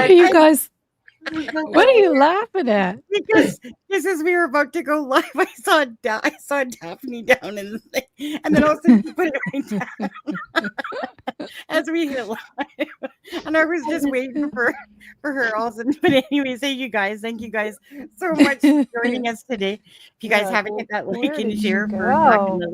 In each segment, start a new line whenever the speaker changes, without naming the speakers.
What are you
I-
guys?
because
What are you laughing at?
because just as we were about to go live, I saw Daphne down in the thing, and then all of a sudden she put it right down as we hit live, and I was just waiting for her also. But anyways, thank you guys so much for joining us today. If you guys
Yeah,
haven't hit that
Where
like and
did
share
you
for Jack and
go?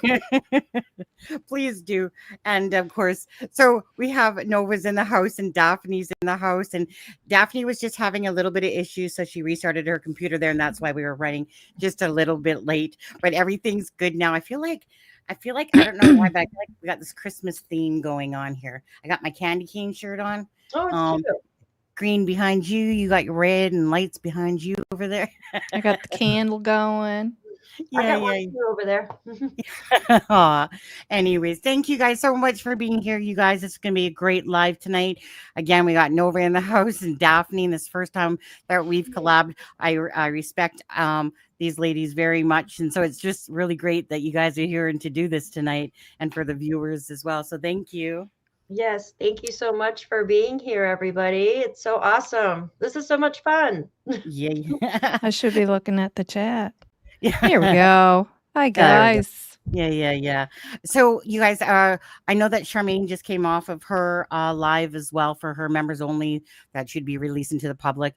Lily, please do. And of course, so we have Nova's in the house and Daphne's in the house, and Daphne was just having a little bit of issues, so she restarted her computer there, and that's why we were running just a little bit late. But everything's good now. I feel like I don't know why, but I feel like we got this Christmas theme going on here. I got my candy cane shirt on.
Oh, it's
Um,
cute.
green behind you. You got your red and lights behind you over there.
I got the candle going.
I
Yeah,
got one
yeah.
too over there.
Aw. Anyways, thank you guys so much for being here. You guys, it's going to be a great live tonight. Again, we got Nova in the house and Daphne. And this first time that we've collabed. I respect these ladies very much. And so it's just really great that you guys are here and to do this tonight and for the viewers as well. So thank you.
Yes, thank you so much for being here, everybody. It's so awesome. This is so much fun.
Yeah.
I should be looking at the chat.
Yeah.
Here we go. Hi,
There we go.
guys.
Yeah. So you guys, I know that Charmaine just came off of her live as well for her members only that should be releasing to the public.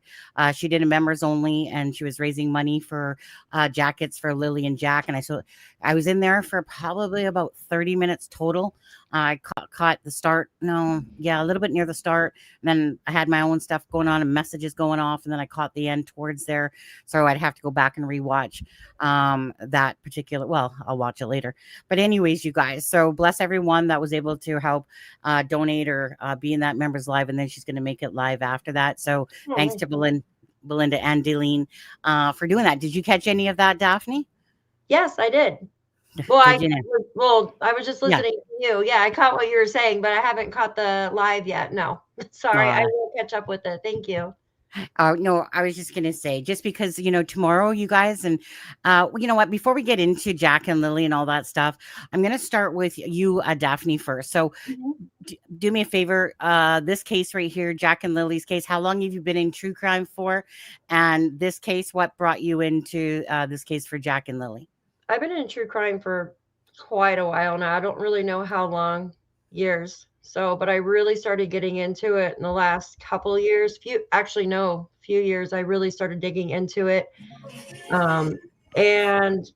She did a members only, and she was raising money for jackets for Lilly and Jack. And I was in there for probably about 30 minutes total. I caught the start. No, yeah, a little bit near the start. And then I had my own stuff going on and messages going off, and then I caught the end towards there. So I'd have to go back and rewatch that particular. Well, I'll watch it later. But anyways, you guys, so bless everyone that was able to help donate or be in that members live, and then she's going to make it live after that. So thanks to Belinda and Deline for doing that. Did you catch any of that, Daphne?
Yes, I did. Well,
Did you know?
I was just
Yeah.
listening to you. Yeah, I caught what you were saying, but I haven't caught the live yet. No, sorry. I will catch up with it. Thank you.
No, I was just going to say, just because, tomorrow, you guys, and you know what, before we get into Jack and Lily and all that stuff, I'm going to start with you, Daphne, first. So do me a favor, this case right here, Jack and Lily's case, how long have you been in true crime for? And this case, what brought you into this case for Jack and Lily?
I've been in true crime for quite a while now. I don't really know how long, years. So, but I really started getting into it in the last couple of years. Few years. I really started digging into it. And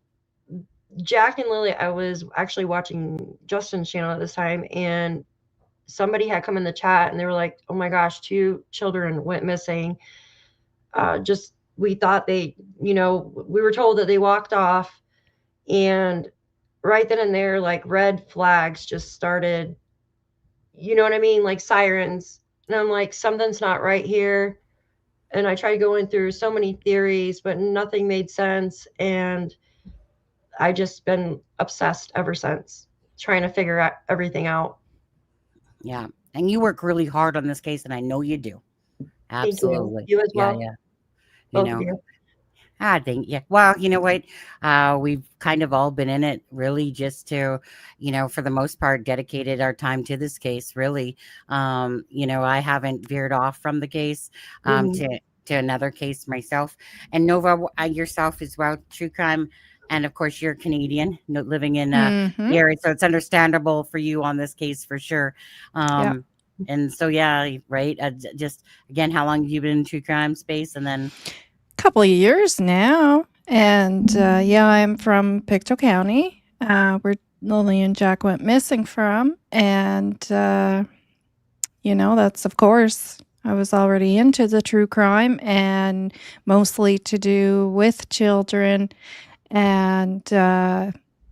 Jack and Lily, I was actually watching Justin's channel at this time, and somebody had come in the chat and they were like, "Oh my gosh, 2 children went missing." We thought we were told that they walked off, and right then and there, like red flags just started, you know what I mean? Like sirens. And I'm like, something's not right here. And I tried going through so many theories, but nothing made sense. And I just been obsessed ever since, trying to figure out everything out.
Yeah. And you work really hard on this case, and I know you do. Absolutely.
You as well.
Yeah.
Both of you.
I think, yeah. Well, you know what? We've kind of all been in it really just to, for the most part, dedicated our time to this case, really. I haven't veered off from the case to another case myself. And Nova, yourself as well, true crime. And of course, you're Canadian, living in the area. So it's understandable for you on this case for sure. And so, yeah, right. Just again, how long have you been in true crime space? And then
Couple of years now, and I'm from PICTOU County, where Lilly and Jack went missing from, and that's, of course, I was already into the true crime, and mostly to do with children and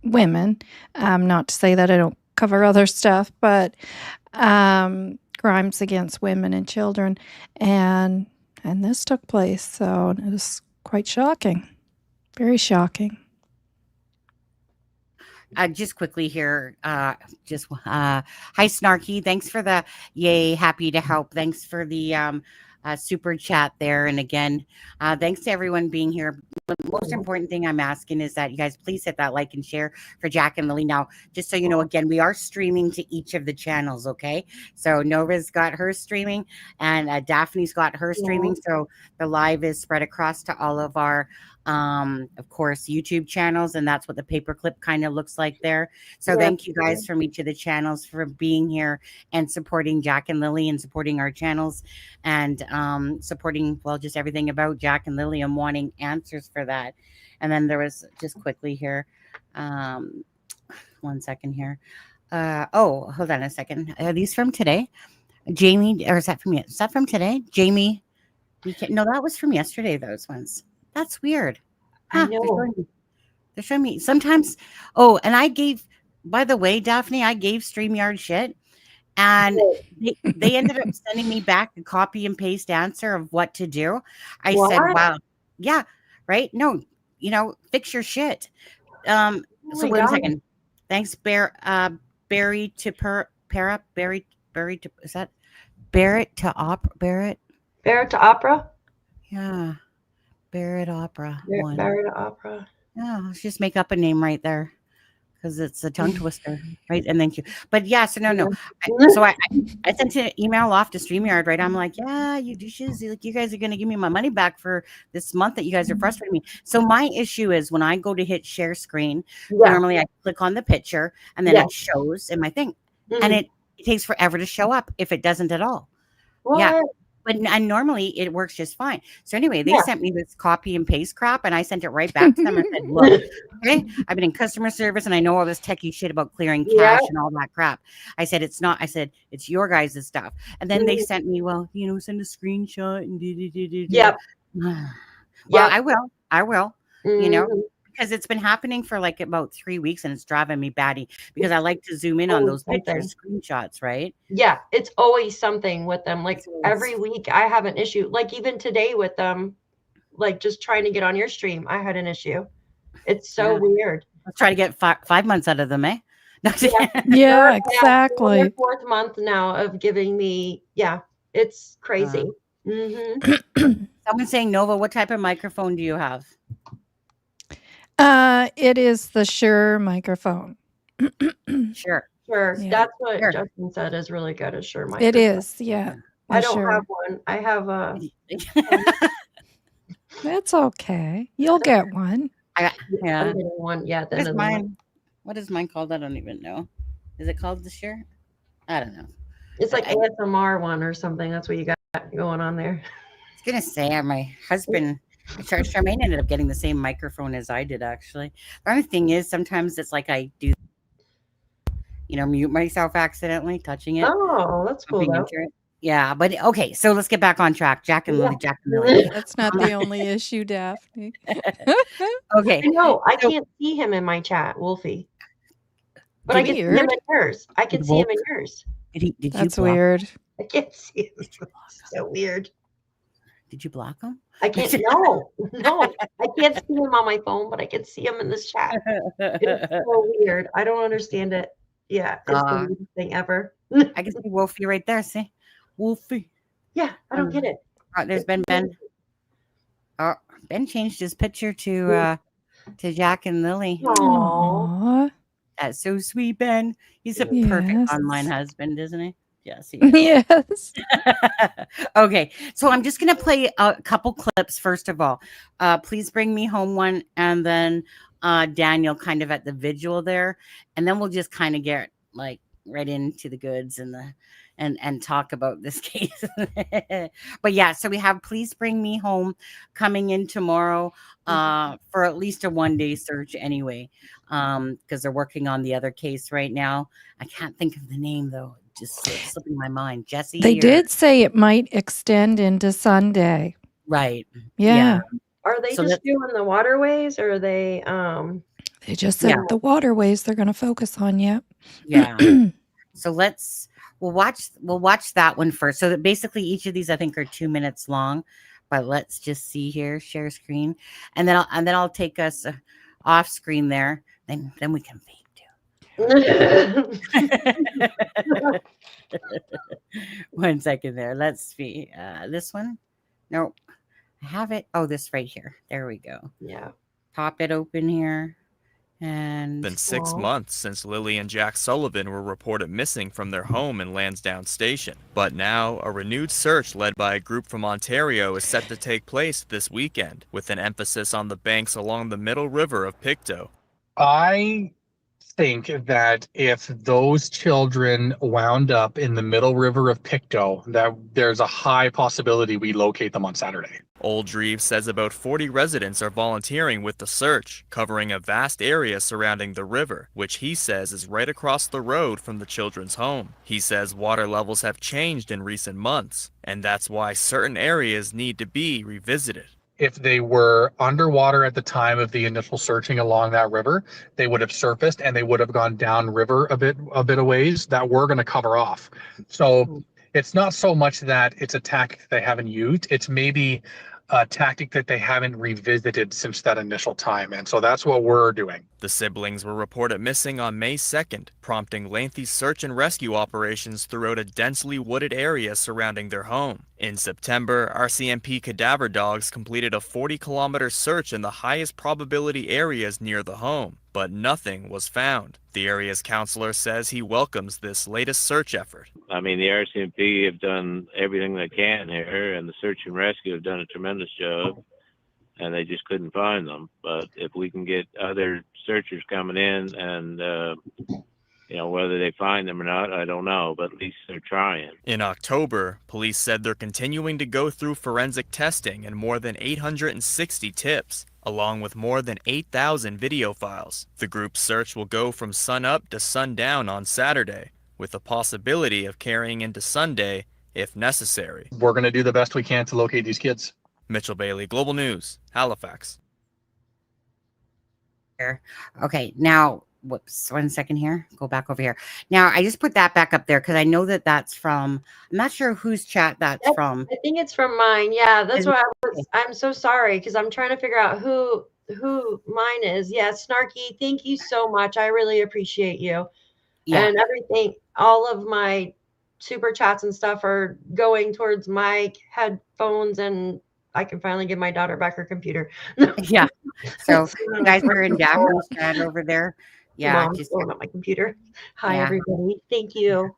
women. Not to say that I don't cover other stuff, but crimes against women and children, and this took place, so it was quite shocking. Very shocking.
Just quickly here, hi Snarky, thanks for the yay, happy to help. Thanks for the super chat there. And again, thanks to everyone being here. The most important thing I'm asking is that you guys please hit that like and share for Jack and Lilly. Now, just so you know, again, we are streaming to each of the channels, okay? So Nova's got her streaming, and Daphne's got her streaming. So the live is spread across to all of our, of course, YouTube channels, and that's what the paperclip kind of looks like there. So thank you guys from each of the channels for being here and supporting Jack and Lilly and supporting our channels and supporting, well, just everything about Jack and Lilly and wanting answers for that. And then there was just quickly here, 1 second here. Oh, hold on a second. Are these from today? Jamie, or is that from, is that from today? Jamie, no, that was from yesterday, those ones. That's weird.
I know.
They're showing me sometimes. Oh, and I gave, by the way, Daphne, I gave StreamYard shit. And they ended up sending me back a copy and paste answer of what to do. I said, wow. Yeah, right. No, you know, fix your shit. So wait a second. Thanks, Barry to Barry to, is that Barrett to Opera? Barrett
to Opera?
Yeah. Barrett Opera.
Barrett Opera.
Yeah, let's just make up a name right there. Because it's a tongue twister, right? And thank you. But yeah, so no. So I sent an email off to StreamYard, right? I'm like, yeah, you douches, like you guys are gonna give me my money back for this month that you guys are frustrating me. So my issue is when I go to hit share screen, normally I click on the picture and then it shows in my thing, and it takes forever to show up if it doesn't at all. Yeah. But and normally it works just fine. So anyway, they sent me this copy and paste crap, and I sent it right back to them and said, "Look, okay, I've been in customer service, and I know all this techie shit about clearing cash and all that crap." I said, "It's not." I said, "It's your guys' stuff." And then they sent me, well, you know, send a screenshot and Well, I will. You know. Because it's been happening for like about 3 weeks and it's driving me batty because I like to zoom in on those pictures, screenshots, right?
Yeah, it's always something with them. Like every week I have an issue. Like even today with them, like just trying to get on your stream, I had an issue. It's so weird.
Let's try to get 5 months out of them, eh?
Yeah, exactly.
Their 4th month now of giving me, it's crazy.
Someone's saying, Nova, what type of microphone do you have?
It is the Shure microphone.
Sure.
Yeah. That's what Justin said is really good. Is Shure microphone.
It is, yeah.
I don't have one. I have a.
That's okay. You'll get one.
I'm
getting one. Yeah.
What is mine? What is mine called? I don't even know. Is it called the Shure? I don't know.
It's like ASMR one or something. That's what you got going on there.
I was gonna say my husband. Charmaine ended up getting the same microphone as I did, actually. The only thing is, sometimes it's like I do, you know, mute myself accidentally, touching it.
Oh, that's cool.
Yeah, but okay, so let's get back on track. Jack and Lilly, Jack and Lilly.
That's not the only issue, Daphne.
Okay.
No, I can't see him in my chat, Wolfie. But I can see him in yours. I can see him in yours.
That's weird.
I can't see him. So weird.
Did you block him?
I can't. No, I can't see him on my phone, but I can see him in this chat. It's so weird. I don't understand it. Yeah, it's the weirdest thing ever.
I can see Wolfie right there. See, Wolfie.
Yeah, I don't get it.
There's Ben. Oh, Ben changed his picture to Jack and Lilly.
Aww.
That's so sweet, Ben. He's a perfect online husband, isn't he? Yes. He is.
Yes.
Okay. So I'm just going to play a couple clips. First of all, Please Bring Me Home one. And then Daniel kind of at the vigil there. And then we'll just kind of get like right into the goods and and talk about this case. But yeah, so we have Please Bring Me Home coming in tomorrow for at least a 1-day search anyway, because they're working on the other case right now. I can't think of the name though. Just slipping my mind. Jesse.
They did say it might extend into Sunday.
Right.
Yeah.
Are they just doing the waterways, or are they?
They just said the waterways they're going to focus on.
Yeah. So we'll watch that one first. So that basically each of these I think are 2 minutes long, but let's just see here. Share screen, and then I'll take us off screen there. Then we can vape too. One second there. Let's see. This one? No, I have it. Oh, this right here. There we go.
Yeah.
Pop it open here. And
Been 6
Aw.
months since Lilly and Jack Sullivan were reported missing from their home in Lansdowne Station. But now, a renewed search led by a group from Ontario is set to take place this weekend, with an emphasis on the banks along the middle river of PICTOU.
I think that if those children wound up in the middle river of PICTOU, that there's a high possibility we locate them on Saturday.
Oldreeve says about 40 residents are volunteering with the search, covering a vast area surrounding the river, which he says is right across the road from the children's home. He says water levels have changed in recent months, and that's why certain areas need to be revisited.
If they were underwater at the time of the initial searching along that river, they would have surfaced and they would have gone down river a bit of ways that we're going to cover off. So it's not so much that it's a tactic they haven't used, it's maybe a tactic that they haven't revisited since that initial time. And so that's what we're doing.
The siblings were reported missing on May 2nd, prompting lengthy search and rescue operations throughout a densely wooded area surrounding their home. In September, RCMP cadaver dogs completed a 40-kilometer search in the highest probability areas near the home, but nothing was found. The area's counselor says he welcomes this latest search effort.
I mean, the RCMP have done everything they can here, and the search and rescue have done a tremendous job, and they just couldn't find them. But if we can get other searchers coming in and, whether they find them or not, I don't know, but at least they're trying.
In October, police said they're continuing to go through forensic testing and more than 860 tips, along with more than 8,000 video files. The group's search will go from sunup to sundown on Saturday, with the possibility of carrying into Sunday if necessary.
We're going to do the best we can to locate these kids.
Mitchell Bailey, Global News, Halifax.
okay, now, whoops, 1 second here. Go back over here. Now, I just put that back up there because I know that that's from, I'm not sure whose chat that's from.
I think it's from mine. Yeah, that's what I'm so sorry because I'm trying to figure out who mine is. Yeah, Snarky, thank you so much. I really appreciate you.
Yeah.
And everything, all of my super chats and stuff are going towards my headphones, and I can finally give my daughter back her computer.
Yeah. So you guys are in Daphne's chat over there. Yeah.
Mom's
Just
going on my computer. Hi,
Yeah.
everybody. Thank you.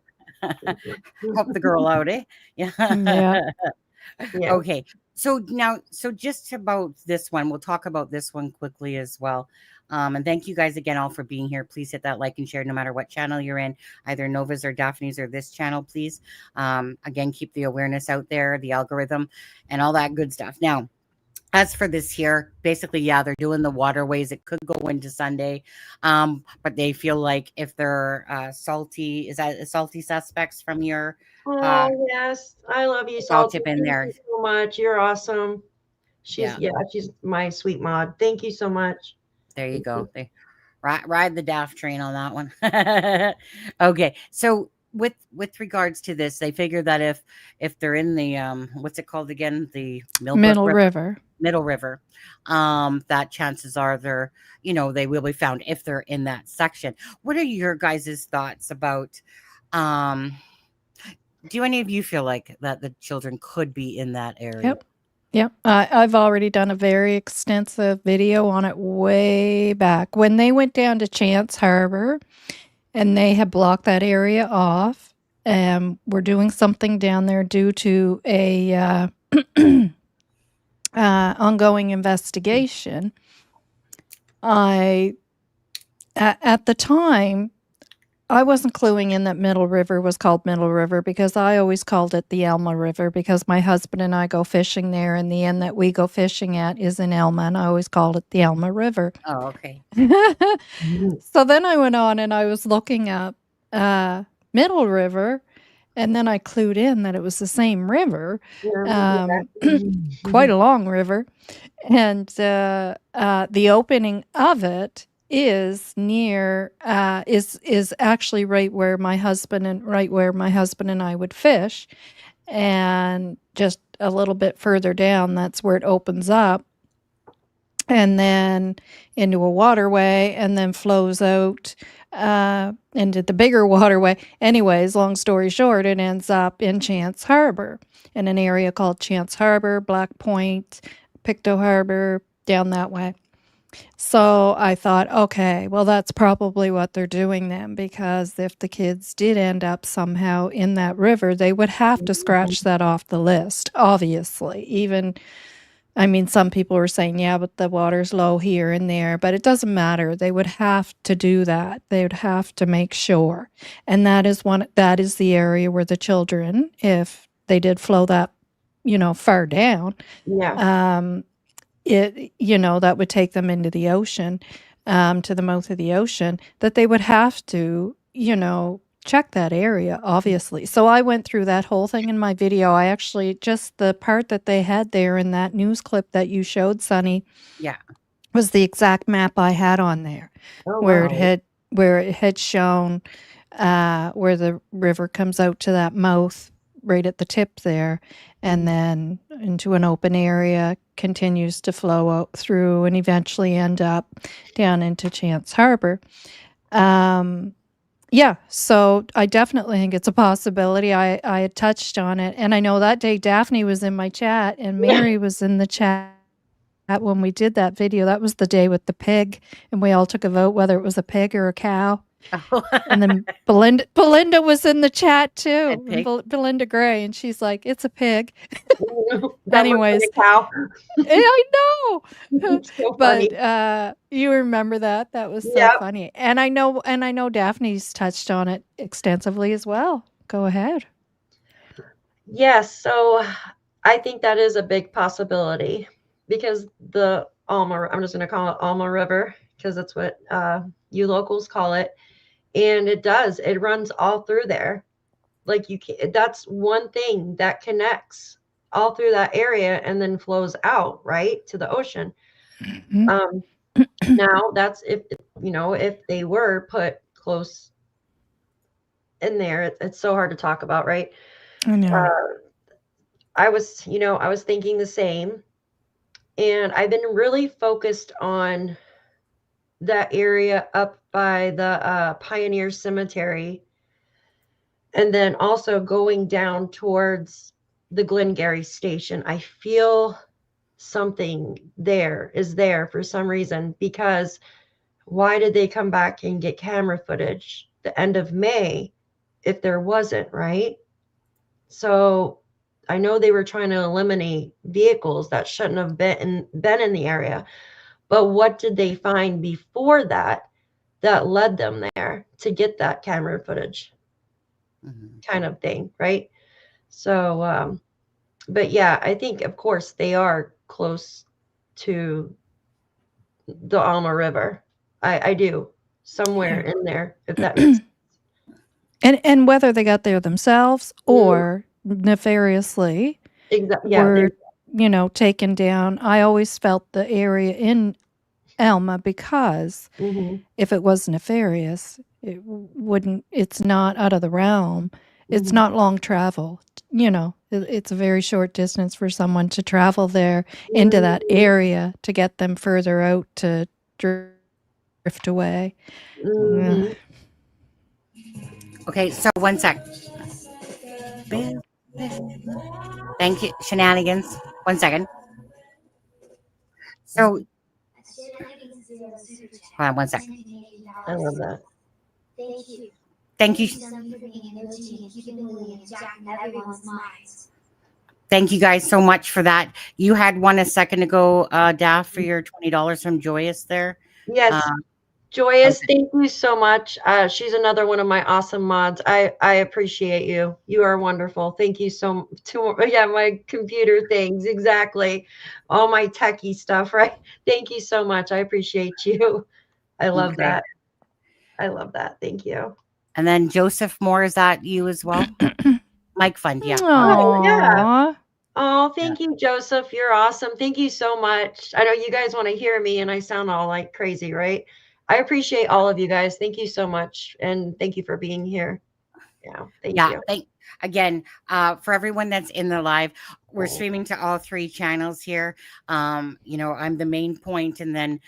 help the girl out, eh? Yeah.
Yeah.
Yeah.
Okay. So now, just about this one, we'll talk about this one quickly as well. And thank you guys again all for being here. Please hit that like and share no matter what channel you're in, either Nova's or Daphne's or this channel, please. Again, keep the awareness out there, the algorithm, and all that good stuff. Now, as for this here, basically, yeah, they're doing the waterways. It could go into Sunday, but they feel like if they're salty, is that salty suspects from your?
Oh, yes. I love you,
I'll
Salty.
tip in
Thank
there.
you so much. You're awesome. She's my sweet mod. Thank you so much.
There you go. They ride the DAF train on that one. Okay, so with regards to this, they figure that if they're in the what's it called again, the
Middle River.
Middle River, that chances are they will be found if they're in that section. What are your guys' thoughts about? Do any of you feel like that the children could be in that area?
Yep. I've already done a very extensive video on it way back when they went down to Chance Harbor and they had blocked that area off. We're doing something down there due to a ongoing investigation. At the time, I wasn't cluing in that Middle River was called Middle River because I always called it the Alma River because my husband and I go fishing there, and the end that we go fishing at is in Alma, and I always called it the Alma River.
Oh, okay.
So then I went on and I was looking up Middle River, and then I clued in that it was the same river, quite a long river, and the opening of it is near is actually right where my husband and I would fish, and just a little bit further down that's where it opens up. and then into a waterway, and then flows out into the bigger waterway. Anyways, long story short, it ends up in Chance Harbor, in an area called Chance Harbor, Black Point, PICTOU Harbor, down that way. So I thought, okay, well, that's probably what they're doing then, because if the kids did end up somehow in that river, they would have to scratch that off the list, obviously. Even, I mean, some people were saying, yeah, but the water's low here and there, but it doesn't matter. They would have to do that. They would have to make sure. And that is the area where the children, if they did flow that, far down,
Yeah.
that would take them into the ocean, to the mouth of the ocean, that they would have to, check that area, obviously. So I went through that whole thing in my video. I actually, just the part that they had there in that news clip that you showed, Sunny,
Yeah.
was the exact map I had on there,
Oh,
where
wow.
it had shown where the river comes out to that mouth right at the tip there, and then into an open area, continues to flow out through, and eventually end up down into Chance Harbor. Yeah, so I definitely think it's a possibility. I had touched on it, and I know that day Daphne was in my chat, and Mary was in the chat when we did that video. That was the day with the pig, and we all took a vote whether it was a pig or a cow. And then Belinda was in the chat too,
pig.
Belinda Gray, and she's like, "It's a pig."
That
Anyways,
looks like a cow.
I know,
It's so funny.
but you remember that? That was so
Yep.
funny, and I know Daphne's touched on it extensively as well. Go ahead.
Yes, so I think that is a big possibility, because the Alma, I'm just going to call it Alma River, because that's what you locals call it. And it runs all through there. Like, that's one thing that connects all through that area and then flows out, right, to the ocean.
Mhm.
Now that's if they were put close in there, it's so hard to talk about, right?
I know.
I was thinking the same, and I've been really focused on that area up by the Pioneer Cemetery, and then also going down towards the Glengarry station. I feel something is there for some reason, because why did they come back and get camera footage the end of May if there wasn't, right? So I know they were trying to eliminate vehicles that shouldn't have been in the area, but what did they find before that led them there to get that camera footage? Kind of thing, right? So but yeah, I think of course they are close to the Alma River. I do, somewhere in there, if that makes sense.
And whether they got there themselves or nefariously were, taken down. I always felt the area in Alma, because if it was nefarious, it's not out of the realm. It's not long travel. It's a very short distance for someone to travel there into that area to get them further out to drift away. Yeah.
Okay, so 1 sec. Thank you, shenanigans. 1 second. So, hold on 1 sec.
I love that.
Thank you. Thank you guys so much for that. You had one a second ago, Daph, for your $20 from Joyous there.
Yes. Joyous, thank you so much. She's another one of my awesome mods. I appreciate you. You are wonderful. Thank you so much. Yeah, my computer things, exactly. All my techie stuff, right? Thank you so much. I appreciate you. I love that. I love that. Thank you.
And then Joseph Moore, is that you as well? Mike Fund, yeah.
Oh, yeah. Oh, thank you, Joseph. You're awesome. Thank you so much. I know you guys want to hear me and I sound all like crazy, right? I appreciate all of you guys. Thank you so much. And thank you for being here. Yeah. Thank you.
Again, for everyone that's in the live, we're streaming to all 3 channels here. You know, I'm the main point, and then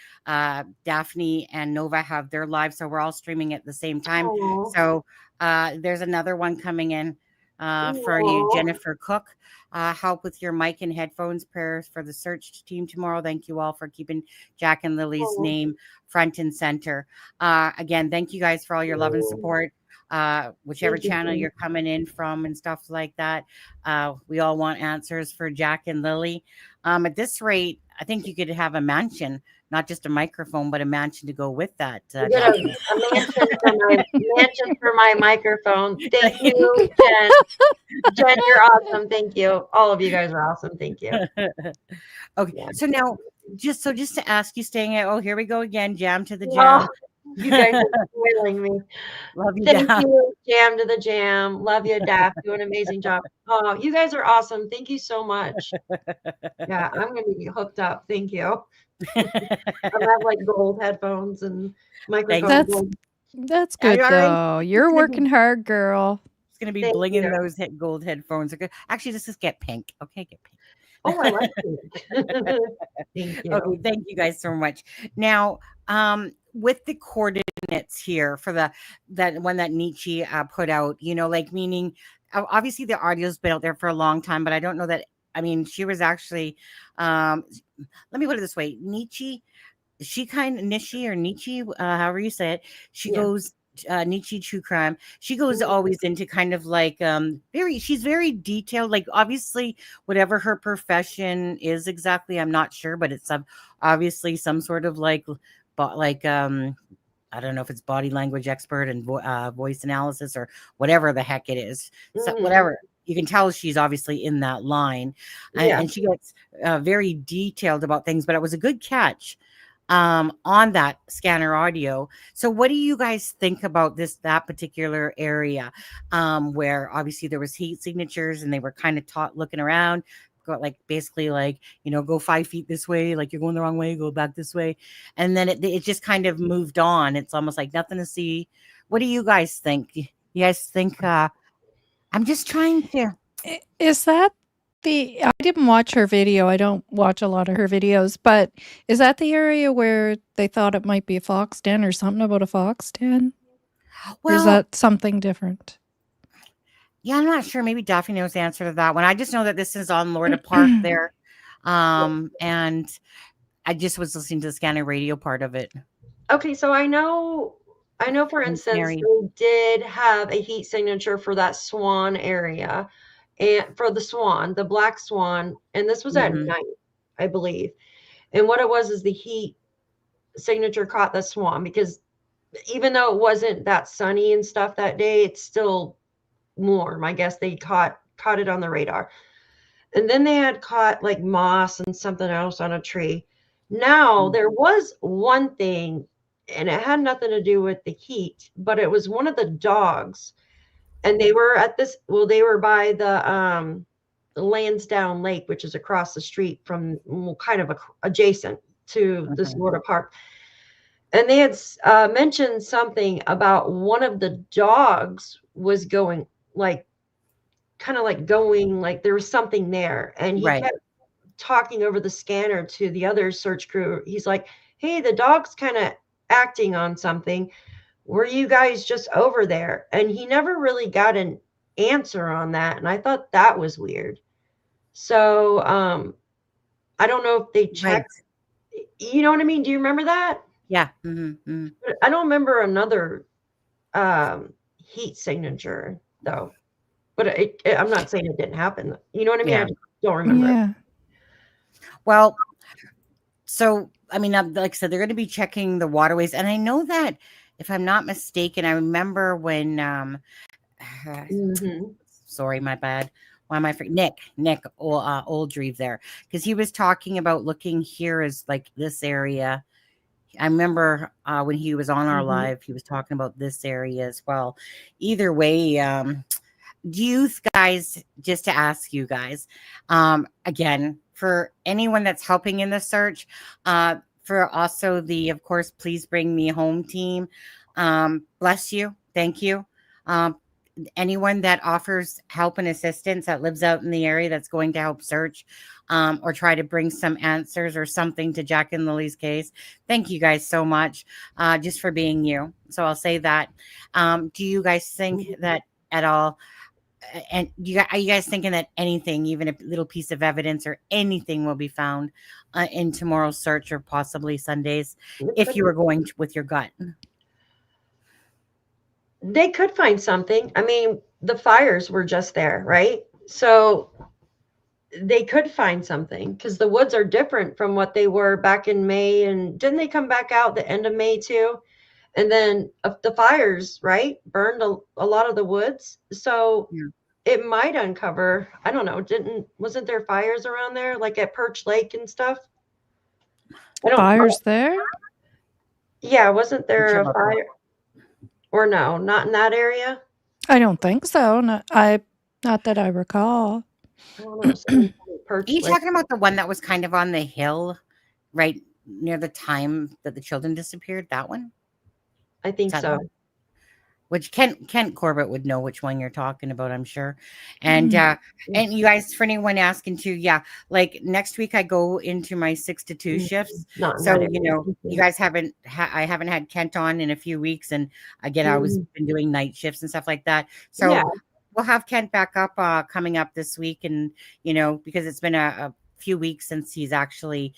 Daphne and Nova have their live, so we're all streaming at the same time.
Aw.
So there's another one coming in for you,
Aw.
Jennifer Cook. Help with your mic and headphones. Prayers for the search team tomorrow. Thank you all for keeping Jack and Lily's
Aw.
name front and center. Again, thank you guys for all your love and support. Whichever
Thank you.
channel you're coming in from and stuff like that. We all want answers for Jack and Lilly. At this rate, I think you could have a mansion, not just a microphone, but a mansion to go with that.
I get a mansion for my microphone. Thank you, Jen. Jen, you're awesome. Thank you. All of you guys are awesome. Thank you.
Okay,
Yeah.
so now just to ask you, staying at, oh, here we go again, jam to the
Oh,
jam.
you guys are spoiling me.
Love you,
Thank
Daph.
you, Jam to the Jam. Love you, Daph. Do an amazing job. Oh, you guys are awesome. Thank you so much. Yeah, I'm gonna be hooked up. Thank you. I have like gold headphones and microphones.
That's
Are
good
you all right?
though. You're working hard, girl.
It's gonna be
Thank
blinging
you.
those gold headphones. Actually, just get pink. Okay, get pink.
Oh, I like it. Thank you.
Okay, thank you guys so much. Now, with the coordinates here for that one that Nietzsche put out, you know, like meaning obviously the audio's been out there for a long time, but I don't know that. I mean, she was actually. Let me put it this way: Nietzsche, Nietzsche, however you say it, she goes. Nietzsche true crime. She goes always into kind of like she's very detailed, like obviously whatever her profession is exactly, I'm not sure, but it's obviously some sort of like I don't know if it's body language expert and voice analysis or whatever the heck it is. So whatever, you can tell she's obviously in that line. And she gets very detailed about things, but it was a good catch on that scanner audio. So what do you guys think about that particular area where obviously there was heat signatures and they were kind of looking around, like basically like, you know, go 5 feet this way, like you're going the wrong way, go back this way. And then it just kind of moved on. It's almost like nothing to see. What do you guys think? You guys think I'm just trying to.
Is that I didn't watch her video. I don't watch a lot of her videos, but is that the area where they thought it might be a fox den or something about a fox den? Or is that something different?
Yeah, I'm not sure. Maybe Daphne knows the answer to that one. I just know that this is on Lorda Park there. And I just was listening to the scanner radio part of it.
Okay, so I know for instance, they did have a heat signature for that Swan area. And for the black swan, and this was at night, I believe. And what it was is the heat signature caught the swan, because even though it wasn't that sunny and stuff that day, it's still warm. I guess they caught it on the radar. And then they had caught like moss and something else on a tree. Now there was one thing, and it had nothing to do with the heat, but it was one of the dogs. And they were they were by the Landsdowne Lake, which is across the street from kind of adjacent to this Lorda Park. And they had mentioned something about one of the dogs was going like there was something there. And he kept talking over the scanner to the other search crew. He's like, hey, the dog's kind of acting on something. Were you guys just over there? And he never really got an answer on that. And I thought that was weird. So I don't know if they checked. You know what I mean? Do you remember that?
Yeah.
But I don't remember another heat signature though. But I'm not saying it didn't happen. You know what I mean?
Yeah.
I just don't remember.
Yeah.
Well, so I mean, like I said, they're going to be checking the waterways, and I know that. If I'm not mistaken, I remember when, sorry, my bad. Why am I Nick Oldreeve there? Because he was talking about looking here as like this area. I remember when he was on our live, he was talking about this area as well. Either way, do you guys, just to ask you guys, again, for anyone that's helping in the search, for also the, of course, please bring me home team. Bless you. Thank you. anyone that offers help and assistance that lives out in the area that's going to help search or try to bring some answers or something to Jack and Lily's case. Thank you guys so much just for being you. So I'll say that. Do you guys think that at all? And are you guys thinking that anything, even a little piece of evidence or anything, will be found in tomorrow's search or possibly Sunday's if you were going with your gut?
They could find something. I mean, the fires were just there, right? So they could find something because the woods are different from what they were back in May. And didn't they come back out the end of May too? And then the fires, right, burned a lot of the woods. So it might uncover, I don't know, wasn't there fires around there, like at Perch Lake and stuff?
Fires there?
Yeah, wasn't there a fire? Or no, not in that area?
I don't think so. Not that I recall.
I don't know.
Are you talking about the one that was kind of on the hill right near the time that the children disappeared? That one?
I think so.
Which Kent Corbett would know which one you're talking about, I'm sure. And and you guys, for anyone asking too, like next week I go into my 6 to 2 shifts. So you guys I haven't had Kent on in a few weeks, and again I was been doing night shifts and stuff like that. So we'll have Kent back up coming up this week, and because it's been a few weeks since he's actually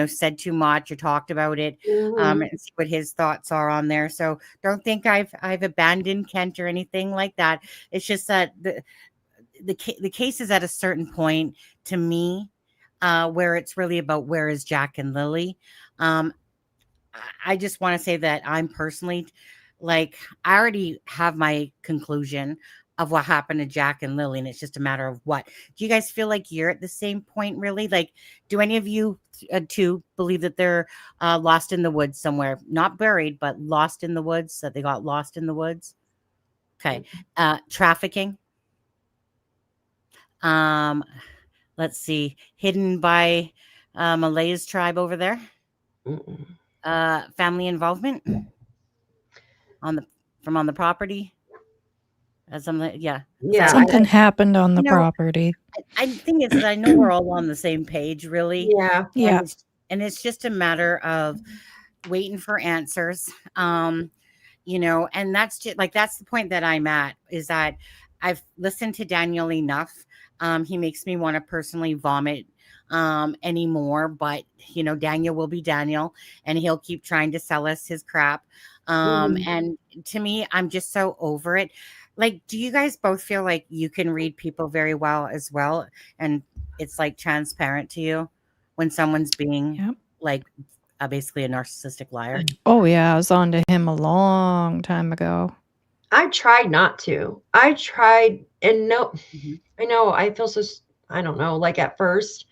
said too much or talked about it, and see what his thoughts are on there. So don't think I've abandoned Kent or anything like that. It's just that the case is at a certain point to me where it's really about where is Jack and Lily. I just want to say that I'm personally, like, I already have my conclusion of what happened to Jack and Lily, and it's just a matter of what. Do you guys feel like you're at the same point, really? Like, do any of you two believe that they're lost in the woods somewhere? Not buried, but lost in the woods, that they got lost in the woods? Okay. Trafficking. Let's see. Hidden by Malaya's tribe over there. Family involvement on the property. Something
happened on the property.
I think it's that I know we're all on the same page, really.
Yeah.
And it's just a matter of waiting for answers. And that's just like, that's the point that I'm at, is that I've listened to Daniel enough. He makes me want to personally vomit anymore, but Daniel will be Daniel, and he'll keep trying to sell us his crap. And to me, I'm just so over it. Like, do you guys both feel like you can read people very well as well, and it's like transparent to you when someone's being like basically a narcissistic liar?
Oh yeah, I was on to him a long time ago.
I tried not to. I tried, and I know I feel so, I don't know, like at first,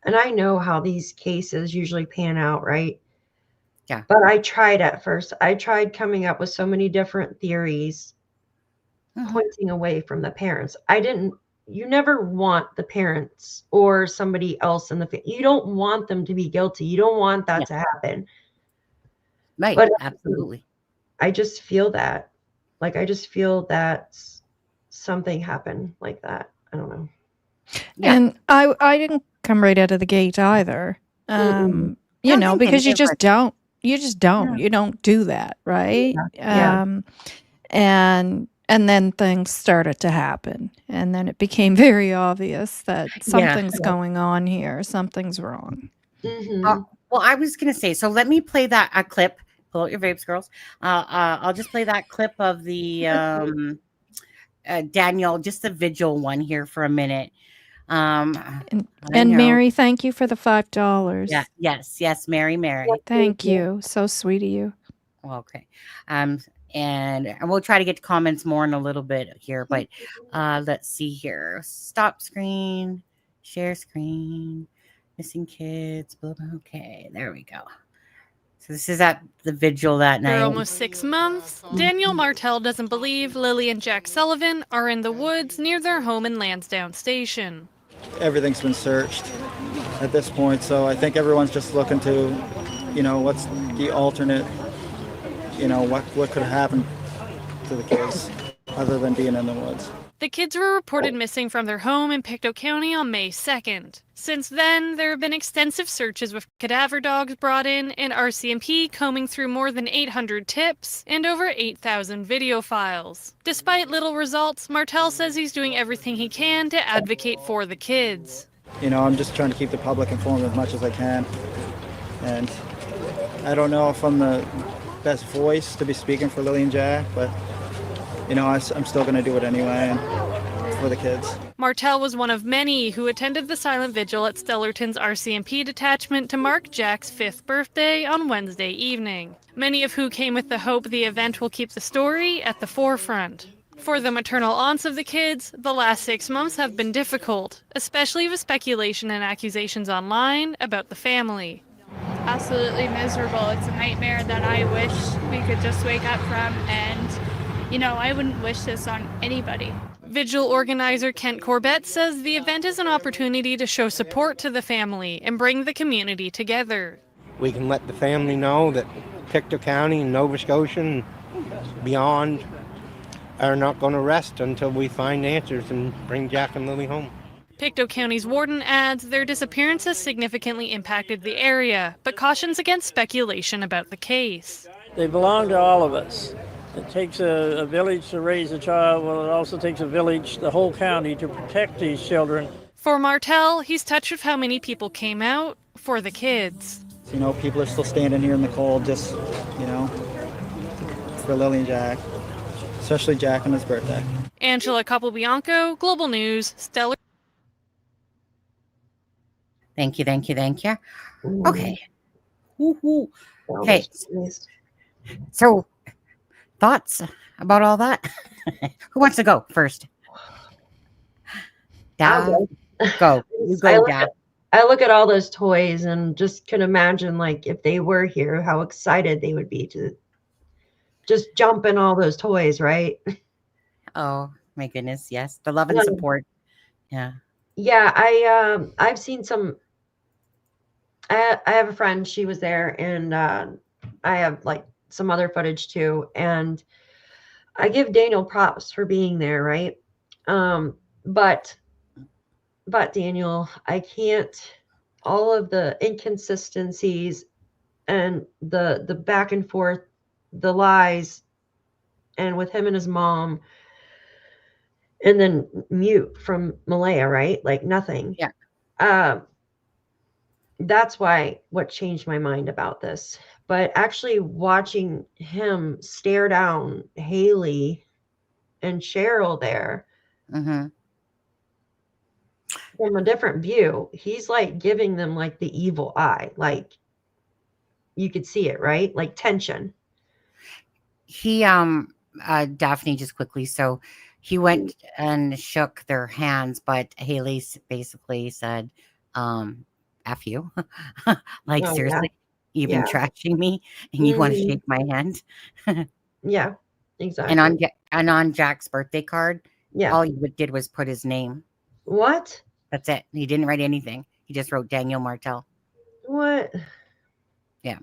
and I know how these cases usually pan out, right?
Yeah.
But I tried at first. I tried coming up with so many different theories, pointing away from the parents. You never want the parents or somebody else in you don't want them to be guilty. You don't want that to happen.
Right. But absolutely.
I just feel that. Like, I just feel that something happened like that. I don't know.
Yeah. And I didn't come right out of the gate either. Because you just don't. You just don't. You don't do that, right? And then things started to happen. And then it became very obvious that something's going on here. Something's wrong.
Well, I was going to say, so let me play a clip. Pull out your vapes, girls. I'll just play that clip of the Daniel, just the vigil one here for a minute.
And Mary, thank you for the $5.
Yeah, yes, Mary.
Thank you. So sweet of you.
Okay. And we'll try to get to comments more in a little bit here, but let's see here. Stop screen, share screen, missing kids, blah, blah. Okay, there we go. So this is at the vigil that night.
For almost 6 months, Daniel Martell doesn't believe Lilly and Jack Sullivan are in the woods near their home in Landsdowne Station.
Everything's been searched at this point, so I think everyone's just looking to, what's the alternate, what could have happened to the kids. other than being in the woods.
The kids were reported missing from their home in Pictou County on May 2nd. Since then, there have been extensive searches with cadaver dogs brought in and RCMP combing through more than 800 tips and over 8,000 video files. Despite little results, Martel says he's doing everything he can to advocate for the kids.
You know, I'm just trying to keep the public informed as much as I can. And I don't know if I'm the best voice to be speaking for Lilly and Jack, but you know, I'm still going to do it anyway, and for the kids.
Martel was one of many who attended the silent vigil at Stellarton's RCMP detachment to mark Jack's 5th birthday on Wednesday evening. Many of who came with the hope the event will keep the story at the forefront. For the maternal aunts of the kids, the last 6 months have been difficult, especially with speculation and accusations online about the family.
Absolutely miserable. It's a nightmare that I wish we could just wake up from, and you know, I wouldn't wish this on anybody.
Vigil organizer Kent Corbett says the event is an opportunity to show support to the family and bring the community together.
We can let the family know that Pictou County and Nova Scotia and beyond are not going to rest until we find answers and bring Jack and Lilly home.
Pictou County's warden adds their disappearance has significantly impacted the area, but cautions against speculation about the case.
They belong to all of us. It takes a village to raise a child. Well, it also takes a village, the whole county, to protect these children.
For Martel, he's touched with how many people came out for the kids.
You know, people are still standing here in the cold just, you know, for Lilly and Jack, especially Jack on his birthday.
Angela Capobianco, Global News, Stellar.
Thank you. Okay. Woo-hoo. Okay. So, thoughts about all that? Who wants to go first? Dad, go. You go, Dad.
I look at all those toys and just can imagine, like, if they were here, how excited they would be to just jump in all those toys, right?
Oh my goodness, yes, the love and support. Yeah.
I've seen some. I have a friend. She was there, and I have like some other footage too. And I give Daniel props for being there, right? But Daniel, I can't. All of the inconsistencies and the back and forth, the lies, and with him and his mom, and then mute from Malaya, right? Like nothing.
Yeah.
That's what changed my mind about this. But actually watching him stare down Haley and Cheryl there
Mm-hmm.
from a different view, he's like giving them like the evil eye. Like you could see it, right? Like tension.
He, Daphne, just quickly. So he went and shook their hands, but Haley basically said, F you. Like,
Oh,
seriously, you've been
Yeah.
trashing me and you want to
Mhm.
shake my hand.
Yeah, exactly.
And on Jack's birthday card,
yeah.
all you did was put his name.
What?
That's it. He didn't write anything. He just wrote Daniel Martel.
What?
Yeah.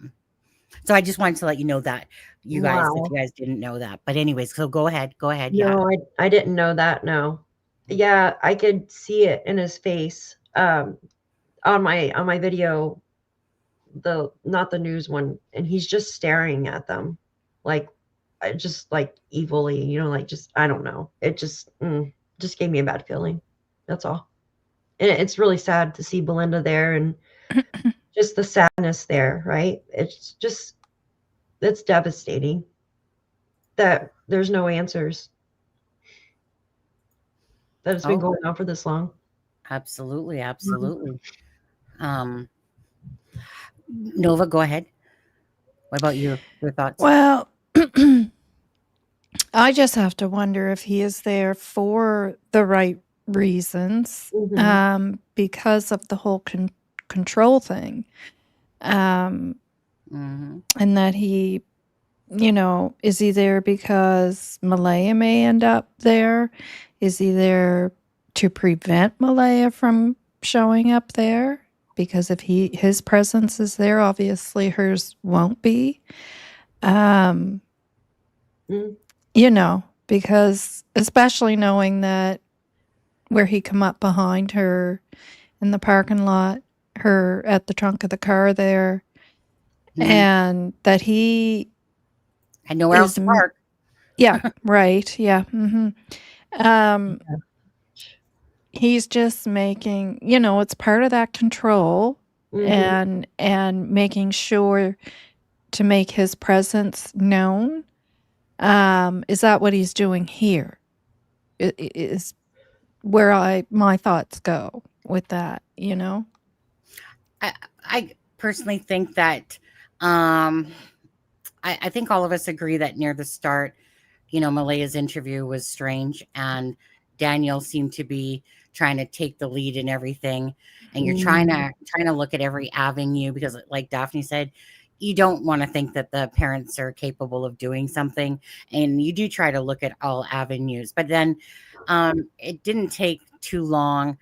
So I just wanted to let you know that, you guys,
Wow.
if you guys didn't know that. But anyways, so go ahead. Yeah.
No, I didn't know that. No. Yeah, I could see it in his face. On my video, not the news one, and he's just staring at them, like just like evilly, you know, like just I don't know. It just gave me a bad feeling. That's all. And it's really sad to see Belinda there and just the sadness there, right? It's devastating that there's no answers. That it's been
Oh.
going on for this long.
Absolutely. Nova, go ahead. What about you? Your thoughts?
Well, I just have to wonder if he is there for the right reasons, because of the whole control thing,
Mhm.
and that he, is he there because Malaya may end up there? Is he there to prevent Malaya from showing up there? Because if his presence is there, obviously hers won't be.
Mm.
because especially knowing that where he come up behind her in the parking lot, her at the trunk of the car there, and that he
had nowhere else
is
to park.
yeah, right. Yeah. He's just making, it's part of that control and making sure to make his presence known. Is that what he's doing here? Is where my thoughts go with that,
I personally think that I think all of us agree that near the start, Malaya's interview was strange, and Daniel seemed to be trying to take the lead in everything, and you're trying to look at every avenue, because like Daphne said, you don't want to think that the parents are capable of doing something, and you do try to look at all avenues. But then it didn't take too long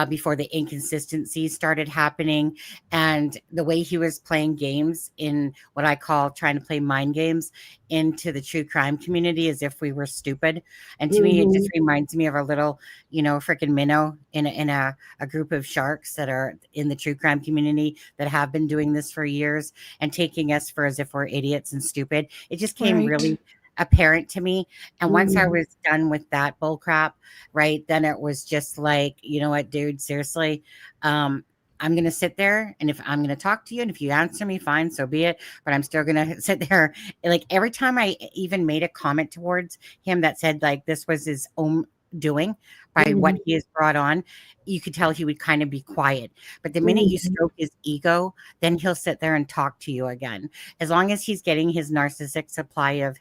before the inconsistencies started happening, and the way he was playing games, in what I call trying to play mind games into the true crime community, as if we were stupid. And to me, it just reminds me of a little, freaking minnow in a group of sharks that are in the true crime community that have been doing this for years and taking us for as if we're idiots and stupid. It just came really apparent to me. And once I was done with that bull crap, right, then it was just like, you know what, dude, seriously, I'm going to sit there, and if I'm going to talk to you, and if you answer me, fine, so be it. But I'm still going to sit there. Like, every time I even made a comment towards him that said, like, this was his own doing by what he has brought on, you could tell he would kind of be quiet. But the minute you stroke his ego, then he'll sit there and talk to you again. As long as he's getting his narcissistic supply of,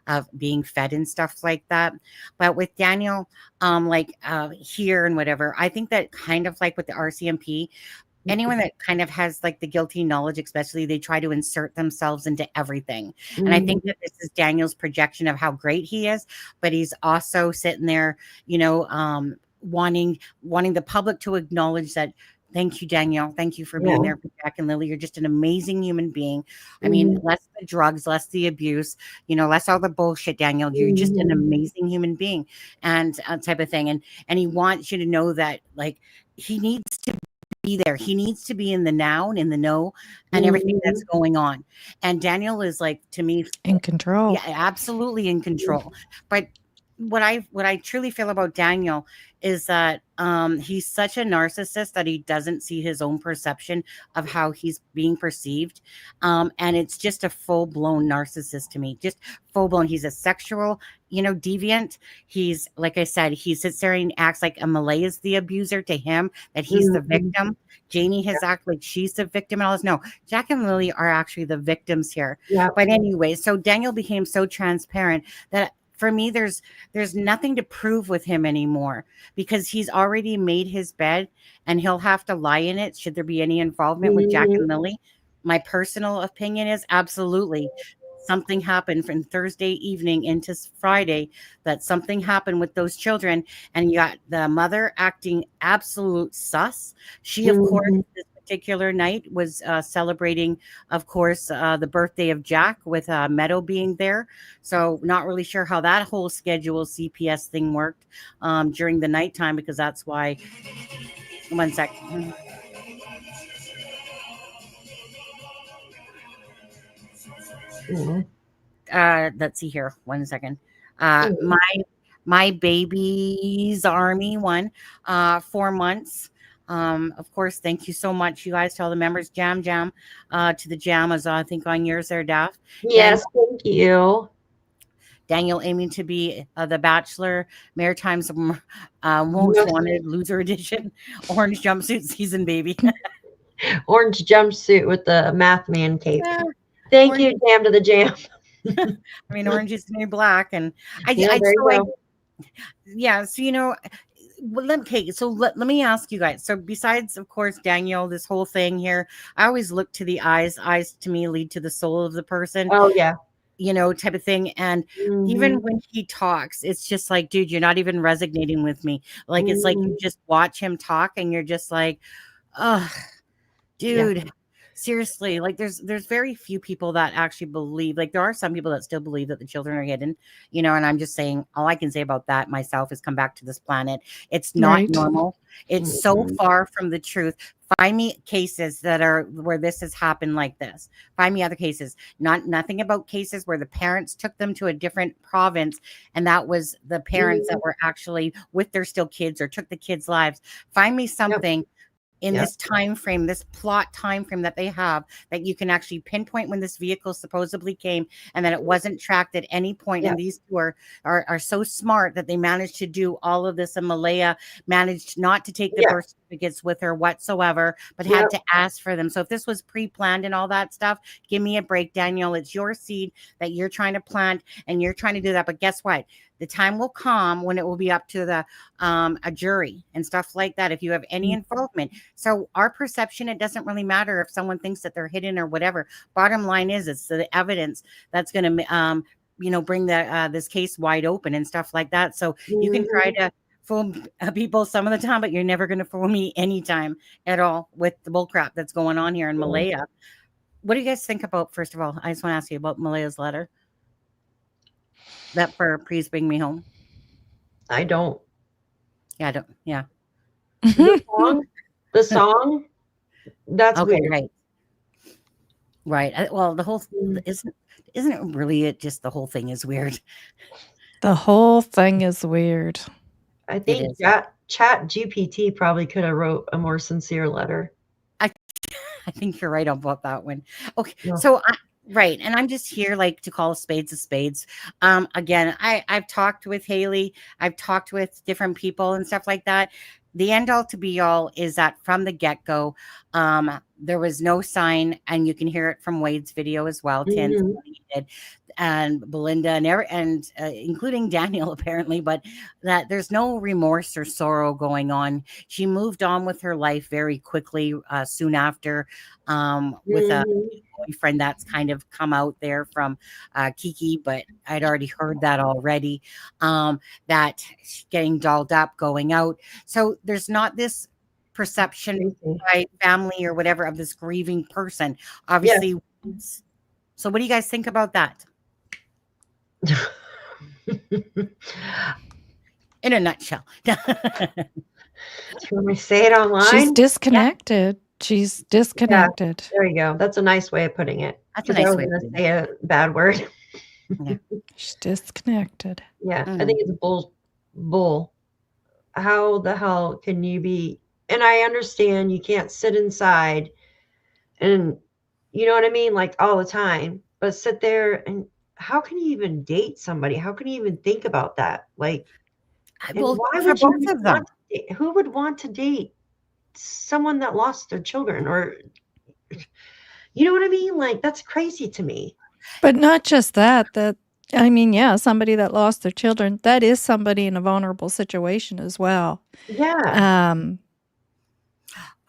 of being fed and stuff like that. But with Daniel, here and whatever, I think that kind of like with the RCMP, anyone that kind of has like the guilty knowledge, especially, they try to insert themselves into everything. And I think that this is Daniel's projection of how great he is, but he's also sitting there, wanting the public to acknowledge that, thank you, Danielle. Thank you for being there for Jack and Lilly. You're just an amazing human being. I mean, less the drugs, less the abuse, less all the bullshit, Danielle. You're just an amazing human being, and type of thing. And he wants you to know that, like, he needs to be there. He needs to be in the now and in the know and everything that's going on. And Daniel is, like, to me,
in control.
Yeah, absolutely in control. But what I truly feel about Daniel is that he's such a narcissist that he doesn't see his own perception of how he's being perceived. And it's just a full-blown narcissist to me, just full-blown. He's a sexual, deviant. He's, like I said, he sits there and acts like Malay is the abuser to him, that he's the victim. Janie has acted like she's the victim and all this. No, Jack and Lilly are actually the victims here. But anyway, so Daniel became so transparent that, for me, there's nothing to prove with him anymore, because he's already made his bed and he'll have to lie in it should there be any involvement with Jack and Lilly. My personal opinion is absolutely something happened from Thursday evening into Friday, that something happened with those children, and you got the mother acting absolute sus. She, of course, this particular night was celebrating, of course, the birthday of Jack, with Meadow being there. So not really sure how that whole schedule CPS thing worked during the nighttime, because that's why. One sec. Let's see here. 1 second. My baby's army won 4 months. Of course, thank you so much, you guys, to all the members. Jam to the jam, as I think on yours there, Daph.
Yes, thank you.
Daniel aiming to be the Bachelor, Maritime's most wanted loser edition, orange jumpsuit season, baby.
Orange jumpsuit with the math man cape.
Yeah.
Thank you, Jam to the jam.
I mean, orange is the new black, and so let me ask you guys. So besides, of course, Daniel, this whole thing here, I always look to the eyes. Eyes to me lead to the soul of the person.
Oh yeah.
Type of thing. And even when he talks, it's just like, dude, you're not even resonating with me. Like, it's like you just watch him talk and you're just like, oh, dude. Yeah. seriously, like there's very few people that actually believe, like there are some people that still believe that the children are hidden, you know, and I'm just saying all I can say about that myself is come back to this planet. It's not
Right.
normal. It's so far from the truth. Find me cases that are where this has happened like this. Find me other cases. Nothing about cases where the parents took them to a different province and that was the parents that were actually with their still kids or took the kids' lives. Find me something in this time frame, this plot time frame that they have, that you can actually pinpoint when this vehicle supposedly came and that it wasn't tracked at any point. And these two are so smart that they managed to do all of this. And Malaya managed not to take the birth certificates with her whatsoever, but had to ask for them. So if this was pre-planned and all that stuff, give me a break, Danielle. It's your seed that you're trying to plant and you're trying to do that. But guess what? The time will come when it will be up to the a jury and stuff like that if you have any involvement. So our perception, it doesn't really matter if someone thinks that they're hidden or whatever. Bottom line is it's the evidence that's going to bring this case wide open and stuff like that. So you can try to fool people some of the time, but you're never going to fool me anytime at all with the bullcrap that's going on here in Malaya. What do you guys think about, first of all, I just want to ask you about Malaya's letter. That for please bring me home.
I don't.
Yeah, I don't. Yeah.
The song. That's
okay.
weird.
Right. Well, the whole isn't it really? It just the whole thing is weird.
The whole thing is weird.
I think Chat GPT probably could have wrote a more sincere letter.
I think you're right about that one. Okay, so. Right. And I'm just here like to call spades a spades. Again, I've talked with Haley. I've talked with different people and stuff like that. The end all to be all is that from the get-go, there was no sign, and you can hear it from Wade's video as well, and Belinda and including Daniel apparently, but that there's no remorse or sorrow going on. She moved on with her life very quickly soon after with a boyfriend that's kind of come out there from Kiki, but I'd already heard that already, that she's getting dolled up, going out. So there's not this perception by family or whatever of this grieving person, obviously. So what do you guys think about that? In a nutshell.
Can we say it online?
She's disconnected. She's disconnected.
There you go. That's a nice way of putting it.
That's a nice way
to say a bad word.
She's disconnected.
Yeah, I think it's bull. How the hell can you be? And I understand you can't sit inside and you know what I mean, like all the time, but sit there and how can you even date somebody? How can you even think about that? Like,
well,
why would who would want to date someone that lost their children? Or, you know what I mean? Like, that's crazy to me.
But not just that, I mean, yeah, somebody that lost their children, that is somebody in a vulnerable situation as well.
Yeah.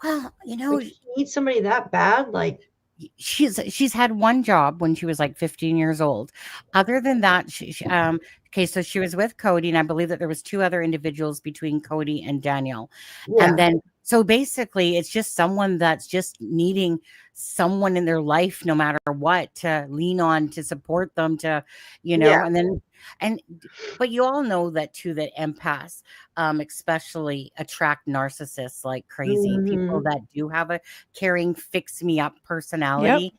Well, you know,
you need somebody that bad, like,
she's had one job when she was like 15 years old. Other than that, okay, so she was with Cody, and I believe that there was two other individuals between Cody and Daniel. And then so basically it's just someone that's just needing someone in their life, no matter what, to lean on, to support them, to, you know, but you all know that too, that empaths especially attract narcissists like crazy, people that do have a caring, fix me up personality.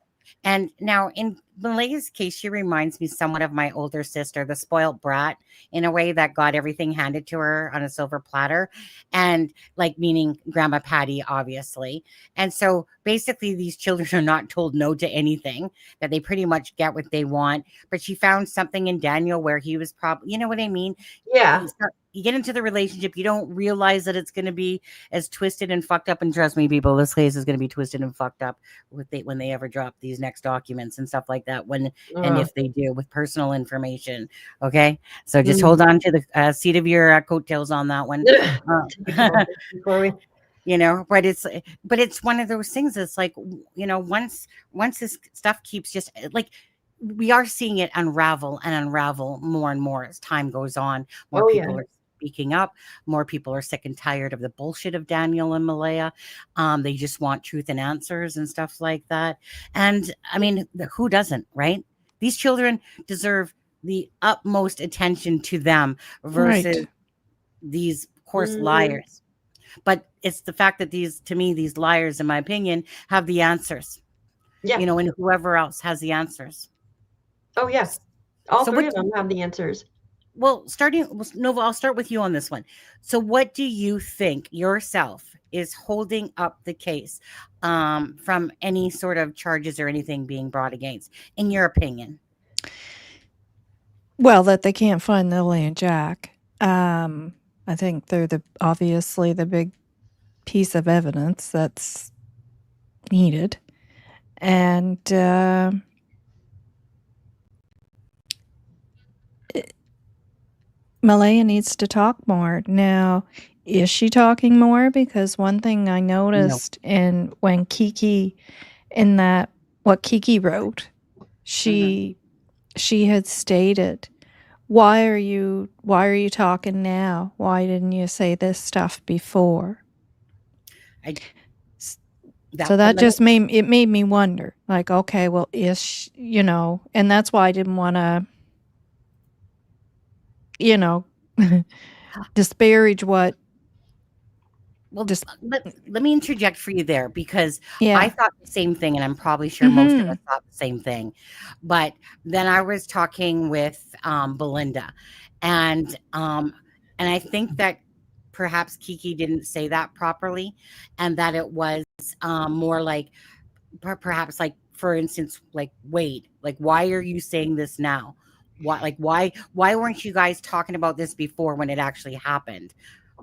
And now in Malaya's case, she reminds me somewhat of my older sister, the spoiled brat, in a way that got everything handed to her on a silver platter, and like meaning Grandma Patty, obviously. And so basically these children are not told no to anything, that they pretty much get what they want. But she found something in Daniel where he was probably, you know what I mean?
Yeah.
You get into the relationship, you don't realize that it's going to be as twisted and fucked up. And trust me, people, this case is going to be twisted and fucked up when they ever drop these next documents and stuff like that. And if they do, with personal information. Okay, so just hold on to the seat of your coattails on that one. You know, but it's one of those things. It's like, you know, once this stuff keeps just like, we are seeing it unravel more and more as time goes on. More people are speaking up. More people are sick and tired of the bullshit of Daniel and Malaya. They just want truth and answers and stuff like that. And I mean, who doesn't, right? These children deserve the utmost attention to them versus these, of course, liars. But it's the fact that these liars, in my opinion, have the answers.
Yeah.
You know, and whoever else has the answers.
Oh, yes. All three of them have the answers.
Well, Nova, I'll start with you on this one. So what do you think yourself is holding up the case from any sort of charges or anything being brought against, in your opinion?
Well, that they can't find Lilly and Jack. I think they're obviously the big piece of evidence that's needed. And Malaya needs to talk more. Now, is she talking more? Because one thing I noticed when Kiki, what Kiki wrote, she had stated, why are you talking now? Why didn't you say this stuff before? So that just made me wonder, like, okay, well, is she, and that's why I didn't want to, disparage what.
Well, let me interject for you there, because I thought the same thing, and I'm probably sure most of us thought the same thing. But then I was talking with Belinda, and I think that perhaps Kiki didn't say that properly, and that it was more like perhaps, like, for instance, like, Wade, like, why are you saying this now? Why weren't you guys talking about this before when it actually happened?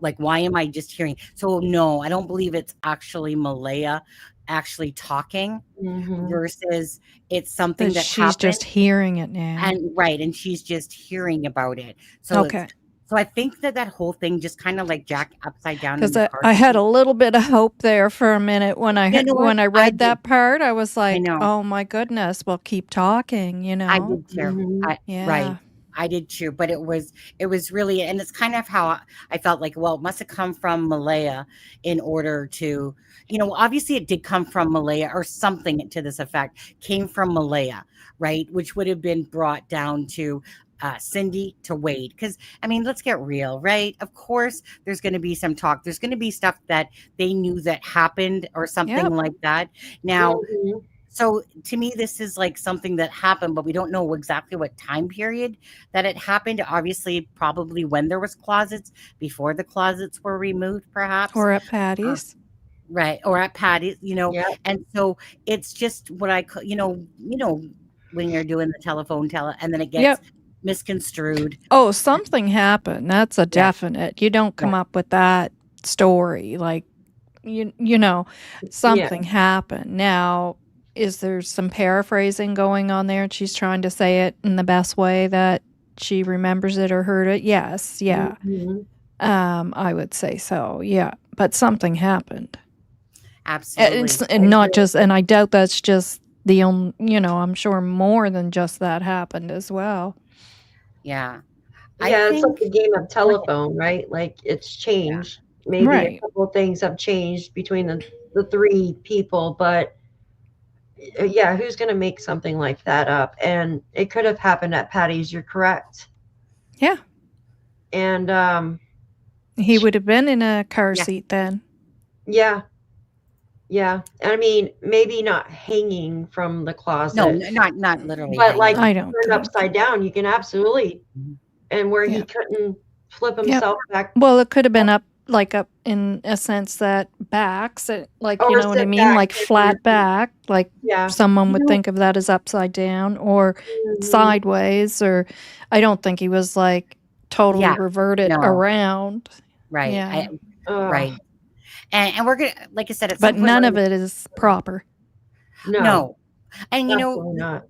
Like, why am I just hearing? So no, I don't believe it's actually Malaya actually talking versus it's something that
she's just hearing it now.
And she's just hearing about it. So so I think that whole thing just kind of like jacked upside down.
Because I had a little bit of hope there for a minute when I read that part. I was like, oh my goodness, well, keep talking.
I did too. Right. I did too, but it was really, and it's kind of how I felt like, well, it must have come from Malaya in order to, obviously it did come from Malaya, or something to this effect came from Malaya, right? Which would have been brought down to Cindy, to Wade. Because, I mean, let's get real, right? Of course, there's going to be some talk. There's going to be stuff that they knew that happened or something like that. Now, so to me, this is like something that happened, but we don't know exactly what time period that it happened. Obviously, probably when there was closets, before the closets were removed, perhaps.
Or at Patty's.
Right. Or at Patty's, And so it's just what I, when you're doing the telephone and then it gets misconstrued.
Oh, something happened. That's a definite. You don't come up with that story. Like, something happened. Now, is there some paraphrasing going on there? She's trying to say it in the best way that she remembers it or heard it. Yes. Yeah. I would say so. Yeah. But something happened.
Absolutely.
And not just, and I doubt that's just the only, I'm sure more than just that happened as well.
Yeah.
It's like a game of telephone, right? Like, it's changed. Maybe a couple of things have changed between the three people, but who's going to make something like that up? And it could have happened at Patty's. You're correct.
Yeah.
And
he would have been in a car seat then.
Yeah. Yeah. I mean, maybe not hanging from the closet.
No, not literally.
But like,
I don't
turned upside down, you can absolutely, and where he couldn't flip himself back.
Well, it could have been up in a sense that backs, like, you know what I mean? Like flat back, like someone would think of that as upside down or sideways, or I don't think he was like totally reverted around.
Right.
Yeah.
Right. And we're going to, like I said,
but none of it is proper.
No. And
not.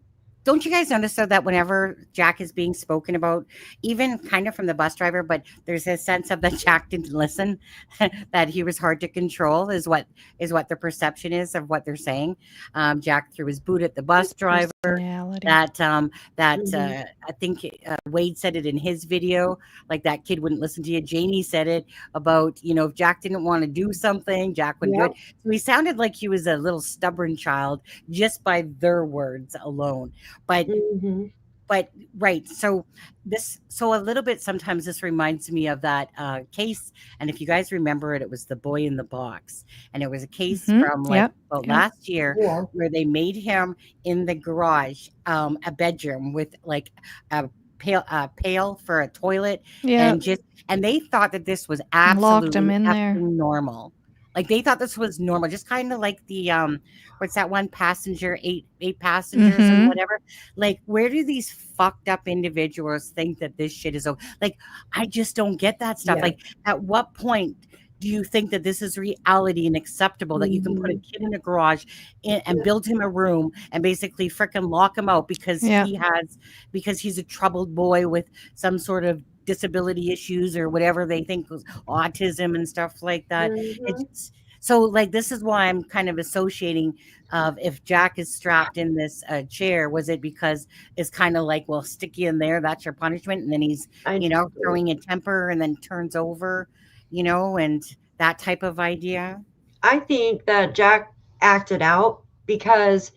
Don't you guys notice though that whenever Jack is being spoken about, even kind of from the bus driver, but there's a sense of that Jack didn't listen, that he was hard to control is what the perception is of what they're saying. Jack threw his boot at the bus driver.
personality.
that
Mhm.
I think Wade said it in his video, like that kid wouldn't listen to you. Janie said it about, if Jack didn't want to do something, Jack wouldn't do
Yep.
it. So he sounded like he was a little stubborn child just by their words alone. But
Mhm.
right, so a little bit, sometimes this reminds me of that case, and if you guys remember it, it was the boy in the box, and it was a case from like
Yep.
about
Yep.
last year
Yeah.
where they made him in the garage, a bedroom with like a pail for a toilet,
Yep.
and they thought that this was
And locked him
absolutely
in there.
effing normal. Like they thought this was normal, just kind of like the what's that one passenger, eight passengers and
Mhm.
whatever. Like, where do these fucked up individuals think that this shit is like? I just don't get that stuff.
Yeah.
Like, at what point do you think that this is reality and acceptable that you can put a
Mhm.
kid in a garage and build him a room and basically freaking lock him out because
Yeah.
he's a troubled boy with some sort of disability issues or whatever they think was autism and stuff like that.
Mhm.
It's so like, this is why I'm kind of associating of, if Jack is strapped in this chair, was it because it's kind of like, well, stick you in there, that's your punishment, and then he's
I
throwing a temper and then turns over, and that type of idea.
I think that Jack acted out because,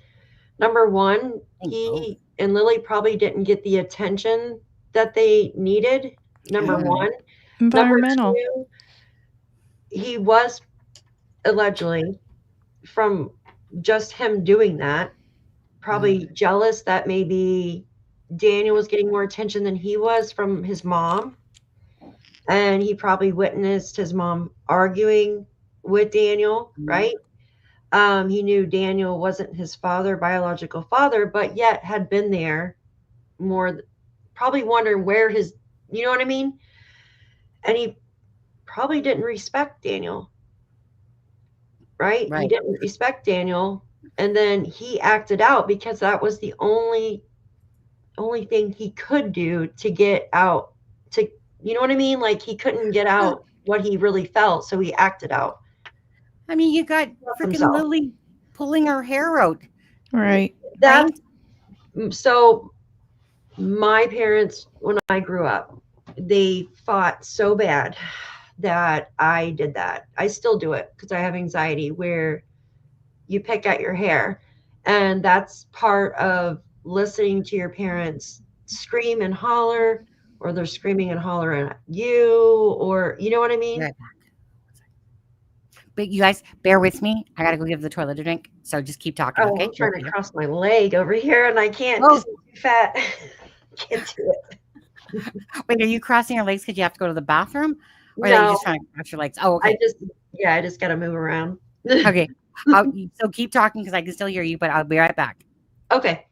number one, he and Lily probably didn't get the attention that they needed. Number
Mhm.
one. Number
Environmental.
two, he was allegedly, from just him doing that, probably jealous that maybe Daniel was getting more attention than he was from his mom. And he probably witnessed his mom arguing with Daniel, right? He knew Daniel wasn't his biological father, but yet had been there more, probably wondering where his, you know what I mean? And he probably didn't respect Daniel, right? He
Right.
didn't respect Daniel. And then he acted out because that was the only thing he could do to get out, to, you know what I mean? Like, he couldn't get out what he really felt, so he acted out.
I mean, you got freaking
himself.
Lily pulling her hair out.
Right.
That so my parents, when I grew up, they fought so bad that I did that. I still do it because I have anxiety, where you pick at your hair, and that's part of listening to your parents scream and holler, or they're screaming and hollering at you, or you know what I mean?
Right back. But you guys, bear with me. I gotta go give the toilet a drink. So just keep talking, okay?
I'm trying to cross my leg over here, and I can't.
Oh.
'Cause I'm too fat. Can't do it.
Wait, are you crossing your legs because you have to go to the bathroom, or are
No.
you just trying to cross your legs? Oh, okay.
I just got to move around.
Okay. So keep talking because I can still hear you, but I'll be right back.
Okay.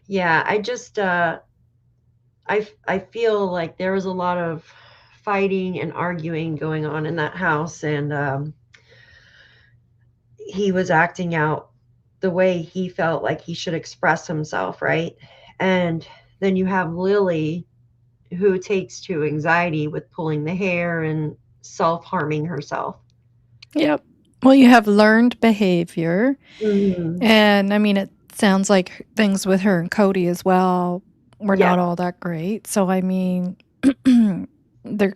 Yeah, I just I feel like there was a lot of fighting and arguing going on in that house, and he was acting out the way he felt like he should express himself, right? And then you have Lily, who takes to anxiety with pulling the hair and self-harming herself.
Yep. Well, you have learned behavior.
Mhm.
And I mean, it sounds like things with her and Cody as well were not all that great. So, I mean, there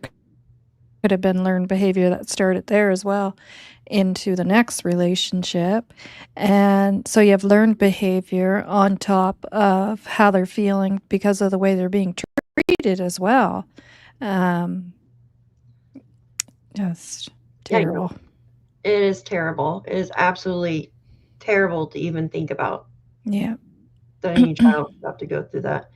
could have been learned behavior that started there as well into the next relationship. And so you have learned behavior on top of how they're feeling because of the way they're being treated as well. Just terrible.
It is terrible. It is absolutely terrible to even think about.
Yeah.
That any child would have to go through that.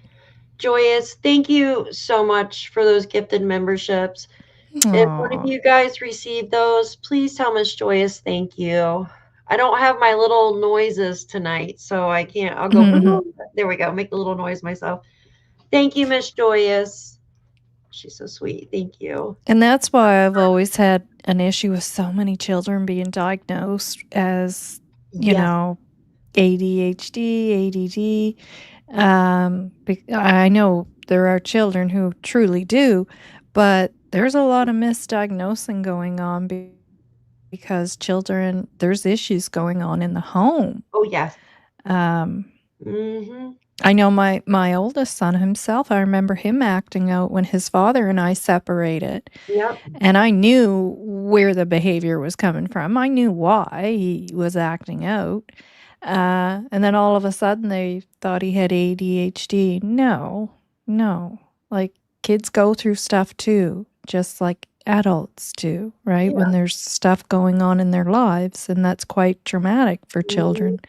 Joyous, thank you so much for those gifted memberships. If one of you guys received those, please tell Miss Joyous thank you. I don't have my little noises tonight, so I can't. I'll go. There we go. Make the little noise myself. Thank you, Miss Joyous. She's so sweet. Thank you.
And that's why I've always had an issue with so many children being diagnosed as, you know, ADHD, ADD. I know there are children who truly do, but there's a lot of misdiagnosing going on because children, there's issues going on in the home.
Oh, yes. Mm-hmm.
I know my oldest son himself, I remember him acting out when his father and I separated.
Yep.
And I knew where the behavior was coming from. I knew why he was acting out. And then all of a sudden they thought he had ADHD. No, no. Like, kids go through stuff too, just like adults do, right? When
Yeah.
there's stuff going on in their lives, and that's quite traumatic for children.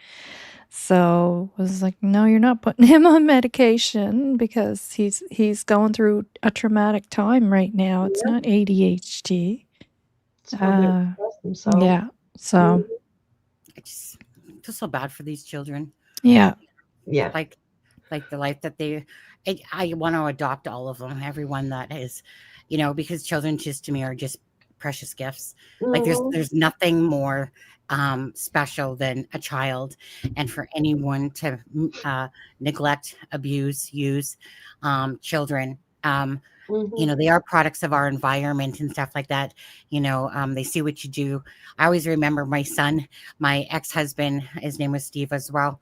So I was like, no, you're not putting him on medication because he's going through a traumatic time right now. It's not ADHD.
It's hard to express themselves.
Yeah. So
I just feel so bad for these children.
yeah.
Yeah.
Like the life that I want to adopt all of them, everyone that is, because children just to me are just precious gifts. Like there's nothing more special than a child, and for anyone to neglect, abuse, use children. They are products of our environment and stuff like that. They see what you do. I always remember my son, my ex-husband, his name was Steve as well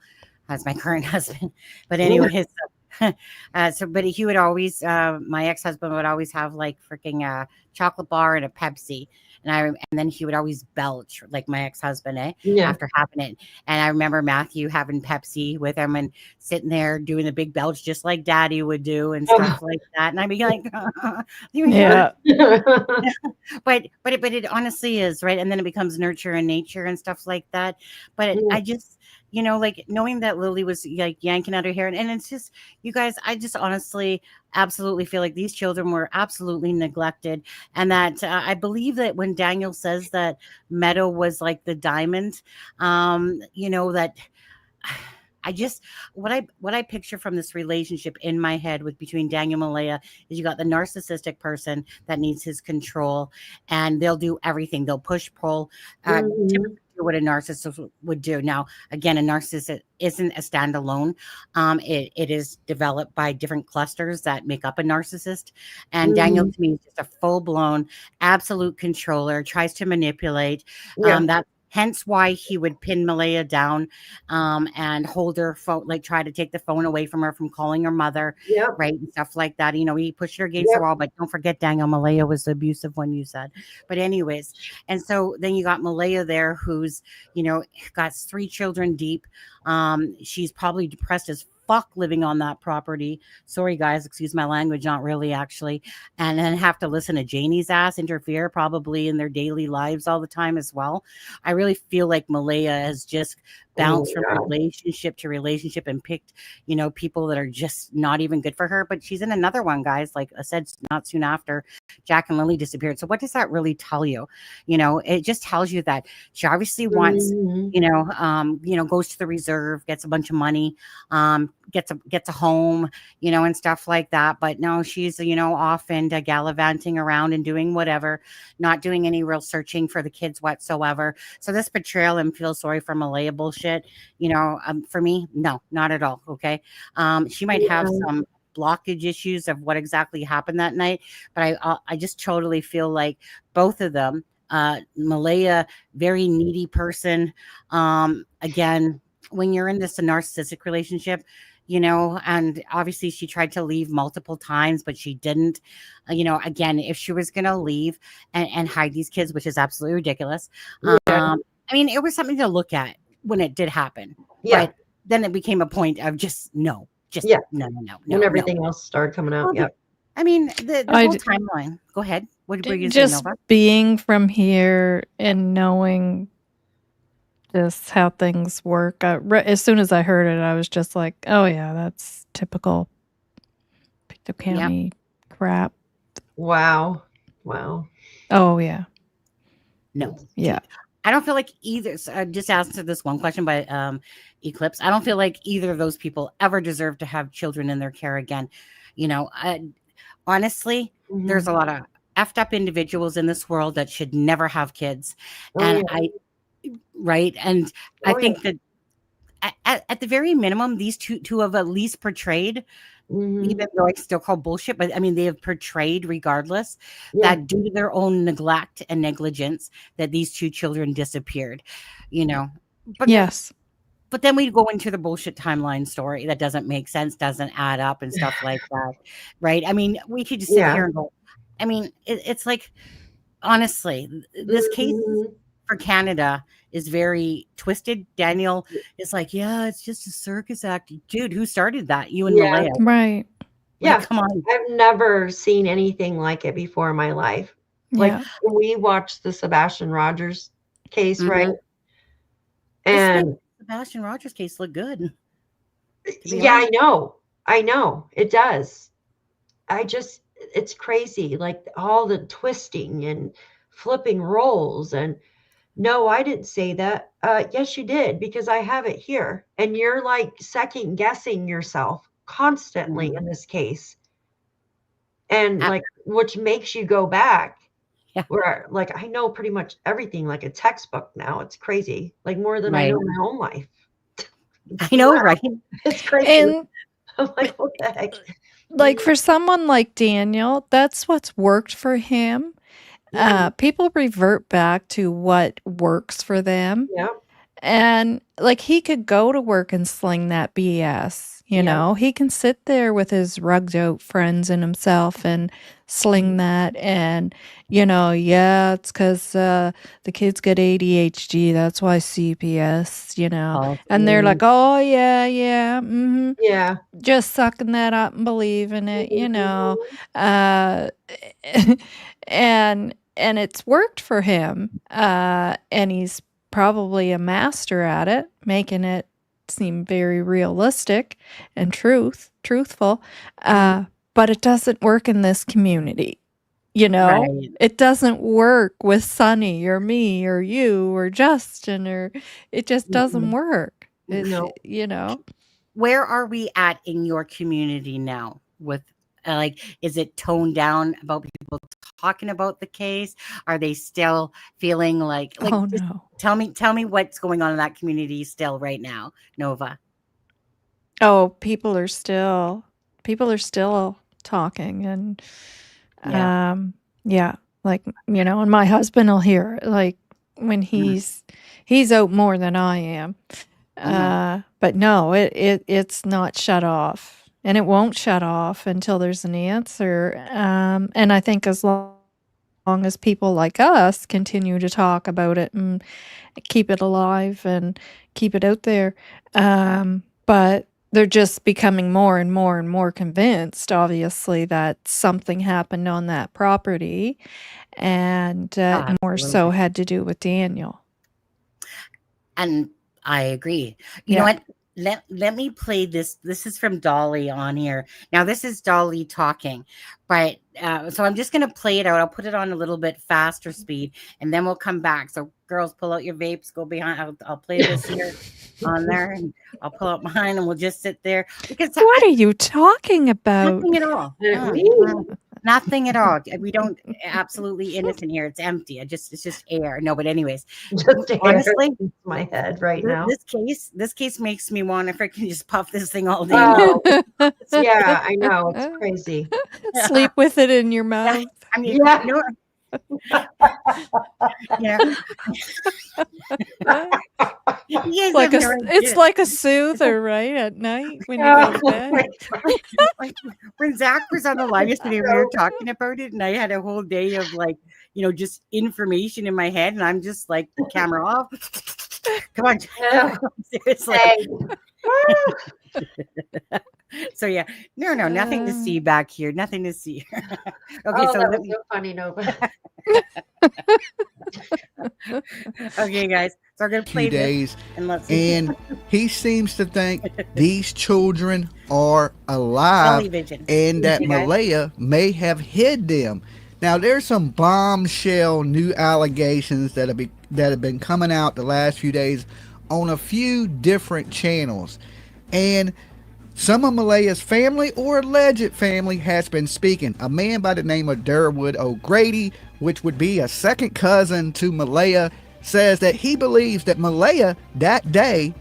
as my current husband. But anyways, but he would always, my ex-husband would always have like freaking a chocolate bar and a Pepsi. And then he would always belch like my ex-husband, after having it. And I remember Matthew having Pepsi with him and sitting there doing the big belch just like Daddy would do and stuff like that. And I'd be like,
Yeah.
but it honestly is, right? And then it becomes nurture and nature and stuff like that. But I just, like knowing that Lily was like yanking at her hair, and it's just, you guys, I just honestly absolutely feel like these children were absolutely neglected, and that I believe that when Daniel says that Meadow was like the diamond, that I just what I picture from this relationship in my head with between Daniel and Malaya is you got the narcissistic person that needs his control, and they'll do everything. They'll push, pull, typically what a narcissist would do. Now, again, a narcissist isn't a standalone. It is developed by different clusters that make up a narcissist. And Daniel, to me, is just a full-blown, absolute controller, tries to manipulate. That's hence why he would pin Malaya down and hold her phone, like try to take the phone away from her from calling her mother, right, and stuff like that. He pushed her against the wall. But don't forget, Daniel, Malaya was the abusive one, you said. But anyways, and so then you got Malaya there, who's got 3 children deep. She's probably depressed as fuck living on that property. Sorry, guys, excuse my language, not really, actually. And then have to listen to Janie's ass interfere probably in their daily lives all the time as well. I really feel like Malaya has just bounced from relationship to relationship and picked, people that are just not even good for her. But she's in another one, guys. Like I said, not soon after Jack and Lilly disappeared. So what does that really tell you? It just tells you that she obviously wants, goes to the reserve, gets a bunch of money, gets a home, and stuff like that. But no, she's, off and gallivanting around and doing whatever, not doing any real searching for the kids whatsoever. So this betrayal and feel sorry for Malaya bullshit, for me, no, not at all. Okay. She might have some blockage issues of what exactly happened that night, but I just totally feel like both of them, Malaya, very needy person. Again, when you're in this narcissistic relationship, and obviously she tried to leave multiple times, but she didn't. Again, if she was going to leave and hide these kids, which is absolutely ridiculous. It was something to look at when it did happen. But then it became a point of just no. When
everything else started coming out.
The whole timeline. Go ahead. What were you saying, Nova?
Being from here and knowing just how things work. As soon as I heard it, I was just like, oh yeah, that's typical PICTOU County crap.
Wow.
Oh yeah.
No.
Yeah.
I don't feel like either. Just answer this one question by Eclipse. I don't feel like either of those people ever deserve to have children in their care again. Honestly, there's a lot of effed up individuals in this world that should never have kids. I think that at the very minimum, these two have at least portrayed, even though I still call bullshit, but they have portrayed regardless that due to their own neglect and negligence that these 2 children disappeared, but
yes.
But then we go into the bullshit timeline story that doesn't make sense, doesn't add up and stuff like that, right? I mean, we could just sit here and go, I mean, it's like, honestly, this case for Canada is very twisted. Daniel is like, yeah, it's just a circus act. Dude, who started that? You and Malaya.
Right.
Yeah,
come on.
I've never seen anything like it before in my life. Like we watched the Sebastian Rogers case, right? And
Sebastian Rogers case looked good.
Yeah, I know it does. It's crazy, like all the twisting and flipping roles. And no, I didn't say that. Yes, you did, because I have it here. And you're like second guessing yourself constantly in this case. And like, which makes you go back where like, I know pretty much everything like a textbook now. It's crazy. Like more than I know my own life.
I know, right?
It's crazy.
And
I'm like, what the heck?
like for someone like Daniel, that's what's worked for him. People revert back to what works for them.
Yeah.
And like he could go to work and sling that BS, you know, he can sit there with his rugged out friends and himself and sling that. And, you know, it's because the kids get ADHD. That's why CPS, you know, and they're like, oh, yeah. Just sucking that up and believing it, you know. And it's worked for him. And he's probably a master at it, making it seem very realistic and truthful. But it doesn't work in this community. You know, it doesn't work with Sonny or me or you or Justin, or it just doesn't work. You know,
where are we at in your community now with like, is it toned down about people talking about the case? Are they still feeling like
oh no?
Tell me what's going on in that community still right now, Nova.
Oh, people are still talking, and like, you know, and my husband will hear it, like when he's out more than I am. But no, it's not shut off. And it won't shut off until there's an answer. And I think as long as people like us continue to talk about it and keep it alive and keep it out there. But they're just becoming more and more and more convinced, obviously, that something happened on that property. And more so had to do with Daniel.
And I agree. You know what? Let me play this. This is from Dolly on here. Now, this is Dolly talking, but so I'm just going to play it out. I'll put it on a little bit faster speed, and then we'll come back. So girls, pull out your vapes, go behind. I'll play this here on there, and I'll pull out mine, and we'll just sit there. Because
what are you talking about?
Nothing at all. Nothing at all. We don't, absolutely innocent here. It's empty. It's just air. No, but anyways, honestly,
my head right now.
This case makes me want to freaking just puff this thing all day.
Oh, yeah, I know. It's crazy.
Sleep with it in your mouth.
I mean, no.
It's like a soother, right? At night when you go to bed.
When Zach was on the live yesterday, we were talking about it, and I had a whole day of like, you know, just information in my head, and I'm just like, camera off. Come on, seriously. So yeah, no, nothing to see back here. Nothing to see. Okay, so
that was so funny, Nova.
Okay, guys, so we're gonna play
days,
this, and let's see.
And he seems to think these children are alive, and that Malaya may have hid them. Now, there's some bombshell new allegations that have been coming out the last few days on a few different channels, and some of Malaya's family or alleged family has been speaking. A man by the name of Durwood O'Grady, which would be a second cousin to Malaya, says that he believes that Malaya that day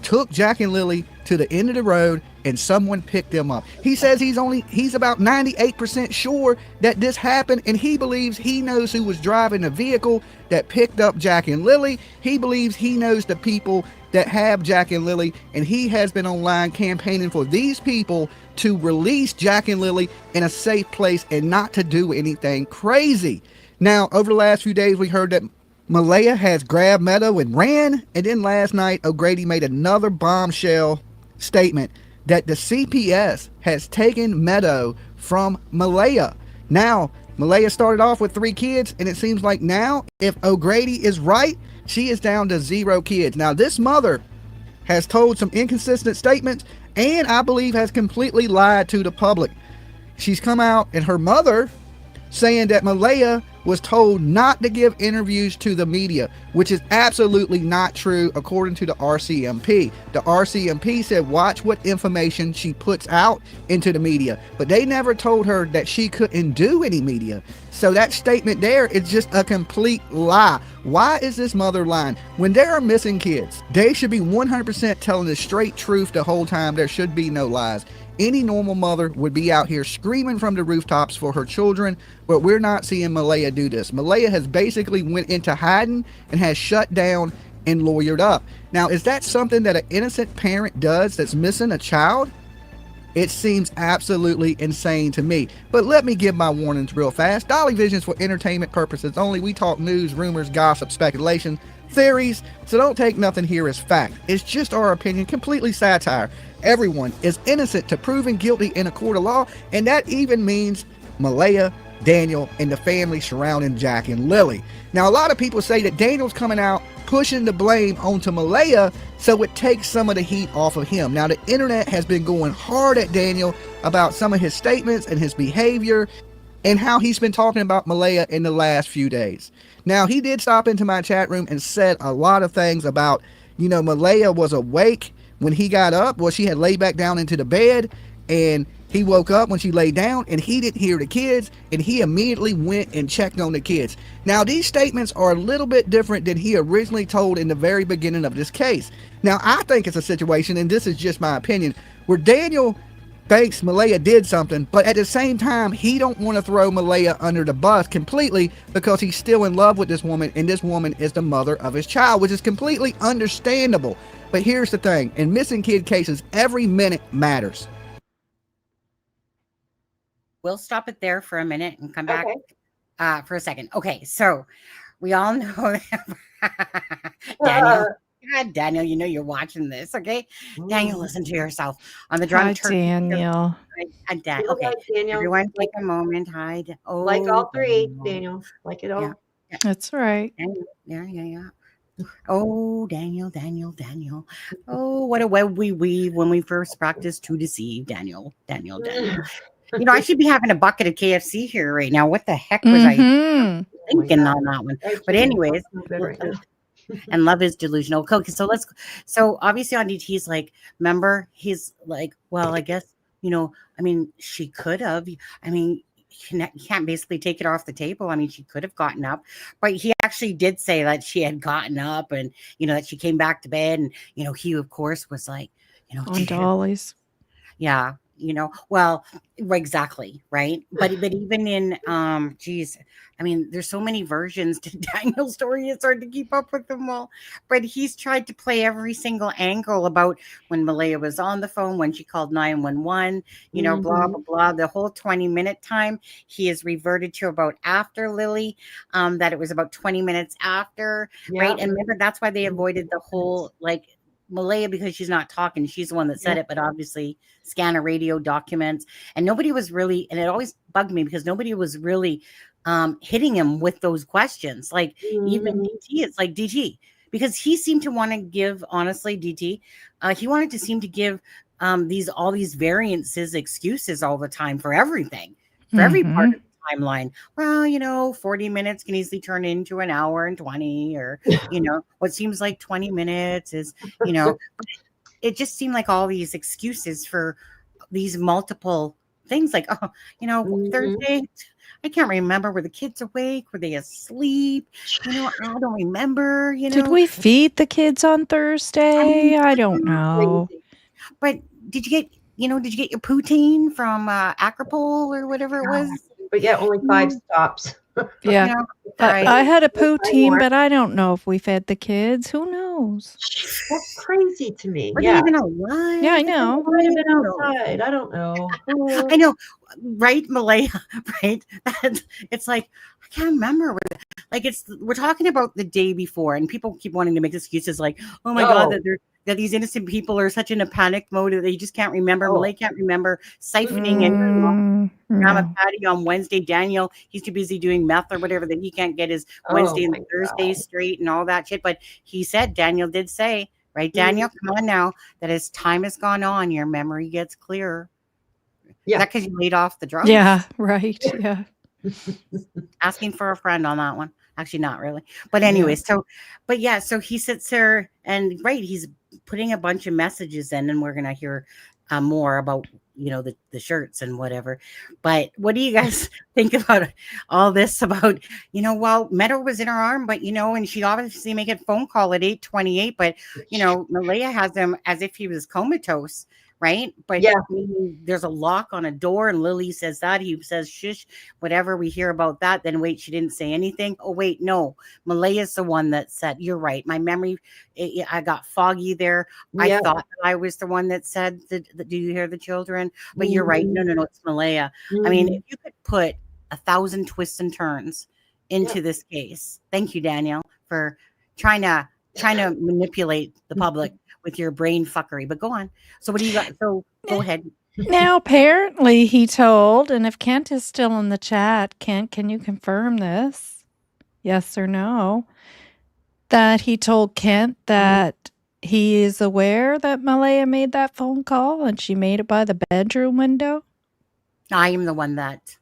took Jack and Lilly to the end of the road and someone picked them up. He says he's about 98% sure that this happened, and he believes he knows who was driving the vehicle that picked up Jack and Lilly. He believes he knows the people that have Jack and Lilly, and he has been online campaigning for these people to release Jack and Lilly in a safe place and not to do anything crazy. Now, over the last few days, we heard that Malaya has grabbed Meadow and ran, and then last night, O'Grady made another bombshell statement that the CPS has taken Meadow from Malaya. Now, Malaya started off with 3 kids, and it seems like now, if O'Grady is right, she is down to 0 kids. Now, this mother has told some inconsistent statements, and I believe has completely lied to the public. She's come out, and her mother saying that Malaya was told not to give interviews to the media, which is absolutely not true according to the RCMP. The RCMP said watch what information she puts out into the media, but they never told her that she couldn't do any media. So that statement there is just a complete lie. Why is this mother lying? When there are missing kids, they should be 100% telling the straight truth the whole time. There should be no lies. Any normal mother would be out here screaming from the rooftops for her children, but we're not seeing Malaya do this. Malaya has basically went into hiding and has shut down and lawyered up. Now, is that something that an innocent parent does that's missing a child? It seems absolutely insane to me. But let me give my warnings real fast. Dolly Vision's for entertainment purposes only. We talk news, rumors, gossip, speculation, theories, so don't take nothing here as fact. It's just our opinion, completely satire. Everyone is innocent to proven guilty in a court of law, and that even means Malaya, Daniel, and the family surrounding Jack and Lilly. Now, a lot of people say that Daniel's coming out pushing the blame onto Malaya so it takes some of the heat off of him. Now, the internet has been going hard at Daniel about some of his statements and his behavior and how he's been talking about Malaya in the last few days. Now, he did stop into my chat room and said a lot of things about, Malaya was awake when he got up. Well, she had laid back down into the bed, and he woke up when she laid down, and he didn't hear the kids, and he immediately went and checked on the kids. Now, these statements are a little bit different than he originally told in the very beginning of this case. Now, I think it's a situation, and this is just my opinion, where Daniel thinks Malaya did something, but at the same time, he don't want to throw Malaya under the bus completely because he's still in love with this woman, and this woman is the mother of his child, which is completely understandable. But here's the thing, in missing kid cases, every minute matters.
We'll stop it there for a minute and come back for a second. Okay, so we all know Daniel. God, Daniel, you're watching this, okay? Daniel, listen to yourself on the drum.
Hi, Daniel.
Hi, Daniel. Okay,
Daniel.
Everyone, take a moment. Hi,
like all 3, Daniel. Like it all.
Yeah.
That's right.
Daniel. Yeah. Oh, Daniel. Oh, what a web we weave when we first practiced to deceive. Daniel. I should be having a bucket of KFC here right now. What the heck was I thinking on that one? But anyways, and love is delusional. Okay, so obviously on DT, he's like, remember, he's like, well, I guess, she could have, you can't basically take it off the table. She could have gotten up, but he actually did say that she had gotten up and, that she came back to bed. And, he, of course, was like,
on dollies.
Yeah. Well, exactly. Right. But even in, there's so many versions to Daniel's story. It's hard to keep up with them all, but he's tried to play every single angle about when Malaya was on the phone, when she called 911, blah, blah, blah, the whole 20-minute time. He has reverted to about after Lilly, that it was about 20 minutes after. Yeah. Right. And remember, that's why they avoided the whole, Malaya, because she's not talking. She's the one that said it, but obviously scanner radio documents, and nobody was really, and it always bugged me because nobody was really hitting him with those questions. Even DT, it's like DT, because he seemed to want to give, honestly, DT, he wanted to seem to give all these variances, excuses all the time for everything, for every part of the timeline. Well, 40 minutes can easily turn into an hour and 20, or what seems like 20 minutes is, it just seemed like all these excuses for these multiple things, Thursday, I can't remember, were the kids awake, were they asleep, I don't remember.
Did we feed the kids on Thursday? I don't know.
But did you get your poutine from Acropole or whatever it was?
But yeah, only 5 stops.
Yeah.
You know,
I had a
Five
poutine,
more.
but I don't know if we fed the kids. Who knows?
That's crazy to me.
Were they
Yeah.
even alive?
Yeah, I know.
Might have been outside. I don't know.
I know, right, Malaya? Right? It's like I can't remember. Like we're talking about the day before, and people keep wanting to make excuses, like, "Oh my God, that these innocent people are such in a panic mode that they just can't remember." Malaya can't remember siphoning and Grandma Patty on Wednesday. Daniel, he's too busy doing meth or whatever that he can't get his Wednesday and Thursday straight and all that shit. But he said, Daniel did say, right, Daniel, come on now, that as time has gone on, your memory gets clearer.
Yeah.
Is that because you laid off the drugs?
Yeah, right. Yeah.
Asking for a friend on that one. Actually, not really. But anyways, so he sits there and he's putting a bunch of messages in, and we're gonna hear more about the shirts and whatever. But what do you guys think about all this? About well, Meadow was in her arm, but and she obviously make a phone call at 8:28. But Malaya has him as if he was comatose. Right. But there's a lock on a door, and Lily says that. He says, shush, whatever. We hear about that. Then wait, she didn't say anything. Oh, wait, no. Malaya's the one that said, you're right. My memory, I got foggy there. I thought that I was the one that said, do you hear the children? But you're right. No, it's Malaya. I mean, if you could put 1,000 twists and turns into this case. Thank you, Daniel, for trying to manipulate the public with your brain fuckery. But go on. So what do you got? So go ahead.
Now, apparently he told, and if Kent is still in the chat, Kent, can you confirm this? Yes or no? That he told Kent that he is aware that Malaya made that phone call and she made it by the bedroom window?
I am the one that.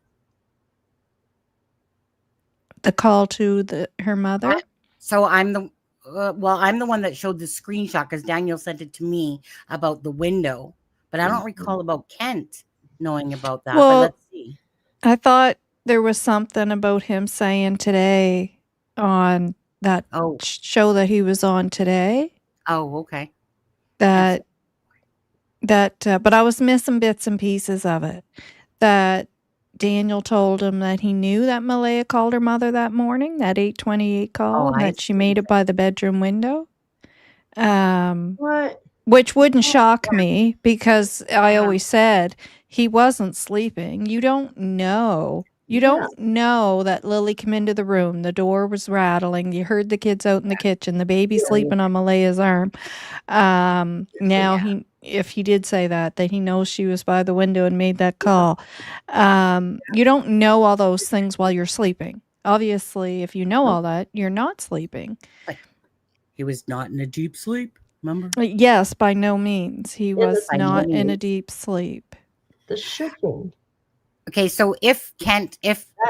The call to her mother?
So I'm the I'm the one that showed the screenshot because Daniel sent it to me about the window, but I don't recall about Kent knowing about that.
Well,
but let's see.
I thought there was something about him saying today on that show that he was on today.
Oh, okay.
But I was missing bits and pieces of it. That Daniel told him that he knew that Malaya called her mother that morning, that 8:28 call, and that she made it by the bedroom window.
What?
Which wouldn't shock me because I always said he wasn't sleeping. You don't know. You don't know that Lily came into the room. The door was rattling. You heard the kids out in the kitchen. The baby sleeping on Malaya's arm. If he did say that he knows she was by the window and made that call. You don't know all those things while you're sleeping. Obviously, if you know all that, you're not sleeping.
He was not in a deep sleep, remember?
Yes, by no means. He was not in a deep sleep.
The shushing.
Okay, so if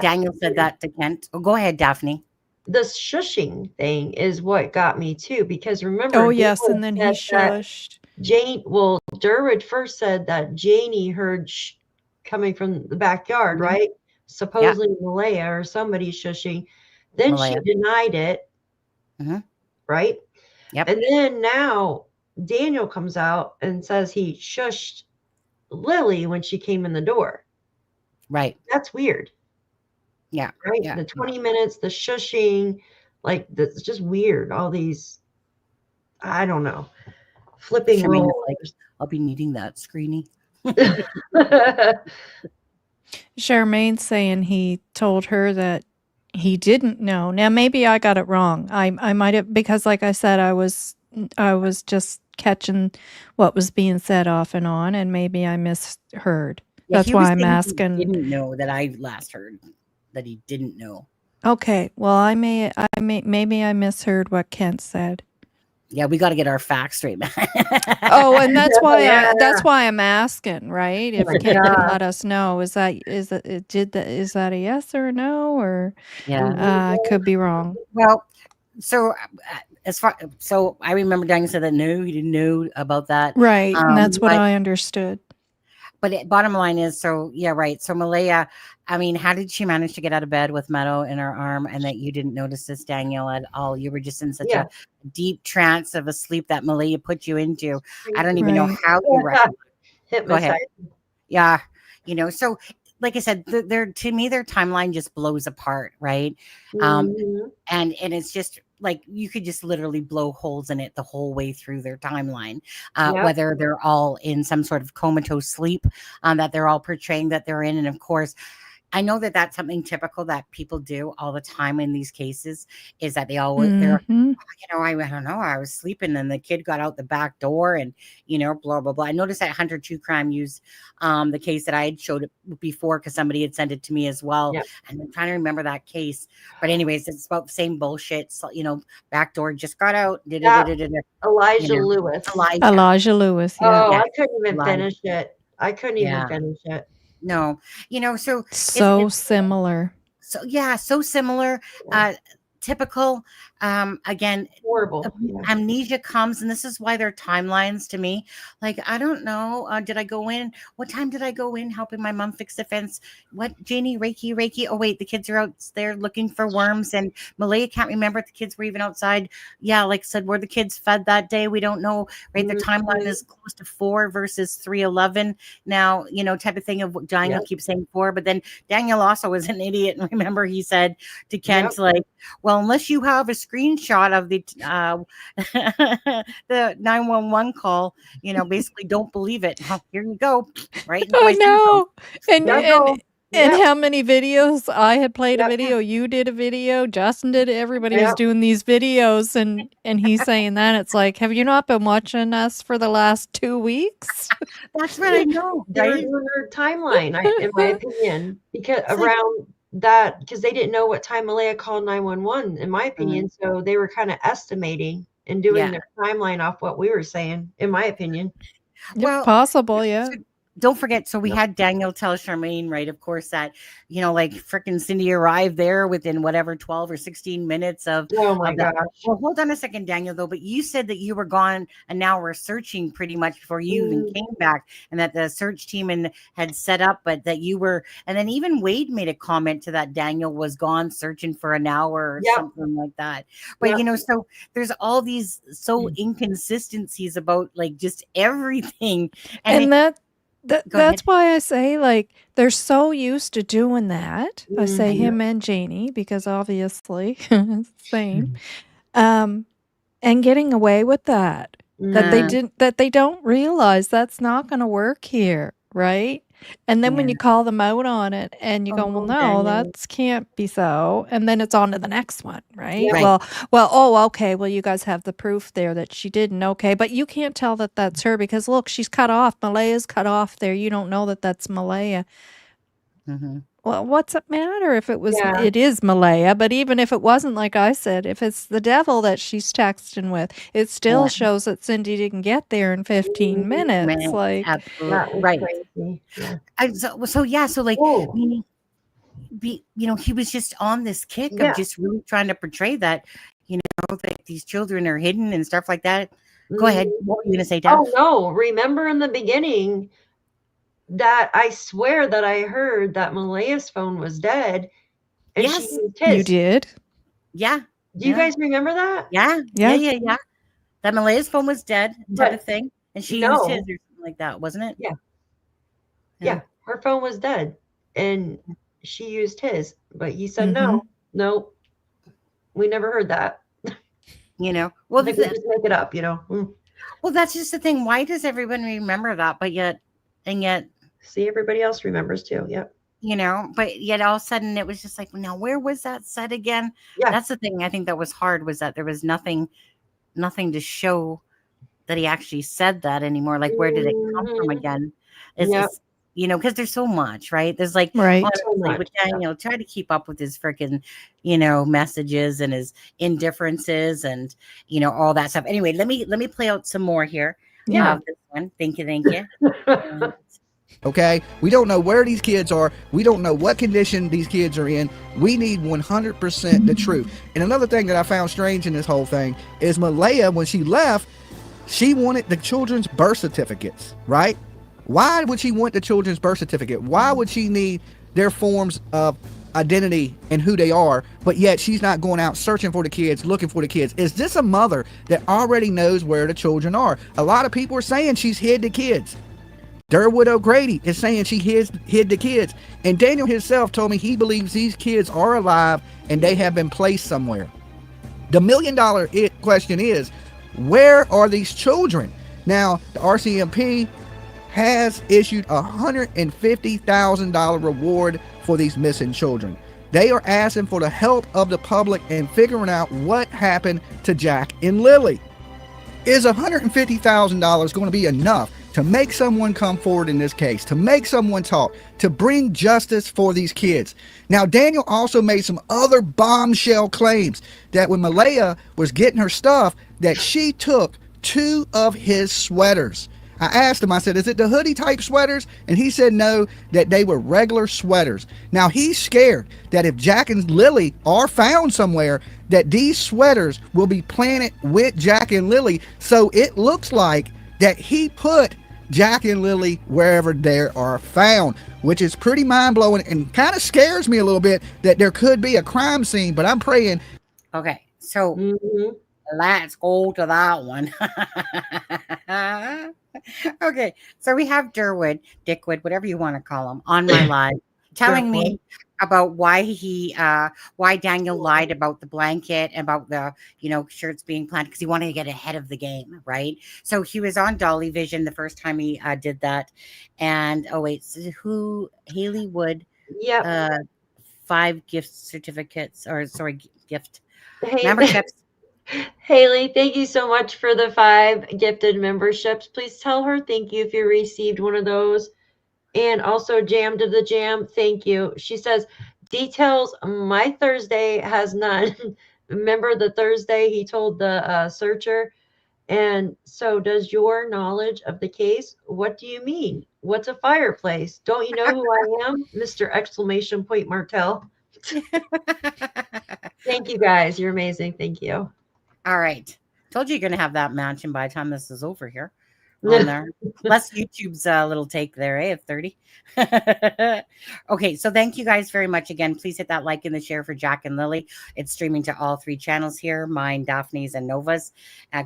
Daniel said that to Kent, go ahead, Daphne.
The shushing thing is what got me too, because remember.
Oh, yes, and then he shushed.
Durwood first said that Janie heard coming from the backyard, right? Supposedly Malaya or somebody shushing. Then she denied it, right?
Yep.
And then now Daniel comes out and says he shushed Lily when she came in the door.
Right.
That's weird.
Yeah.
Right?
Yeah.
The 20 minutes, the shushing, like that's just weird. All these, I don't know. Flipping roles.
Like, I'll be needing that, Screeny.
Charmaine's saying he told her that he didn't know. Now maybe I got it wrong. I might have, because like I said, I was just catching what was being said off and on, and maybe I misheard. That's why I'm asking.
He didn't know that I last heard that he didn't know.
Okay, well maybe I misheard what Kent said.
Yeah, we got to get our facts straight, man.
Oh, and that's why I'm asking, right? If Kent can let us know, is that a yes or a no, or I could be wrong.
Well, so I remember Daniel said that no, he didn't know about that,
right? And that's what I understood.
But bottom line is, so Malaya, I mean, how did she manage to get out of bed with Meadow in her arm, and that you didn't notice this, Daniel, at all? You were just in such a deep trance of a sleep that Malaya put you into. I don't even know how you recognized.
Go
ahead. Yeah, so like I said, to me, their timeline just blows apart, right? And it's just like you could just literally blow holes in it the whole way through their timeline, whether they're all in some sort of comatose sleep that they're all portraying that they're in. And of course, I know that that's something typical that people do all the time in these cases, is that they always, they're, I don't know, I was sleeping and the kid got out the back door and, blah, blah, blah. I noticed that Hunter True Crime used the case that I had showed it before because somebody had sent it to me as well. Yep. And I'm trying to remember that case. But anyways, it's about the same bullshit. So, back door just got out.
Elijah Lewis.
Elijah Lewis. Yeah.
Oh, I couldn't even finish it. I couldn't even finish it.
No, so
it's similar.
So similar. Typical. Again,
horrible.
Amnesia comes, and this is why they're timelines to me. Like, I don't know. Did I go in? What time did I go in helping my mom fix the fence? What, Janie, Reiki? Oh, wait, the kids are out there looking for worms. And Malaya can't remember if the kids were even outside. Yeah, like I said, were the kids fed that day? We don't know, right? The timeline is close to 4 versus 3:11 now, type of thing of what Daniel keeps saying 4. But then Daniel also was an idiot. And remember, he said to Kent, like, well, unless you have a screenshot of the 911 call, basically don't believe it. Well, here you go, right?
Oh no! And how many videos? I had played a video. You did a video. Justin did it. Everybody was doing these videos, and he's saying that. It's like, have you not been watching us for the last 2 weeks?
That's what I know.
They're doing their timeline, in my opinion, because around that, because they didn't know what time Malaya called 911, in my opinion. So they were kind of estimating and doing their timeline off what we were saying, in my opinion.
Well, possible, yeah.
Don't forget, so we had Daniel tell Charmaine, right, of course, that, like frickin' Cindy arrived there within whatever 12 or 16 minutes of.
Oh my gosh.
Well, hold on a second, Daniel, though. But you said that you were gone an hour searching pretty much before you even came back, and that the search team had set up, but that you were, and then even Wade made a comment to that Daniel was gone searching for an hour or something like that. But, so there's all these inconsistencies about like just everything. And
that's why I say, like, they're so used to doing that. I say him and Janie, because obviously same. And getting away with that. That they don't realize that's not going to work here, right? And then when you call them out on it and you go, well, no, that can't be so. And then it's on to the next one, right?
Yeah.
Well, okay. Well, you guys have the proof there that she didn't. Okay. But you can't tell that that's her because look, she's cut off. Malaya's cut off there. You don't know that that's Malaya. Well, what's it matter if it was, it is Malaya, but even if it wasn't, like I said, if it's the devil that she's texting with, it still shows that Cindy didn't get there in 15 minutes. Like,
absolutely. Right. So like, he was just on this kick of just really trying to portray that, that these children are hidden and stuff like that. Go ahead. What were you going to say, Deb?
Oh, no. Remember in the beginning, that I swear that I heard that Malaya's phone was dead. And she used his.
You did?
Yeah.
Do you guys remember that?
Yeah. That Malaya's phone was dead, type of thing. And she used his or something like that, wasn't it?
Yeah. Her phone was dead. And she used his. But he said, no, we never heard that.
Well,
we just make it up,
Well, that's just the thing. Why does everyone remember that? But yet,
see, everybody else remembers too. Yep.
But yet all of a sudden it was just like, now where was that said again? Yeah. That's the thing I think that was hard, was that there was nothing to show that he actually said that anymore. Like, where did it come from again? Because there's so much, right? There's like, honestly, with Daniel, try to keep up with his freaking, messages and his indifferences and, all that stuff. Anyway, let me play out some more here. This one. Thank you.
Okay, we don't know where these kids are. We don't know what condition these kids are in. We need 100% the truth. And another thing that I found strange in this whole thing is Malaya, when she left, she wanted the children's birth certificates, right? Why would she want the children's birth certificate? Why would she need their forms of identity and who they are, but yet she's not going out searching for the kids, looking for the kids? Is this a mother that already knows where the children are? A lot of people are saying she's hid the kids. Durwood O'Grady is saying she hid the kids. And Daniel himself told me he believes these kids are alive and they have been placed somewhere. The $1 million question is, where are these children? Now, the RCMP has issued a $150,000 reward for these missing children. They are asking for the help of the public in figuring out what happened to Jack and Lilly. Is $150,000 going to be enough to make someone come forward in this case, to make someone talk, to bring justice for these kids? Now, Daniel also made some other bombshell claims that when Malaya was getting her stuff, that she took 2 of his sweaters. I asked him, I said, is it the hoodie type sweaters? And he said no, that they were regular sweaters. Now, he's scared that if Jack and Lilly are found somewhere, that these sweaters will be planted with Jack and Lilly. So it looks like that he put Jack and Lilly wherever they are found, which is pretty mind-blowing and kind of scares me a little bit that there could be a crime scene, but I'm praying.
Okay, so let's go to that one. Okay, so we have Durwood, Dickwood, whatever you want to call him, on my live, telling me about why Daniel lied about the blanket, about the shirts being planted, because he wanted to get ahead of the game, right? So he was on Dolly Vision the first time he did that, and Haley Wood, 5 gift certificates, or sorry, gift memberships.
Haley, thank you so much for the 5 gifted memberships. Please tell her thank you if you received one of those. And also Jam to the Jam, thank you. She says, details, my Thursday has none. Remember the Thursday he told the searcher? And so does your knowledge of the case? What do you mean? What's a fireplace? Don't you know who I am? Mr. Exclamation Point Martell. Thank you guys. You're amazing. Thank you.
All right. Told you you're going to have that mansion by the time this is over here. On there. Plus YouTube's little take there, of 30. Okay, so thank you guys very much again. Please hit that like and the share for Jack and Lilly. It's streaming to all 3 channels here, mine, Daphne's, and Nova's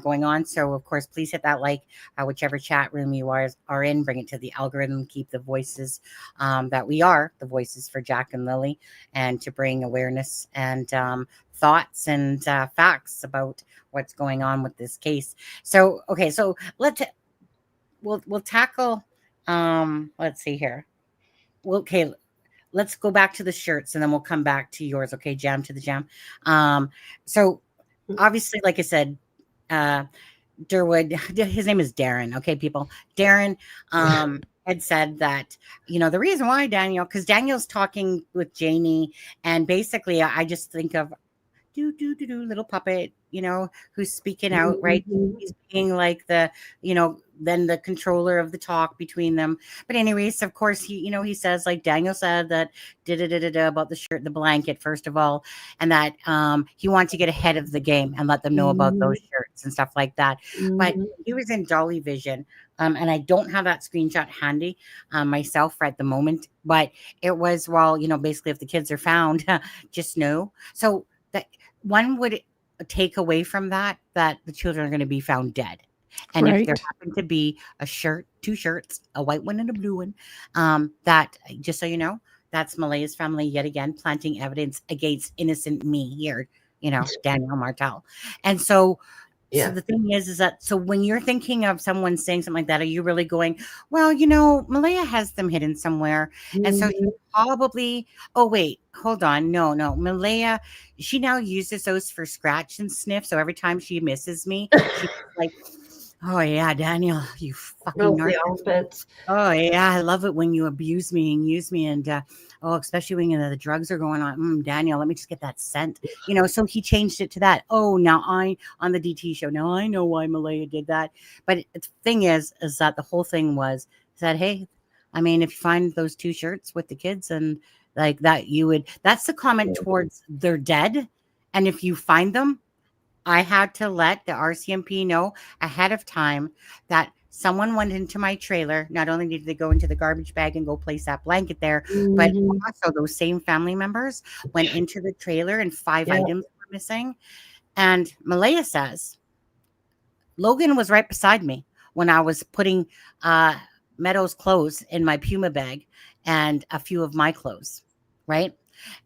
going on. So, of course, please hit that like, whichever chat room you are in. Bring it to the algorithm. Keep the voices that we are, the voices for Jack and Lilly, and to bring awareness and thoughts and facts about what's going on with this case. So, okay, so we'll tackle let's see here. Okay, let's go back to the shirts and then we'll come back to yours. Okay, Jam to the Jam. So obviously, like I said, Durwood, his name is Darren. Okay, people. Darren had said that, the reason why Daniel, because Daniel's talking with Janie, and basically I just think of little puppet, who's speaking out, right? He's being like the, then the controller of the talk between them. But anyways, of course, he says, like Daniel said, that about the shirt, the blanket, first of all, and that he wants to get ahead of the game and let them know about those shirts and stuff like that. But he was in Dolly Vision, and I don't have that screenshot handy myself right at the moment, but it was, basically if the kids are found, just know. So that one would take away from that the children are going to be found dead. And if there happened to be a shirt, 2 shirts, a white one and a blue one, that, just so you know, that's Malaya's family yet again planting evidence against innocent me here, Daniel Martel. And so, so the thing is that, so when you're thinking of someone saying something like that, are you really going, well, Malaya has them hidden somewhere. And so she probably, oh, wait, hold on. No, Malaya, she now uses those for scratch and sniff. So every time she misses me, she's like, oh, yeah, Daniel, you fucking narcissist. Oh, yeah, I love it when you abuse me and use me. And, especially when the drugs are going on. Daniel, let me just get that scent. So he changed it to that. Oh, now on the DT show, now I know why Malaya did that. But the thing is that the whole thing was that, hey, I mean, if you find those 2 shirts with the kids and like that, that's the comment towards they're dead. And if you find them, I had to let the RCMP know ahead of time that someone went into my trailer. Not only did they go into the garbage bag and go place that blanket there, but also those same family members went into the trailer and 5 items were missing. And Malaya says, Logan was right beside me when I was putting Meadows' clothes in my Puma bag and a few of my clothes, right?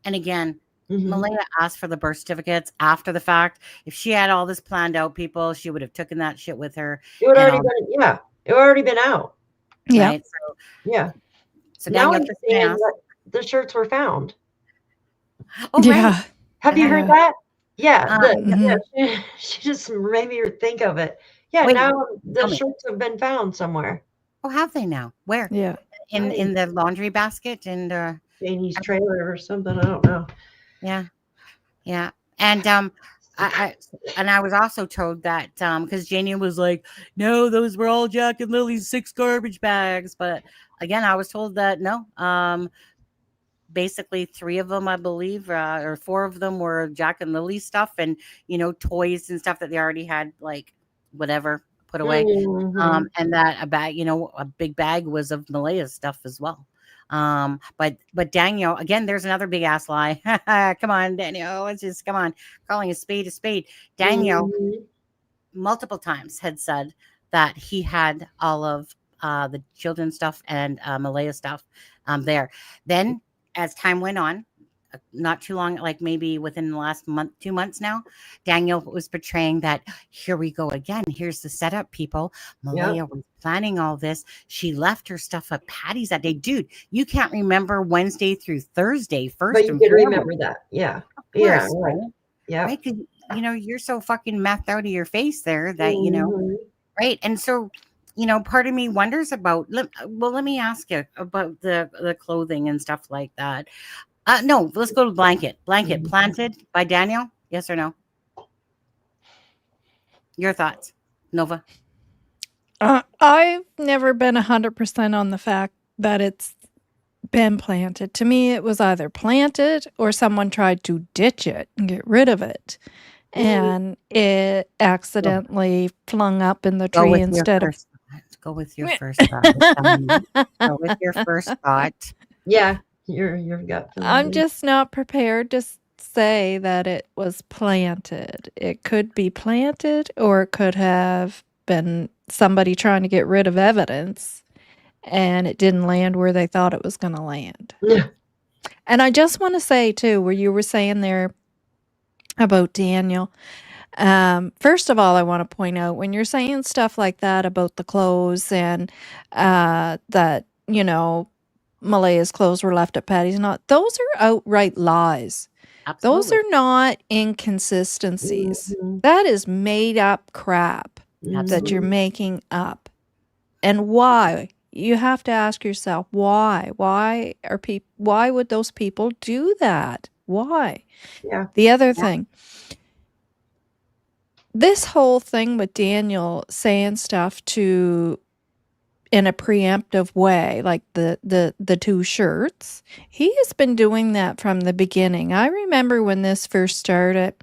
And again, Malaya asked for the birth certificates after the fact. If she had all this planned out, people, she would have taken that shit with her.
It would already been, yeah, it would already been out.
Yeah.
Right? So,
Yeah.
so
Now
Daniel
I'm saying that the shirts were found.
Oh,
Yeah.
right.
Have you heard that? Yeah.
Mhm.
Yeah, she just made me think of it. Yeah.
Wait,
now the
tell me.
shirts have been found somewhere.
Oh, have they now? Where?
Yeah.
In the laundry basket and
Janie's trailer or something. I don't know.
yeah. Yeah. And I was also told that because Janie was like, no, those were all Jack and Lily's 6 garbage bags. But again, I was told that no, basically 3 of them, I believe, or 4 of them were Jack and Lily stuff and, toys and stuff that they already had, like whatever put away. And that a bag, a big bag was of Malaya's stuff as well. But Daniel, again, there's another big ass lie. Come on, Daniel, let's just come on, calling a spade a spade. Daniel multiple times had said that he had all of the children's stuff and Malaya stuff there. Then as time went on, not too long, like maybe within the last 2 months now, Daniel was portraying that here we go again. Here's the setup, people. Malaya was planning all this. She left her stuff at Patty's that day. Dude, you can't remember Wednesday through Thursday first.
But you could remember that. Yeah.
Yeah.
Right. Yeah.
Right? 'Cause, you're so fucking methed out of your face there that, right. And so, part of me wonders about, let me ask you about the clothing and stuff like that. No, let's go to blanket. Blanket planted by Daniel. Yes or no? Your thoughts, Nova?
I've never been 100% on the fact that it's been planted. To me, it was either planted or someone tried to ditch it and get rid of it. And it accidentally flung up in the tree instead of.
Go with your first thought. Go with your first thought.
Yeah. Your gut feeling.
I'm just not prepared to say that it was planted. It could be planted, or it could have been somebody trying to get rid of evidence, and it didn't land where they thought it was going to land.
Yeah.
And I just want to say, too, where you were saying there about Daniel, first of all, I want to point out, when you're saying stuff like that about the clothes and that, Malaya's clothes were left at Patty's, those are outright lies.
Absolutely.
Those are not inconsistencies. That is made up crap that you're making up. And why? You have to ask yourself, why? Why would those people do that? Why?
Yeah.
The other thing, this whole thing with Daniel saying stuff in a preemptive way, like the 2 shirts, he has been doing that from the beginning. I remember when this first started,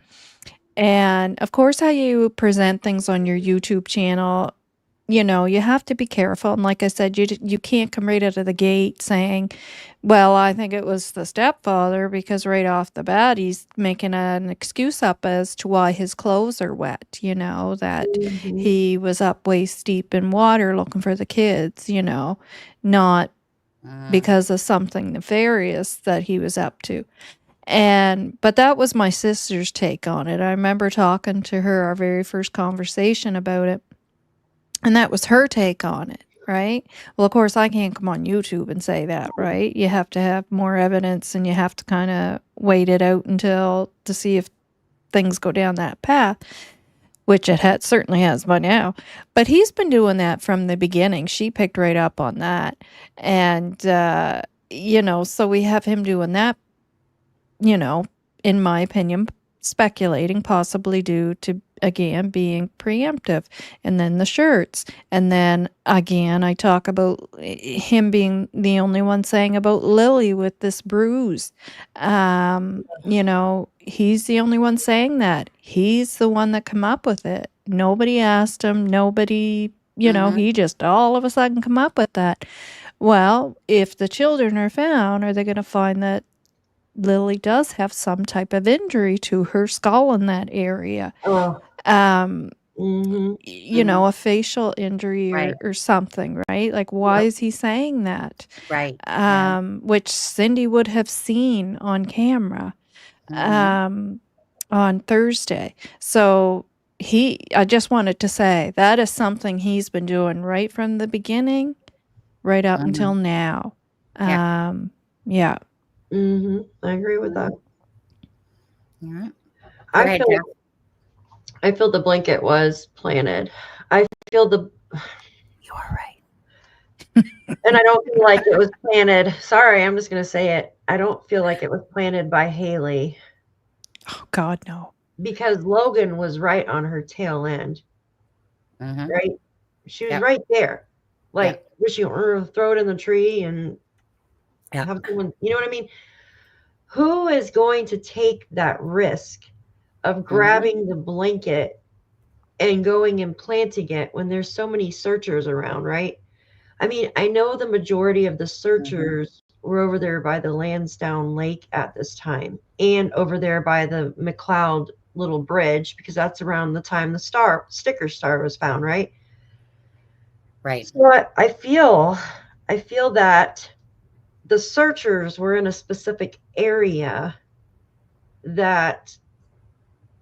and of course how you present things on your YouTube channel, you have to be careful. And like I said, you can't come right out of the gate saying, well, I think it was the stepfather, because right off the bat, he's making an excuse up as to why his clothes are wet, that he was up waist deep in water looking for the kids, not because of something nefarious that he was up to. But that was my sister's take on it. I remember talking to her, our very first conversation about it. And that was her take on it, right? Well, of course, I can't come on YouTube and say that, right? You have to have more evidence, and you have to kind of wait it out to see if things go down that path, which it certainly has by now. But he's been doing that from the beginning. She picked right up on that. And, so we have him doing that, in my opinion, speculating, possibly due to, again, being preemptive. And then the shirts. And then, again, I talk about him being the only one saying about Lily with this bruise. He's the only one saying that. He's the one that come up with it. Nobody asked him. Nobody, he just all of a sudden come up with that. Well, if the children are found, are they going to find that Lily does have some type of injury to her skull in that area?
Oh.
you know, a facial injury or something, right? Like, why is he saying that?
Right.
Which Cindy would have seen on camera on Thursday. So I just wanted to say that is something he's been doing right from the beginning, right up until now.
I agree with that. I feel the blanket was planted. I feel you are right. And I don't feel like it was planted. Sorry, I'm just going to say it. I don't feel like it was planted by Haley.
Oh, God, no.
Because Logan was right on her tail end. Right? She was right there. Like, was she throw it in the tree and have someone, you know what I mean? Who is going to take that risk of grabbing the blanket and going and planting it when there's so many searchers around, right? I mean, I know the majority of the searchers were over there by the Landsdowne Lake at this time and over there by the McLeod little bridge, because that's around the time the sticker star was found, right?
Right.
So I feel that the searchers were in a specific area that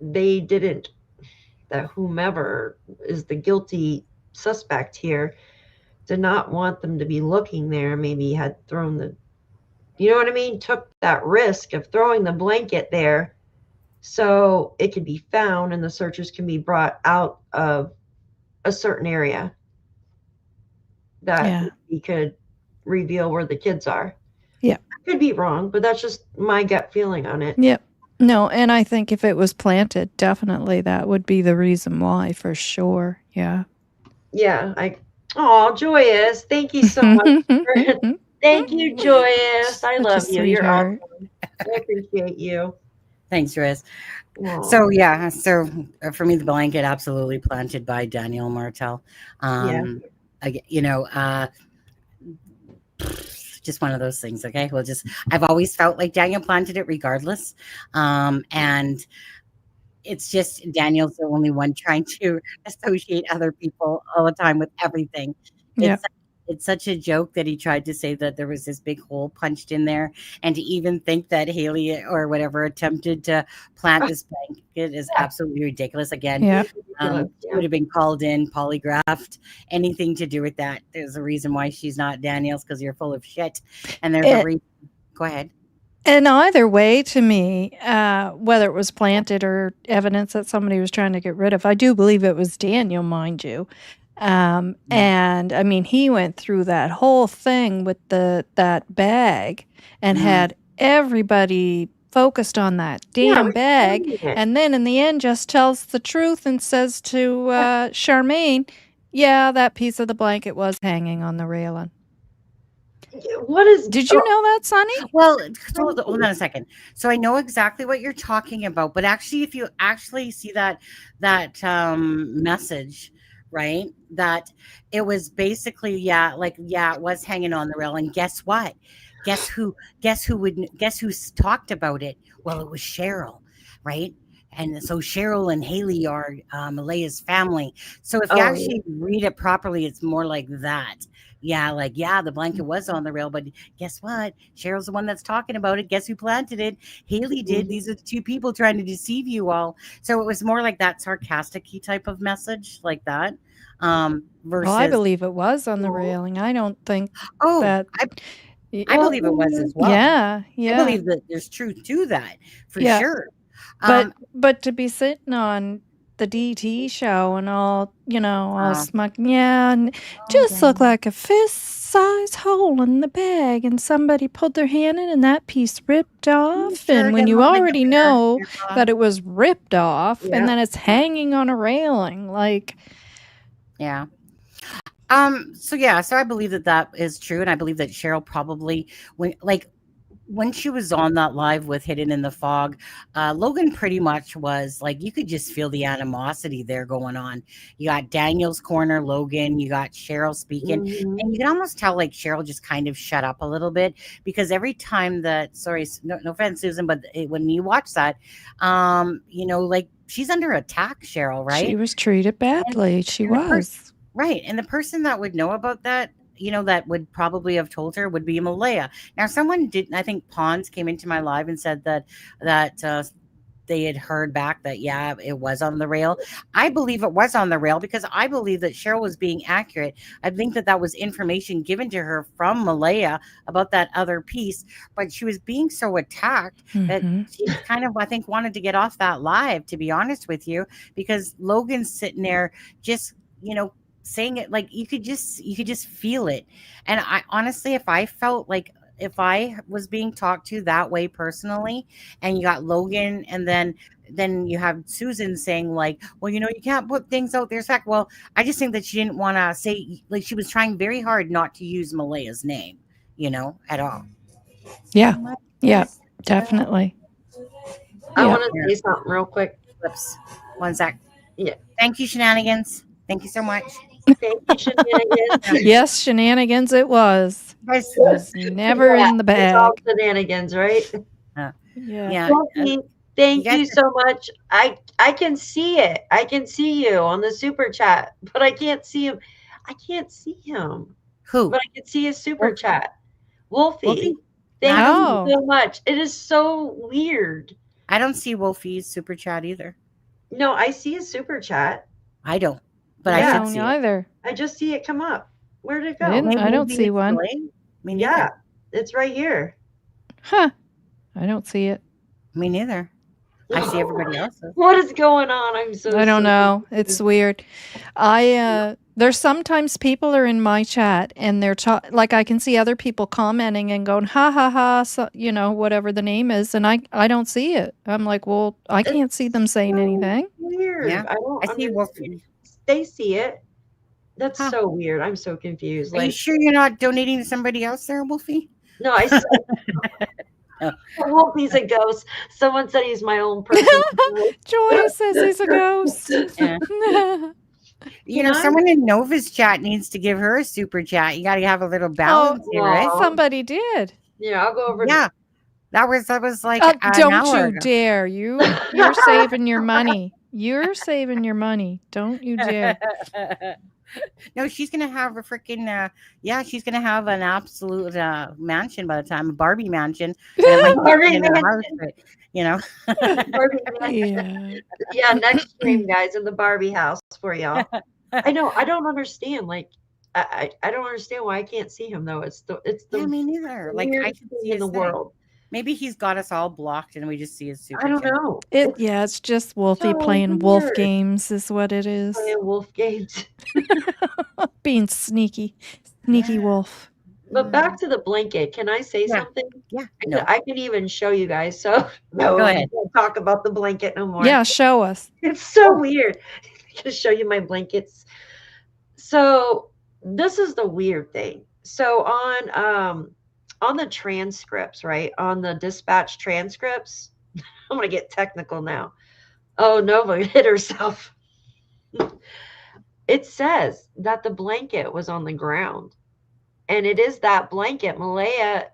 they didn't, that whomever is the guilty suspect here did not want them to be looking there. Maybe had thrown you know what I mean? Took that risk of throwing the blanket there so it could be found and the searchers can be brought out of a certain area that he could reveal where the kids are.
Yeah.
I could be wrong, but that's just my gut feeling on it.
Yep. No, and I think if it was planted, definitely that would be the reason why, for sure. Yeah.
Yeah. Joyous. Thank you so much. Thank you, Joyous. I love you. You're awesome. I appreciate you.
Thanks, Riz. So for me, the blanket absolutely planted by Daniel Martel. Just one of those things. Okay. I've always felt like Daniel planted it regardless. And it's just Daniel's the only one trying to associate other people all the time with everything. It's such a joke that he tried to say that there was this big hole punched in there, and to even think that Haley or whatever attempted to plant this blanket is absolutely ridiculous. Again, would have been called in, polygraphed, anything to do with that. There's a reason why she's not Daniel's, because you're full of shit. And there's a reason. Go ahead.
And either way, to me, whether it was planted or evidence that somebody was trying to get rid of, I do believe it was Daniel, mind you. And I mean, he went through that whole thing with that bag and had everybody focused on that damn bag. And then in the end, just tells the truth and says to Charmaine, yeah, that piece of the blanket was hanging on the railing. Did you know that, Sonny?
Well, hold on a second. So I know exactly what you're talking about, but actually, if you actually see that message, right, that it was basically it was hanging on the rail. And guess what? Guess who talked about it? Well, it was Cheryl, right? And so Cheryl and Haley are Malea's family. So if you actually read it properly, it's more like that. The blanket was on the rail, but guess what? Cheryl's the one that's talking about it. Guess who planted it? Haley did. These are the two people trying to deceive you all. So it was more like that sarcastic-y type of message, like that. Versus,
I believe it was on the railing. I don't think that.
I believe it was as well.
Yeah.
I believe that there's truth to that for sure.
But to be sitting on the DT show and all smug, and just looked like a fist-size hole in the bag, and somebody pulled their hand in and that piece ripped off. And when you already know that it was ripped off and then it's hanging on a railing, like.
Yeah. So I believe that is true. And I believe that Cheryl probably, when she was on that live with Hidden in the Fog, Logan pretty much was like, you could just feel the animosity there going on. You got Daniel's corner, Logan, you got Cheryl speaking, and you can almost tell like Cheryl just kind of shut up a little bit, because every time that, no offense, Susan, but when you watch that, she's under attack, Cheryl, right?
She was treated badly. She was.
Right. And the person that would know about that, that would probably have told her would be Malaya. Now, someone didn't, I think Pons came into my live and said that they had heard back that, yeah, it was on the rail. I believe it was on the rail because I believe that Cheryl was being accurate. I think that was information given to her from Malaya about that other piece, but she was being so attacked that she kind of, I think, wanted to get off that live, to be honest with you, because Logan's sitting there just, saying it like you could just feel it. And I honestly, if I was being talked to that way personally, and you got Logan, and then you have Susan saying like, well, you can't put things out there. Well, I just think that she didn't want to say, like, she was trying very hard not to use Malaya's name, at all.
Yeah. Yeah, definitely.
I want to say something real quick.
Whoops. One sec.
Yeah.
Thank you, Shenanigans. Thank you so much.
Thank you, Shenanigans.
Yes, Shenanigans it was. It was never in the bag.
It's all shenanigans, right?
Yeah.
Thank you so much. I can see it. I can see you on the super chat, but I can't see him. I can't see him.
Who?
But I can see his super chat. Wolfie. Thank you so much. It is so weird.
I don't see Wolfie's super chat either.
No, I see his super chat.
I don't. But
I
I
don't
see
either.
I just see it come up. Where did it go?
I don't see one.
Yeah, it's right here.
Huh. I don't see it.
Me neither. I see everybody else's.
What is going on? I'm so
I don't know. It's weird. There's sometimes people are in my chat and they're like I can see other people commenting and going ha ha ha, so, whatever the name is, and I don't see it. I'm like, well, I can't see them saying anything.
Weird.
Yeah.
I
see Wolfie.
They see it. That's so weird. I'm so confused.
Are you sure you're not donating to somebody else there, Wolfie?
No, I said Wolfie's a ghost. Someone said he's my own person.
Joy says he's a ghost.
Yeah. Someone in Nova's chat needs to give her a super chat. You got to have a little balance here, right?
Somebody did.
Yeah, I'll go over.
Yeah, that was like.
Don't you dare! You're saving your money. You're saving your money. Don't you dare.
No, she's going to have a freaking, she's going to have an absolute mansion by the time, a Barbie mansion.
Barbie mansion.
Barbie
mansion. Yeah, next stream, guys, in the Barbie house for y'all. I know. I don't understand. Like, I don't understand why I can't see him, though. It's the
me neither. Like, I can see
in the world.
Maybe he's got us all blocked and we just see his super.
I don't know.
It's just Wolfie playing wolf games is what it is.
Playing wolf games.
Being sneaky wolf.
But back to the blanket. Can I say something?
Yeah.
No. I can even show you guys. So
go ahead.
Don't talk about the blanket no more.
Yeah, show us.
It's so weird. I'm gonna show you my blankets. So this is the weird thing. So on the transcripts, right? On the dispatch transcripts, I'm going to get technical now. Oh, Nova hit herself. It says that the blanket was on the ground. And it is that blanket. Malaya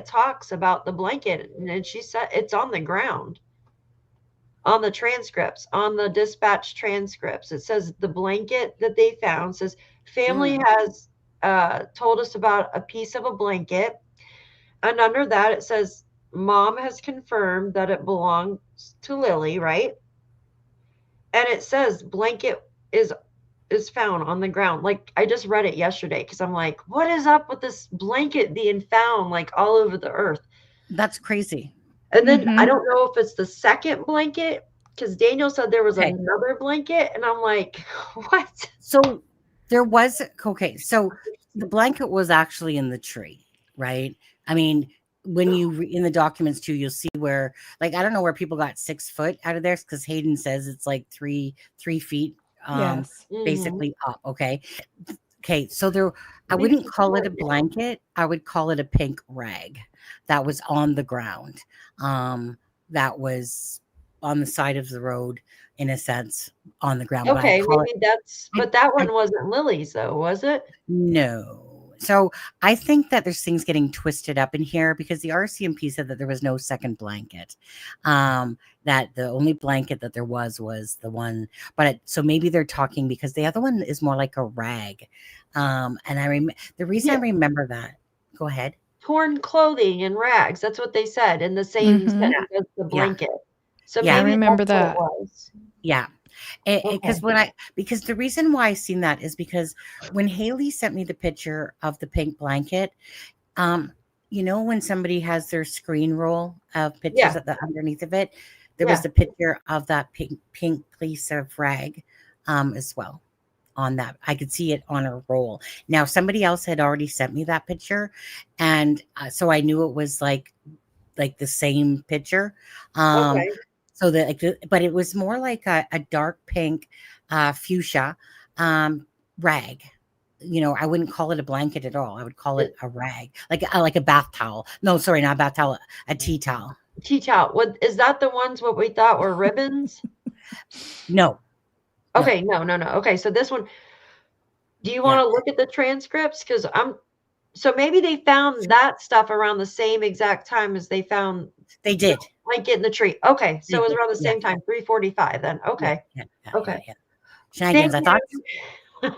talks about the blanket, and she said it's on the ground. On the transcripts, on the dispatch transcripts, it says the blanket that they found says family has told us about a piece of a blanket, and under that it says mom has confirmed that it belongs to Lilly, right? And it says blanket is found on the ground. Like, I just read it yesterday because I'm like, what is up with this blanket being found like all over the earth?
That's crazy.
And then I don't know if it's the second blanket, because Daniel said there was another blanket, and I'm like, what?
So there was, so the blanket was actually in the tree, right? I mean, when you in the documents too, you'll see where, like, I don't know where people got 6 foot out of there, because Hayden says it's like three feet, basically up. Okay. So there, I wouldn't call it a blanket. I would call it a pink rag that was on the ground. That was on the side of the road, in a sense, on the ground.
Okay, maybe but that one wasn't Lily's though, was it?
No, So I think that there's things getting twisted up in here because the RCMP said that there was no second blanket. That the only blanket that there was the one, so maybe they're talking because the other one is more like a rag. And the reason I remember that, go ahead.
Torn clothing and rags. That's what they said in the same sentence as the blanket. So maybe
I remember
that's
that.
what it was.
Yeah. Because the reason why I seen that is because when Haley sent me the picture of the pink blanket, when somebody has their screen roll of pictures at the underneath of it, there was the picture of that pink piece of rag as well on that. I could see it on her roll. Now somebody else had already sent me that picture, and so I knew it was like the same picture. So but it was more like a dark pink fuchsia rag. I wouldn't call it a blanket at all. I would call it a rag, like a bath towel. No, sorry, not a bath towel, a tea towel.
Tea towel. What is that? The ones what we thought were ribbons?
No.
Okay, no. Okay, so this one. Do you want to look at the transcripts? Because so maybe they found that stuff around the same exact time as they found.
They did.
Like in the tree. Okay, so it was around the same time, 3:45 then. Okay. Okay.
Shenanigans.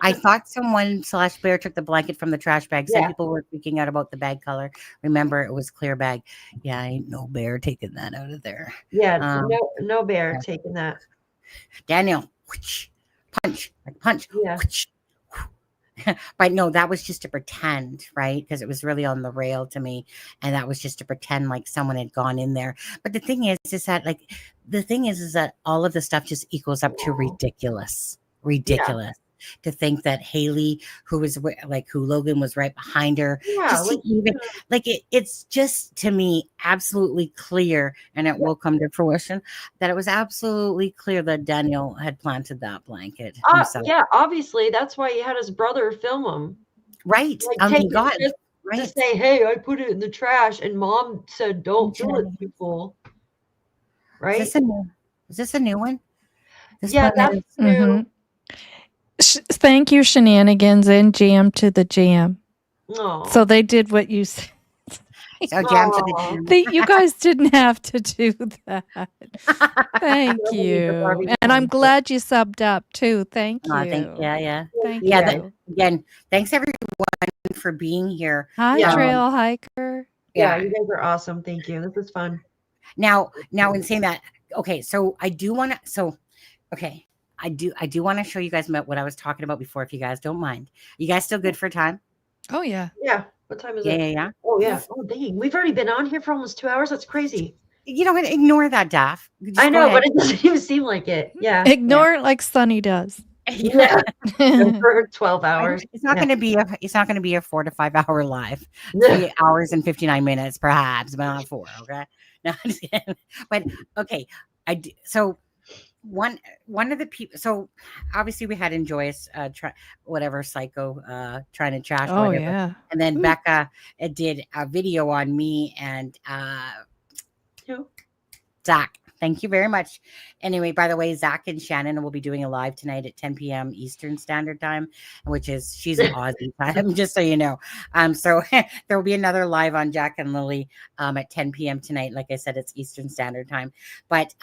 I thought someone / Bear took the blanket from the trash bag. Some people were freaking out about the bag color. Remember, it was clear bag. Yeah, ain't no bear taking that out of there.
Yeah, no bear taking that.
Daniel, punch.
Yeah.
But no, that was just to pretend, right? Because it was really on the rail to me, and that was just to pretend like someone had gone in there. But the thing is that all of the stuff just equals up to ridiculous. To think that Haley, who Logan was right behind her, it's just to me absolutely clear, and it will come to fruition that it was absolutely clear that Daniel had planted that blanket himself.
Yeah, obviously that's why he had his brother film him.
Right.
To say, hey, I put it in the trash, and Mom said, "Don't do it, you fool." Right?
Is this a new one?
That's new.
Thank you, Shenanigans and Jam to the Jam.
Aww.
So they did what you said.
So Jam to the Jam.
You guys didn't have to do that. Thank you. And I'm glad you subbed up too. Thank you.
Thank you. Again, thanks everyone for being here.
Hi, Trail Hiker.
Yeah, you guys are awesome. Thank you. This is fun.
Now in saying that, okay, so I do want to I do want to show you guys what I was talking about before, if you guys don't mind. You guys still good for time?
Oh, yeah.
Yeah. What time is it?
Yeah.
Oh, yeah. Oh, dang. We've already been on here for almost 2 hours. That's crazy.
You know what? Ignore that, Daff.
I know, but it doesn't even seem like it. Yeah.
Ignore it like Sunny does.
Yeah. For 12 hours.
It's not going to be a 4 to 5 hour live. 3 hours and 59 minutes, perhaps, but not 4. Okay. No, but okay. One of the people, so obviously we had Enjoyous psycho trying to trash whatever.
Yeah.
And then Becca did a video on me and Zach. Thank you very much. Anyway, by the way, Zach and Shannon will be doing a live tonight at 10 p.m. Eastern Standard Time, she's an Aussie time, just so you know. So there will be another live on Jack and Lilly at 10 p.m. tonight. Like I said, it's Eastern Standard Time. But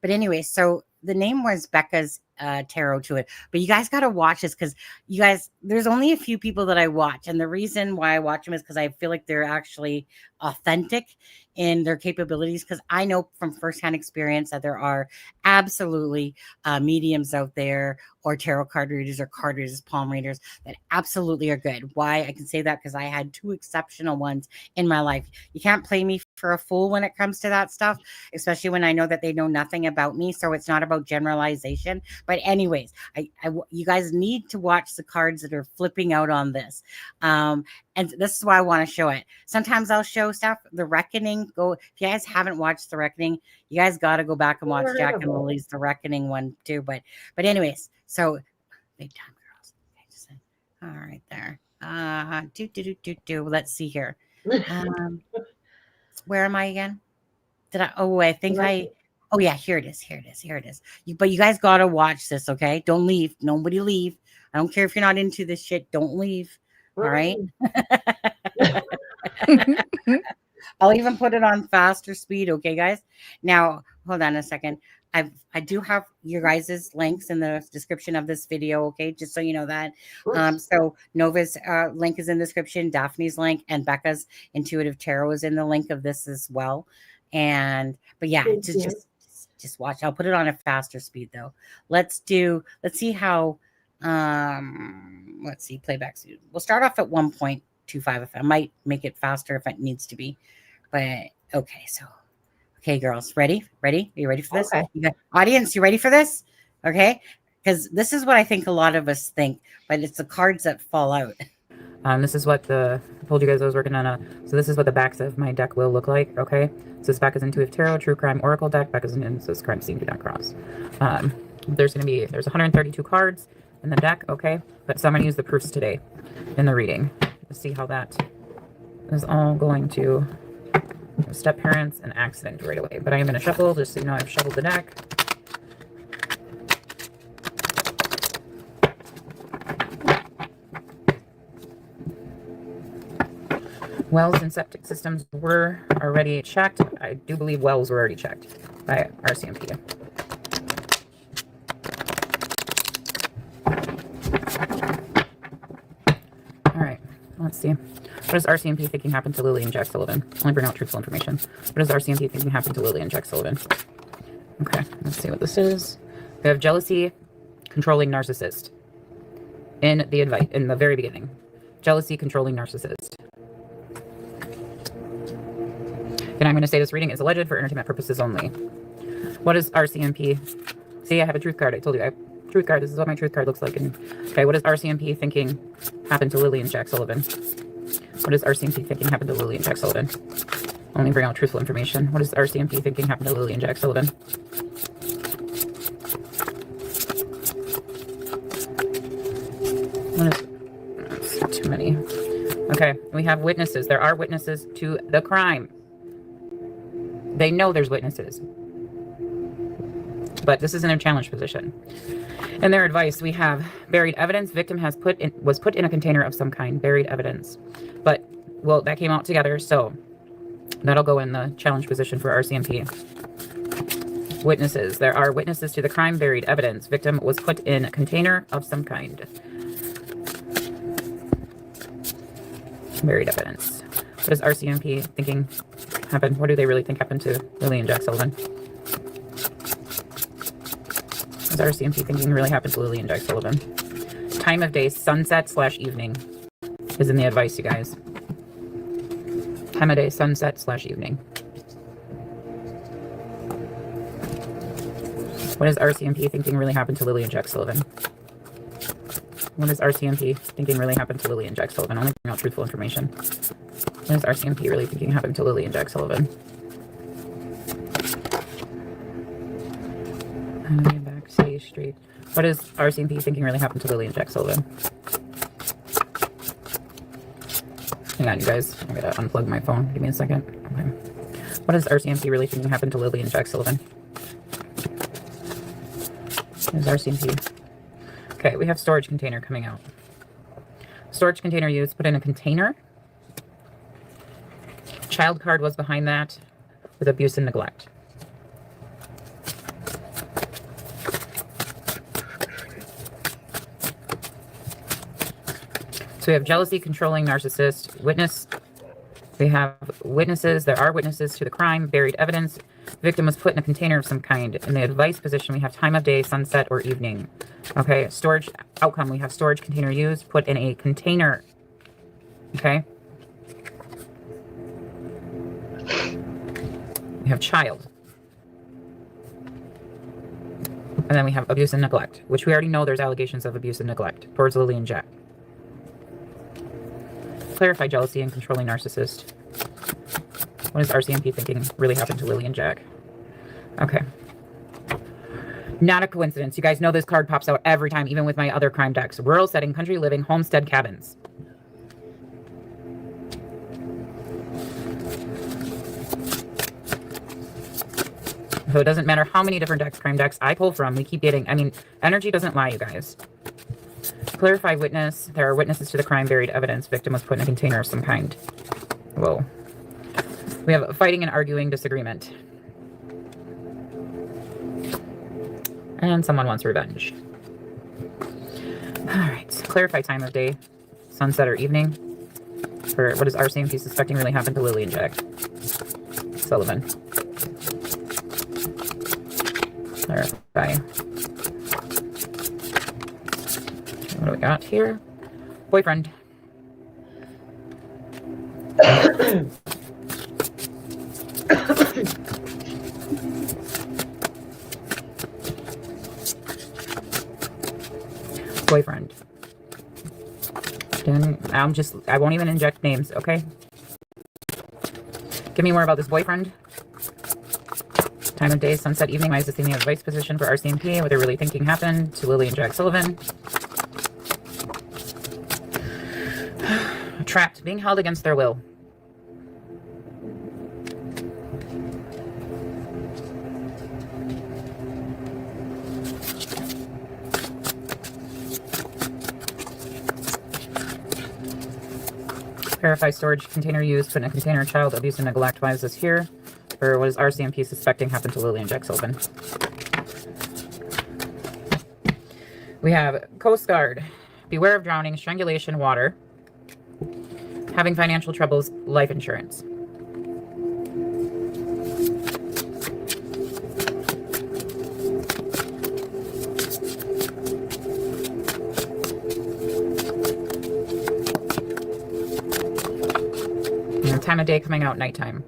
anyway, so the name was Becca's tarot to it, but you guys got to watch this because you guys, there's only a few people that I watch, and the reason why I watch them is because I feel like they're actually authentic in their capabilities, because I know from firsthand experience that there are absolutely mediums out there, or tarot card readers, or card readers, palm readers, that absolutely are good. Why I can say that, because I had 2 exceptional ones in my life. You can't play me for a fool when it comes to that stuff, especially when I know that they know nothing about me. So it's not about generalization. But anyways, you guys need to watch the cards that are flipping out on this. And this is why I want to show it. Sometimes I'll show stuff. The Reckoning. If you guys haven't watched The Reckoning, you guys got to go back and watch Jack and Lily's The Reckoning one too. But anyways, so big time girls. Okay, all right there. Let's see here. Where am I again? Oh yeah, here it is. But you guys got to watch this, okay? Don't leave. Nobody leave. I don't care if you're not into this shit. Don't leave. All right. I'll even put it on faster speed. Okay, guys. Now, hold on a second. I do have your guys' links in the description of this video. Okay, just so you know that. So Nova's link is in the description. Daphne's link and Becca's Intuitive Tarot is in the link of this as well. But yeah, just watch. I'll put it on a faster speed though. Let's see how. Let's see playback speed. We'll start off at 1.25. If I might make it faster if it needs to be. But okay, girls, ready? Are you ready for this? Okay. Audience, you ready for this? Okay, because this is what I think a lot of us think, but it's the cards that fall out.
This is what I told you guys I was working on so this is what the backs of my deck will look like, okay? So this back is Intuitive Tarot, True Crime Oracle deck, back is in this Crime Scene Do Not Cross. There's 132 cards in the deck, okay? But so I'm going to use the proofs today in the reading. Let's see how that is all going to step parents and accident right away. But I am going to shuffle, just so you know I've shuffled the deck. Wells and septic systems were already checked. I do believe wells were already checked by RCMP. All right, let's see. What is RCMP thinking happened to Lilly and Jack Sullivan? Only bring out truthful information. What is RCMP thinking happened to Lilly and Jack Sullivan? Okay, let's see what this is. We have jealousy, controlling narcissist. In the very beginning. Jealousy, controlling narcissist. And I'm going to say this reading is alleged for entertainment purposes only. What is RCMP? See, I have a truth card. I told you I have a truth card. This is what my truth card looks like. Okay, what is RCMP thinking happened to Lilly and Jack Sullivan? What is RCMP thinking happened to Lilly and Jack Sullivan? Only bring out truthful information. What is RCMP thinking happened to Lilly and Jack Sullivan? That's too many. Okay, we have witnesses. There are witnesses to the crime. They know there's witnesses. But this is in a challenge position. In their advice, we have buried evidence. Victim was put in a container of some kind. Buried evidence. But, well, that came out together, so that'll go in the challenge position for RCMP. Witnesses. There are witnesses to the crime. Buried evidence. Victim was put in a container of some kind. Buried evidence. What is RCMP thinking happened? What do they really think happened to Lilly and Jack Sullivan? What is RCMP thinking really happened to Lilly and Jack Sullivan? Time of day, sunset/evening is in the advice, you guys. Time of day, sunset/evening. What is RCMP thinking really happened to Lilly and Jack Sullivan? What is RCMP thinking really happened to Lilly and Jack Sullivan? Only bring out truthful information. What is RCMP really thinking happened to Lilly and Jack Sullivan? Backstage Street. What is RCMP thinking really happened to Lilly and Jack Sullivan? Hang on, you guys. I gotta unplug my phone. Give me a second. Okay. What is RCMP really thinking happened to Lilly and Jack Sullivan? What is RCMP? Okay, we have storage container coming out. Storage container used, put in a container. Child card was behind that with abuse and neglect. So we have jealousy, controlling, narcissist, witness. We have witnesses. There are witnesses to the crime, buried evidence. Victim was put in a container of some kind. In the advice position, we have time of day, sunset, or evening. Okay, storage outcome, we have storage container used, put in a container. Okay. We have child. And then we have abuse and neglect, which we already know there's allegations of abuse and neglect towards Lilly and Jack. Clarify jealousy and controlling narcissist. What is RCMP thinking really happened to Lilly and Jack? Okay. Not a coincidence. You guys know this card pops out every time, even with my other crime decks. Rural setting, country living, homestead cabins. So it doesn't matter how many different decks, crime decks I pull from, we keep getting, I mean, energy doesn't lie, you guys. Clarify witness. There are witnesses to the crime, buried evidence. Victim was put in a container of some kind. Whoa. We have fighting and arguing, disagreement. And someone wants revenge. All right. Clarify time of day. Sunset or evening. For what does RCMP suspecting really happened to Lilly and Jack Sullivan? Clarify. What do we got here? Boyfriend. Boyfriend. Then I won't even inject names, okay? Give me more about this boyfriend. Time of day, sunset, evening. Why is this in the advice position for RCMP? What they're really thinking happened to Lilly and Jack Sullivan. Trapped, being held against their will. Verify storage container used, put in a container, child abuse and neglect. Why is this here? Or what is RCMP suspecting happened to Lilly and Jack Sullivan? We have Coast Guard. Beware of drowning, strangulation, water. Having financial troubles, life insurance. And time of day coming out, nighttime.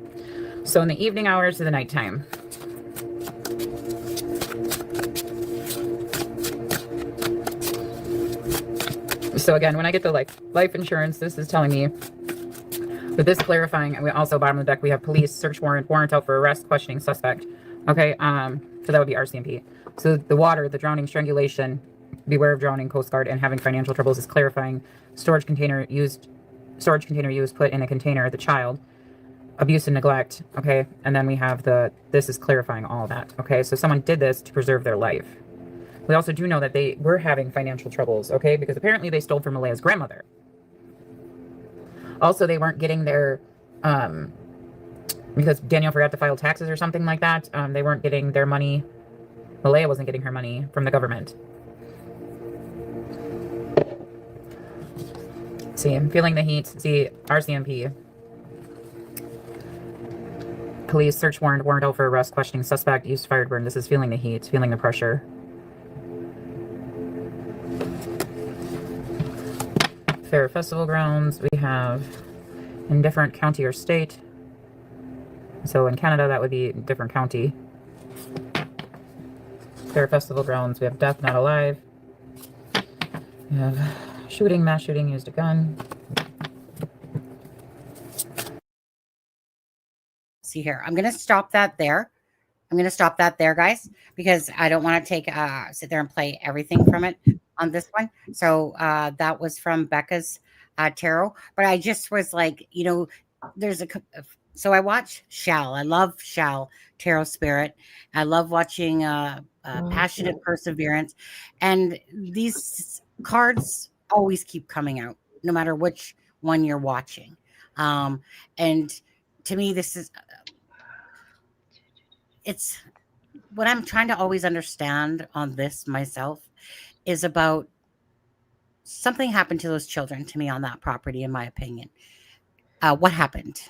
So in the evening hours to the nighttime. So again, when I get the life insurance, this is telling me with this clarifying, and we also bottom of the deck, we have police, search warrant out for arrest, questioning suspect. Okay, so that would be RCMP. So the water, the drowning, strangulation, beware of drowning, Coast Guard, and having financial troubles is clarifying. Storage container used, put in a container, the child. Abuse and neglect, okay? And then we have this is clarifying all that, okay? So someone did this to preserve their life. We also do know that they were having financial troubles, okay? Because apparently they stole from Malea's grandmother. Also, they weren't getting their, because Daniel forgot to file taxes or something like that, they weren't getting their money. Malea wasn't getting her money from the government. See, I'm feeling the heat. See, RCMP. Police, search warrant out for arrest, questioning suspect, used fired burn. This is feeling the heat, feeling the pressure. Fair festival grounds, we have in different county or state. So in Canada, that would be different county. Fair festival grounds, we have death, not alive. We have shooting, mass shooting, used a gun.
See here, I'm going to stop that there. Guys, because I don't want to take sit there and play everything from it on this one. So that was from Becca's tarot, but I just was like, there's so I watch Shell. I love Shell Tarot Spirit. I love watching Passionate Perseverance, and these cards always keep coming out no matter which one you're watching. And to me, this is it's what I'm trying to always understand on this myself is about something happened to those children to me on that property, in my opinion. What happened?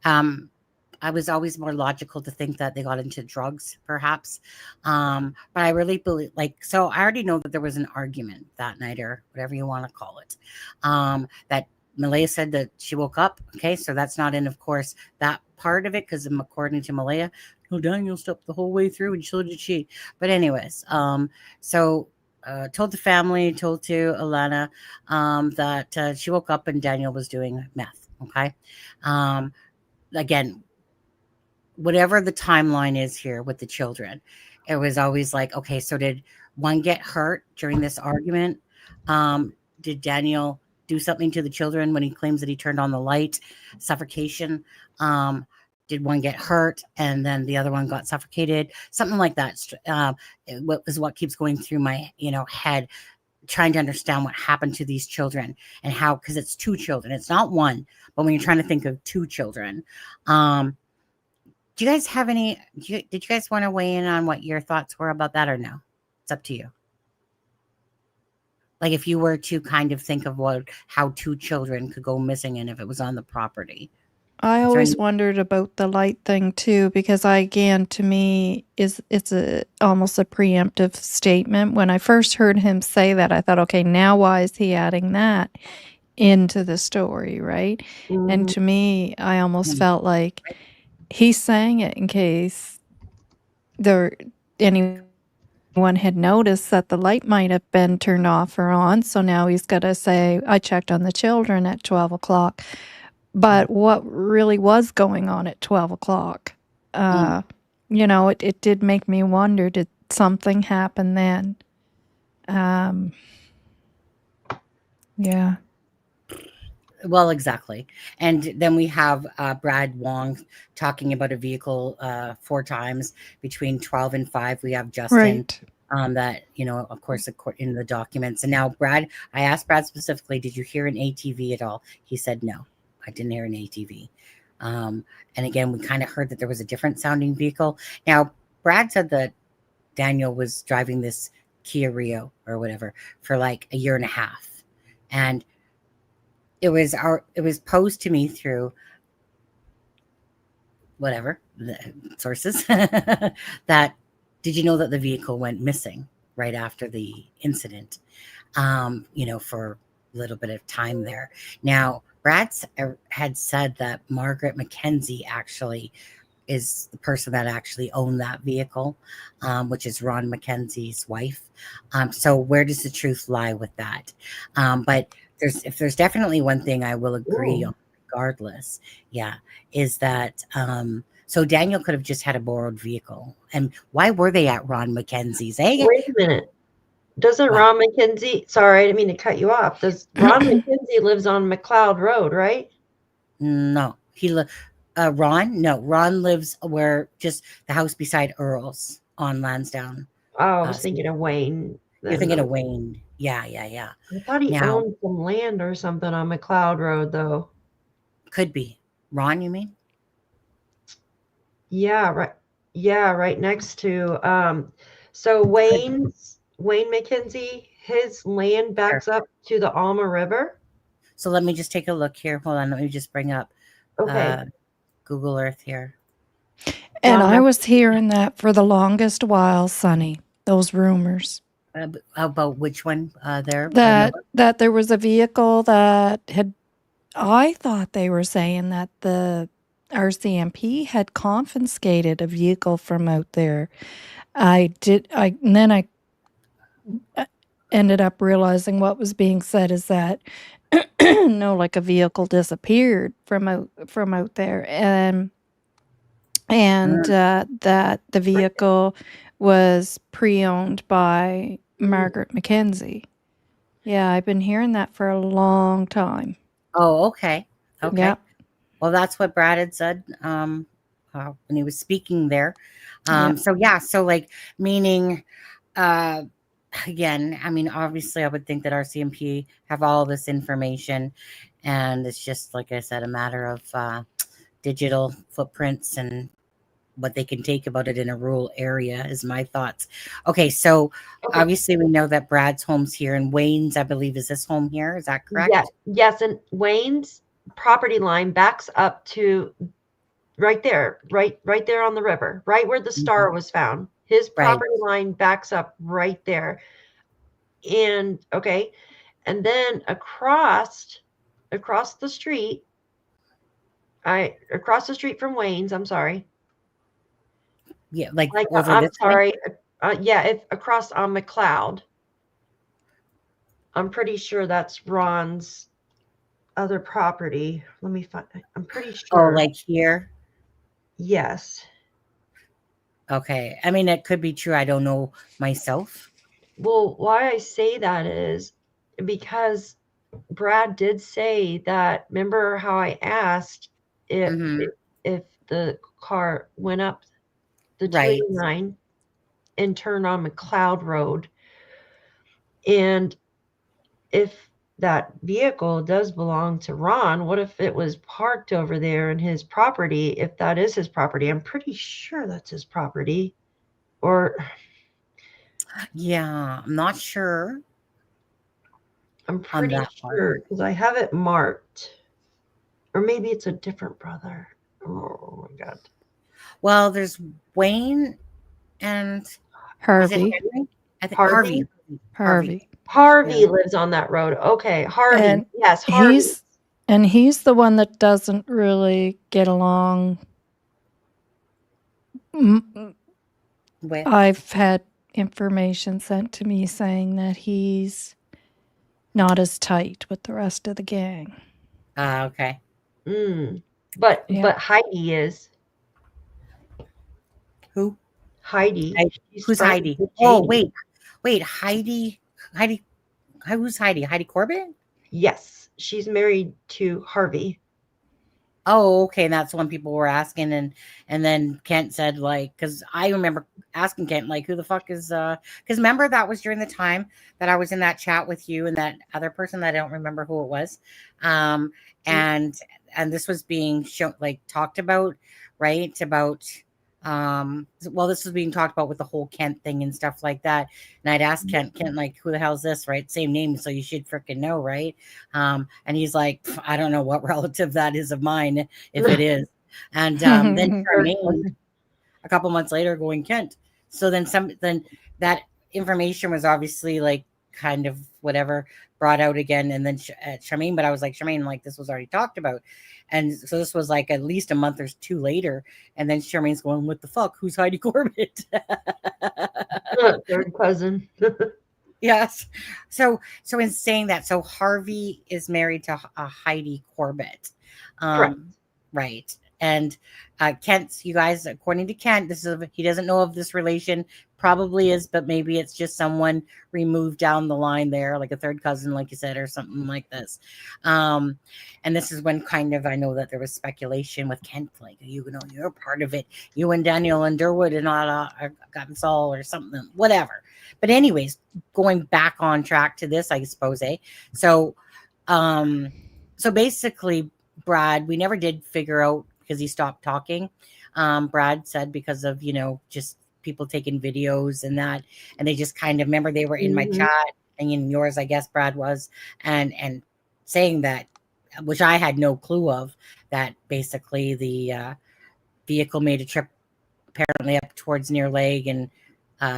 I was always more logical to think that they got into drugs, perhaps. But I really believe, so I already know that there was an argument that night, or whatever you want to call it, that Malea said that she woke up. Okay, so that's not in, of course, that part of it, because according to Malea, Daniel slept the whole way through, and so did she. But anyways, so told the family, told to Alana that she woke up and Daniel was doing meth. Okay, again, whatever the timeline is here with the children, it was always like, okay, so did one get hurt during this argument? Did Daniel do something to the children when he claims that he turned on the light? Suffocation. Did one get hurt and then the other one got suffocated? Something like that. What keeps going through my, head trying to understand what happened to these children and how, because it's 2 children, it's not 1, but when you're trying to think of 2 children, do you guys have any, did you guys want to weigh in on what your thoughts were about that, or no? It's up to you. Like if you were to kind of think of how 2 children could go missing and if it was on the property.
I always wondered about the light thing too, because to me, it's almost a preemptive statement. When I first heard him say that, I thought, okay, now why is he adding that into the story, right?
Mm-hmm.
And to me, I almost felt like he's saying it in case anyone had noticed that the light might have been turned off or on. So now he's got to say, I checked on the children at 12 o'clock. But what really was going on at 12 o'clock? It did make me wonder, did something happen then? Yeah.
Well, exactly. And then we have Brad Wong talking about a vehicle 4 times between 12 and 5. We have Justin.
Right.
That, of course, in the documents. And now Brad, I asked Brad specifically, did you hear an ATV at all? He said, no, I didn't hear an ATV. And again, we kind of heard that there was a different sounding vehicle. Now, Brad said that Daniel was driving this Kia Rio or whatever for like a year and a half. And it was posed to me through whatever the sources that, did you know that the vehicle went missing right after the incident? For a little bit of time there. Now, Brad had said that Margaret McKenzie actually is the person that actually owned that vehicle, which is Ron McKenzie's wife. So where does the truth lie with that? But there's definitely one thing I will agree on regardless, is that so Daniel could have just had a borrowed vehicle. And why were they at Ron McKenzie's? Eh?
Wait a minute. Doesn't Ron McKenzie, sorry, I didn't mean to cut you off. Does Ron McKenzie lives on McLeod Road, right?
No, Ron lives where just the house beside Earl's on Lansdowne.
Oh, I was thinking of Wayne.
You're thinking of Wayne. Yeah.
I thought he owned some land or something on McLeod Road, though.
Could be. Ron, you mean?
Yeah, right. Yeah, right next to so Wayne McKenzie, his land backs up to the Alma River.
So let me just take a look here. Hold on, let me just bring up Google Earth here.
And I was hearing that for the longest while, Sonny, those rumors.
About which one there?
That there was a vehicle that I thought they were saying that the RCMP had confiscated a vehicle from out there. And then I ended up realizing what was being said is that like a vehicle disappeared from out there, and that the vehicle was pre-owned by Margaret McKenzie. Yeah, I've been hearing that for a long time.
Oh, okay.
Yep.
Well, that's what Brad had said when he was speaking there. So like, meaning, again, I mean, obviously I would think that RCMP have all this information, and it's just, like I said, a matter of digital footprints and what they can take about it in a rural area is my thoughts. Okay, so obviously we know that Brad's home's here, and Wayne's, I believe, is this home here. Is that correct?
Yes, and Wayne's property line backs up to right there on the river, right where the star was found. His property line backs up right there. And and then across the street, across the street from Wayne's, I'm sorry.
Yeah, like
over I'm sorry. If across on McLeod. I'm pretty sure that's Ron's other property. Let me find. I'm pretty sure.
Oh, like here?
Yes.
Okay. I mean, it could be true. I don't know myself.
Well, why I say that is because Brad did say that. Remember how I asked if the car went up the 289 and turned on McLeod Road, and if that vehicle does belong to Ron, what if it was parked over there in his property? If that is his property, I'm pretty sure that's his property. Or
Yeah, I'm not sure.
I'm pretty sure because I have it marked. Or maybe it's a different brother. Oh my God.
Well, there's Wayne and
Harvey.
I think Harvey.
Harvey lives on that road. Okay, Harvey.
And
yes, Harvey.
He's the one that doesn't really get along. I've had information sent to me saying that he's not as tight with the rest of the gang.
Okay.
But Heidi is.
Who?
Heidi.
Who's Heidi? Oh, wait. Heidi. Who's Heidi? Heidi Corbett?
Yes, she's married to Harvey.
Oh, okay. And that's when people were asking, and then Kent said, like, because I remember asking Kent, like, who the fuck is because remember that was during the time that I was in that chat with you and that other person that I don't remember who it was. And this was being shown, like, talked about, right? About this was being talked about with the whole Kent thing and stuff like that. And I'd ask Kent, like, who the hell is this, right? Same name, so you should freaking know, right? And he's like, I don't know what relative that is of mine, if it is. And then Charmaine, a couple months later, going Kent. So then that information was obviously, like, kind of whatever brought out again. And then Charmaine, but I was like, Charmaine, like, this was already talked about. And so this was like at least a month or two later. And then Charmaine's going, what the fuck? Who's Heidi Corbett?
Third cousin.
Yes. So in saying that, so Harvey is married to Heidi Corbett. Right. And Kent, you guys, according to Kent, he doesn't know of this relation. Probably is, but maybe it's just someone removed down the line there, like a third cousin, like you said, or something like this. And this is when kind of I know that there was speculation with Kent, like, you're part of it. You and Daniel and Durwood and all got Saul or something, whatever. But anyways, going back on track to this, I suppose, So basically, Brad, we never did figure out because he stopped talking. Brad said because of, just people taking videos and that, and they just kind of remember they were in my chat and in yours, I guess Brad was, and saying that, which I had no clue of, that basically the vehicle made a trip apparently up towards near Leg and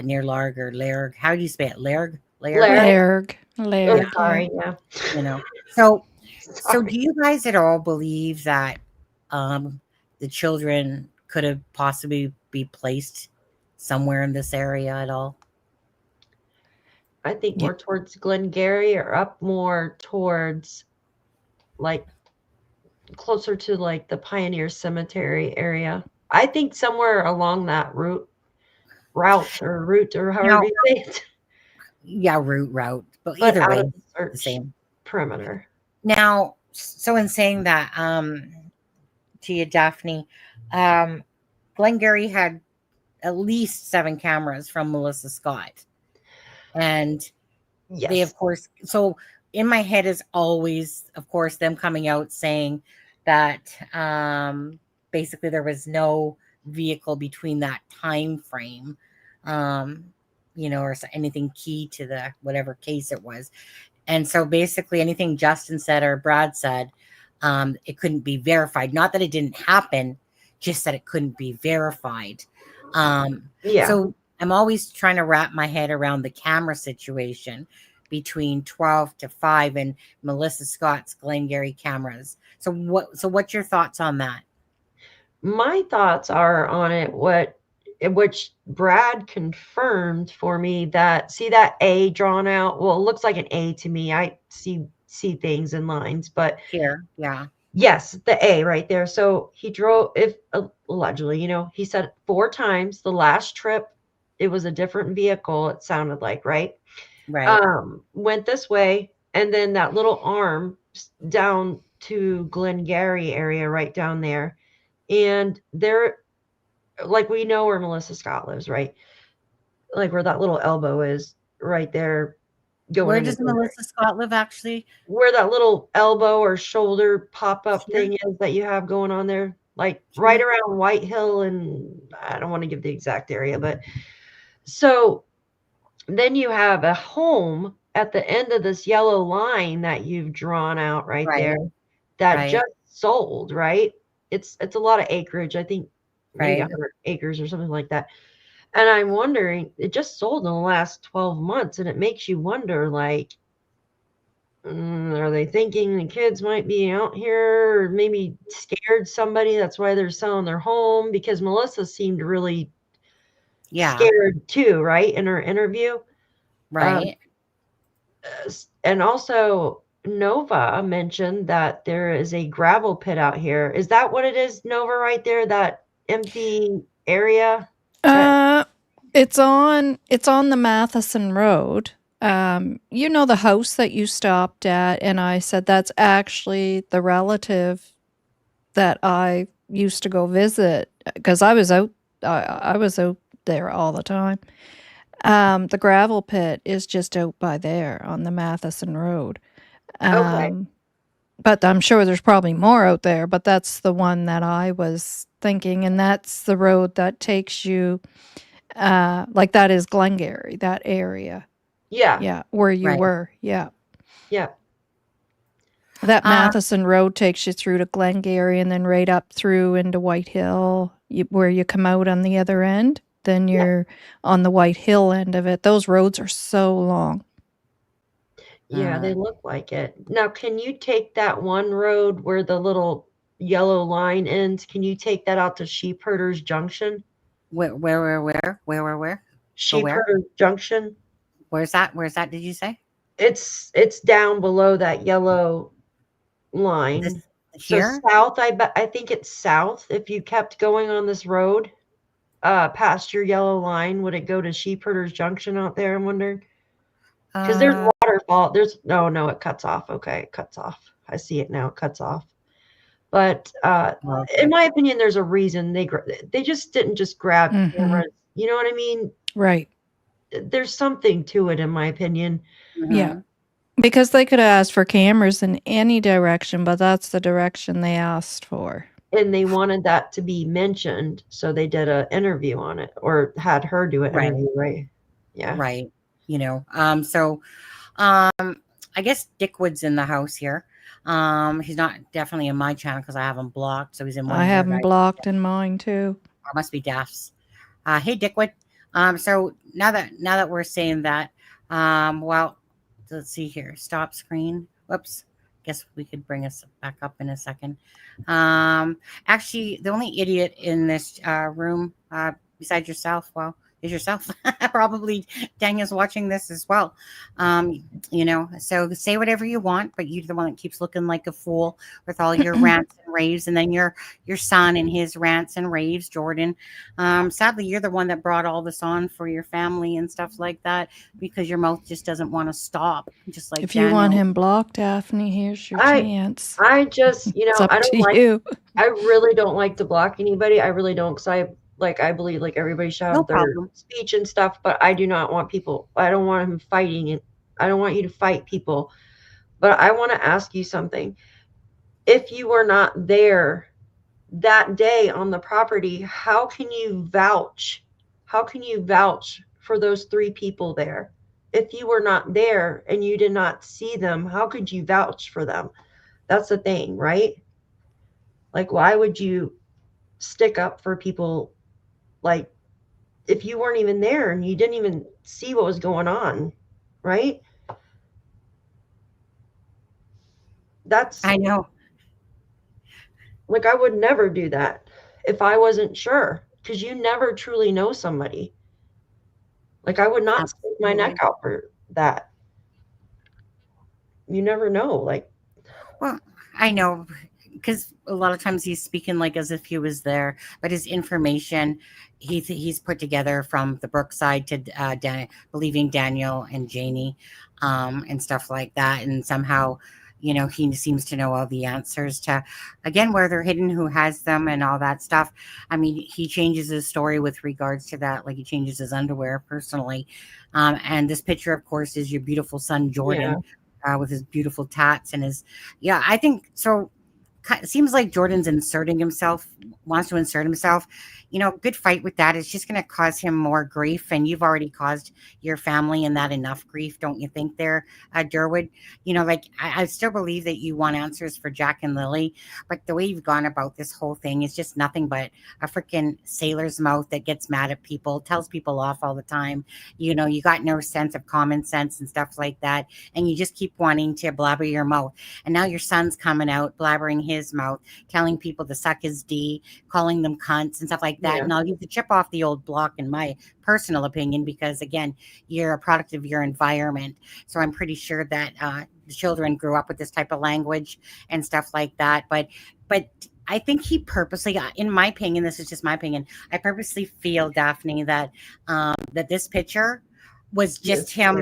near Larg or Lairg. How do you say it? Lairg.
Sorry, yeah.
So do you guys at all believe that the children could have possibly be placed somewhere in this area at all?
I think more towards Glengarry or up more towards, like, closer to, like, the Pioneer Cemetery area. I think somewhere along that route or however you say it.
Yeah, route. But either way, the same
perimeter.
Now, so in saying that, to you, Daphne, Glengarry had at least 7 cameras from Melissa Scott. And they, of course, so in my head is always, of course, them coming out saying that basically there was no vehicle between that time frame, or anything key to the whatever case it was. And so basically anything Justin said or Brad said, it couldn't be verified. Not that it didn't happen, just that it couldn't be verified. So I'm always trying to wrap my head around the camera situation between 12 to 5 and Melissa Scott's Glengarry cameras. So what's your thoughts on that?
My thoughts are on it, which Brad confirmed for me, that see that A drawn out? Well, it looks like an A to me. I see things in lines, but
here, yeah.
Yes, the A right there. So he drove, if allegedly, he said 4 times. The last trip, it was a different vehicle, it sounded like, right?
Right.
Went this way, and then that little arm down to Glengarry area right down there. And there, like, we know where Melissa Scott lives, right? Like where that little elbow is right there going.
Where does Melissa Scott live, actually?
Where that little elbow or shoulder pop-up thing is that you have going on there, like right around White Hill, and I don't want to give the exact area, but so then you have a home at the end of this yellow line that you've drawn out right there that just sold, right? It's a lot of acreage. I think maybe 100 acres or something like that. And I'm wondering, it just sold in the last 12 months, and it makes you wonder, like, are they thinking the kids might be out here, or maybe scared somebody? That's why they're selling their home, because Melissa seemed really scared too, right? In her interview.
Right.
And also Nova mentioned that there is a gravel pit out here. Is that what it is, Nova, right there, that empty area?
It's on the Matheson Road. You know the house that you stopped at, and I said that's actually the relative that I used to go visit, because I was out there all the time. The gravel pit is just out by there on the Matheson Road. But I'm sure there's probably more out there, but that's the one that I was thinking, and that's the road that takes you, like that is Glengarry, that area. Yeah, where you were. Yeah. That Matheson Road takes you through to Glengarry and then right up through into White Hill, where you come out on the other end. Then you're on the White Hill end of it. Those roads are so long.
Yeah, they look like it. Now, can you take that one road where the little yellow line ends? Can you take that out to Sheepherders Junction?
Where?
Sheepherders Junction.
Where's that? Did you say?
It's down below that yellow line.
Here?
So south, I think it's south. If you kept going on this road, past your yellow line, would it go to Sheepherders Junction out there? I'm wondering. Because there's waterfall. No, it cuts off. Okay, it cuts off. I see it now. It cuts off. But in my opinion, there's a reason they just didn't just grab cameras. You know what I mean?
Right.
There's something to it, in my opinion.
Yeah. Because they could have asked for cameras in any direction, but that's the direction they asked for.
And they wanted that to be mentioned, so they did an interview on it, or had her do an interview, right? Yeah.
Right. I guess Dickwood's in the house here. He's not definitely in my channel because I have him blocked, so he's in one.
I have him blocked in mine too.
Or it must be Daph's. Hey Dickwood. So now that we're saying that, well, let's see here. Stop screen. Whoops. Guess we could bring us back up in a second. Actually, the only idiot in this room, besides yourself, well, is yourself. Probably Daniel's watching this as well. So say whatever you want, but you're the one that keeps looking like a fool with all your rants and raves, and then your son and his rants and raves, Jordan. Sadly, you're the one that brought all this on for your family and stuff like that, because your mouth just doesn't want to stop. Just like
if you want him blocked, Daphne, here's your chance.
I just,
it's up
I don't
to
like
you.
I really don't like to block anybody. I really don't, because I believe like everybody should have their speech and stuff, but I do not want people. I don't want him fighting, and I don't want you to fight people. But I want to ask you something. If you were not there that day on the property, how can you vouch? How can you vouch for those 3 people there? If you were not there and you did not see them, how could you vouch for them? That's the thing, right? Like, why would you stick up for people? Like, if you weren't even there and you didn't even see what was going on, right? I know. Like, I would never do that if I wasn't sure, because you never truly know somebody. Like, I would not stick my neck out for that. You never know. Like,
well, I know, because a lot of times he's speaking like as if he was there, but his information he's put together from the Brookside to believing Daniel and Janie and stuff like that, and somehow he seems to know all the answers to, again, where they're hidden, who has them, and all that stuff. I mean, he changes his story with regards to that, like he changes his underwear personally. And this picture, of course, is your beautiful son, Jordan, with his beautiful tats and his, I think so. It seems like Jordan's wants to insert himself. Good fight with that. It's just going to cause him more grief, and you've already caused your family and that enough grief, don't you think there, Durwood? I still believe that you want answers for Jack and Lilly, but the way you've gone about this whole thing is just nothing but a freaking sailor's mouth that gets mad at people, tells people off all the time. You got no sense of common sense and stuff like that, and you just keep wanting to blabber your mouth. And now your son's coming out, blabbering his mouth, telling people to suck his D, calling them cunts and stuff like that. And I'll use the chip off the old block in my personal opinion, because again, you're a product of your environment. So I'm pretty sure that the children grew up with this type of language and stuff like that. But I think he purposely, in my opinion, this is just my opinion, I purposely feel, Daphne, that that this picture was just him.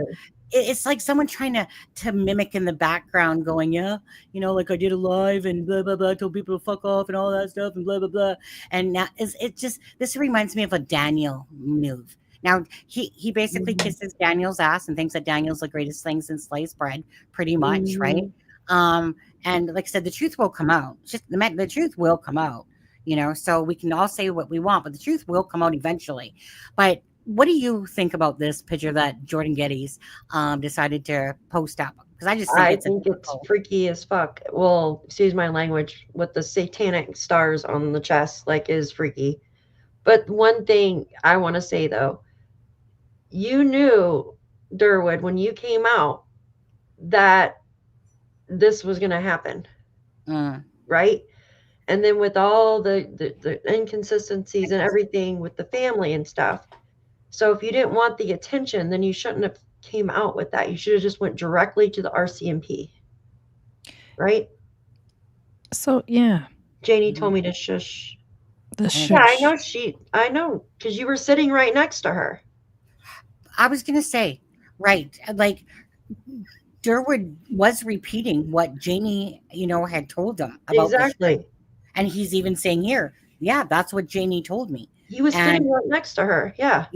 It's like someone trying to mimic in the background going, like I did a live and blah, blah, blah, told people to fuck off and all that stuff and blah, blah, blah. And now this reminds me of a Daniel move. Now, he basically kisses Daniel's ass and thinks that Daniel's the greatest thing since sliced bread, pretty much, right? And like I said, the truth will come out. Just the truth will come out, so we can all say what we want, but the truth will come out eventually. But what do you think about this picture that Jordan Geddes decided to post up? Because I think
it's freaky as fuck. Well, excuse my language, with the satanic stars on the chest, is freaky. But one thing I want to say, though, you knew, Durwood, when you came out, that this was going to happen, right? And then with all the inconsistencies and everything with the family and stuff. So if you didn't want the attention, then you shouldn't have came out with that. You should have just went directly to the RCMP, right?
So, yeah.
Janie told me to shush.
The shush.
Yeah, I know, because you were sitting right next to her.
I was going to say, right, like Durwood was repeating what Janie, had told him about
exactly.
And he's even saying here, that's what Janie told me.
He was sitting right next to her. Yeah.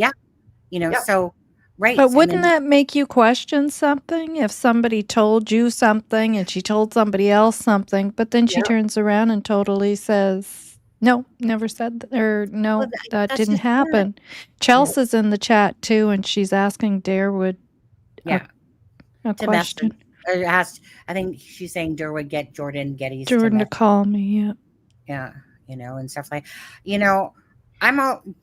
So, right.
But wouldn't that make you question something if somebody told you something and she told somebody else something, but then she turns around and totally says, no, never said that, or no, that didn't happen. Chelsea's in the chat too, and she's asking Durwood a question.
I think she's saying Durwood get Jordan Geddes
to call me,
yeah, and stuff like,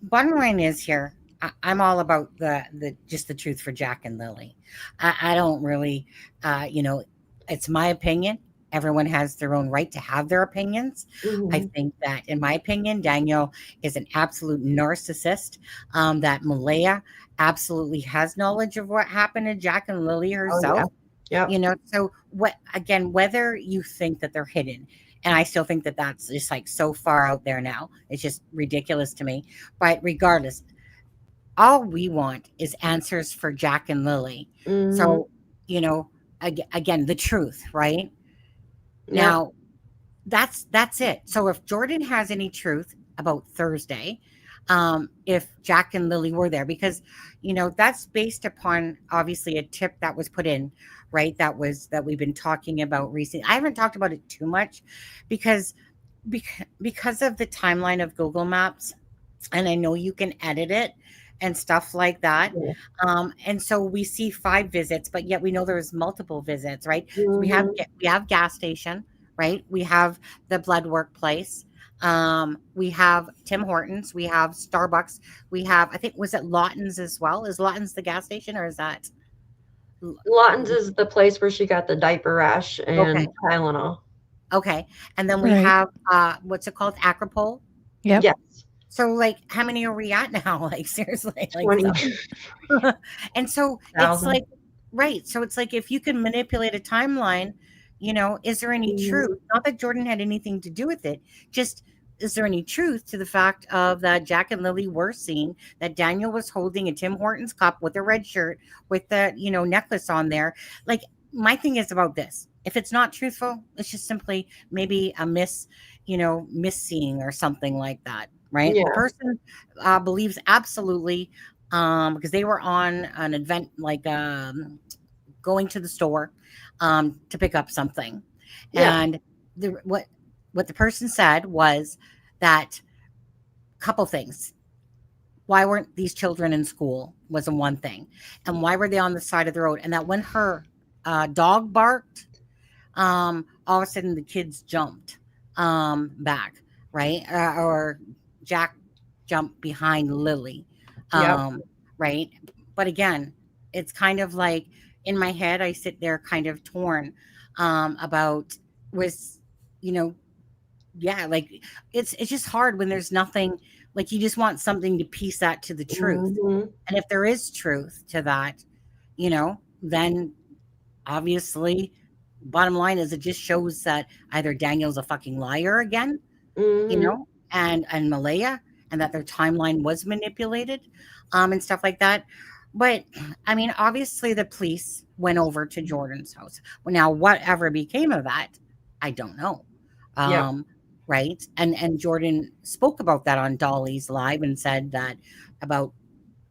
bottom line is here, I'm all about the just the truth for Jack and Lilly. I don't really, it's my opinion. Everyone has their own right to have their opinions. I think that, in my opinion, Daniel is an absolute narcissist. That Malaya absolutely has knowledge of what happened to Jack and Lilly herself. So whether you think that they're hidden, and I still think that that's just so far out there now, it's just ridiculous to me. But regardless, all we want is answers for Jack and Lilly. So, again, the truth, right? Now, that's it. So if Jordan has any truth about Thursday, if Jack and Lilly were there, because, that's based upon obviously a tip that was put in, right? That we've been talking about recently. I haven't talked about it too much because of the timeline of Google Maps, and I know you can edit it and stuff like that. And so we see 5 visits, but yet we know there's multiple visits, right? So we have gas station, right? We have the blood work place. We have Tim Hortons. We have Starbucks. We have, I think, was it Lawton's as well? Is Lawton's the gas station, or is that?
Lawton's is the place where she got the diaper rash and Tylenol.
Okay. And then we have, what's it called? Acropole?
Yep.
Yes.
So, seriously, like
20.
And so it's right. So it's if you can manipulate a timeline, is there any truth? Not that Jordan had anything to do with it. Just, is there any truth to the fact of that Jack and Lilly were seen, that Daniel was holding a Tim Hortons cup with a red shirt with the, necklace on there? My thing is about this. if it's not truthful, it's just simply maybe a misseeing or something like that, right?
Yeah.
The person believes absolutely, because they were on an event like going to the store to pick up something, and what the person said was that couple things. Why weren't these children in school was a one thing, and why were they on the side of the road? And that when her dog barked, all of a sudden the kids jumped back, right? Or Jack jumped behind Lilly, right? But again, it's kind of like in my head, I sit there kind of torn about was, like it's just hard when there's nothing. Like you just want something to piece that to the truth. And if there is truth to that, then obviously bottom line is it just shows that either Daniel's a fucking liar again, and Malaya, and that their timeline was manipulated, and stuff like that. But I mean, obviously the police went over to Jordan's house. Well, now whatever became of that, I don't know. Right. And Jordan spoke about that on Dolly's live and said that about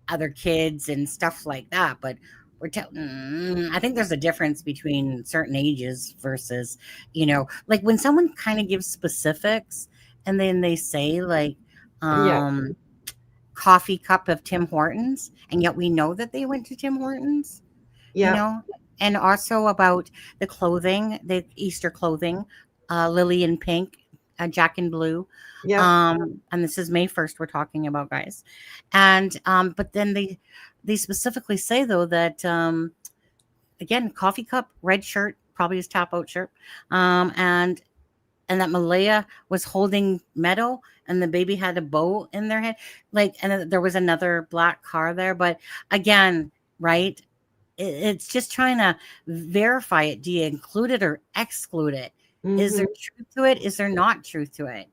other kids and stuff like that. But I think there's a difference between certain ages versus, like when someone kind of gives specifics and then they say like, coffee cup of Tim Hortons, and yet we know that they went to Tim Hortons, and also about the clothing, the Easter clothing, Lily in pink, Jack in blue. And this is May 1st we're talking about, guys. And but then they specifically say though that again, coffee cup, red shirt, probably his tap out shirt, and that Malaya was holding metal and the baby had a bow in their head, like, and there was another black car there. But again, right, it's just trying to verify it. Do you include it or exclude it? Is there truth to it? Is there not truth to it?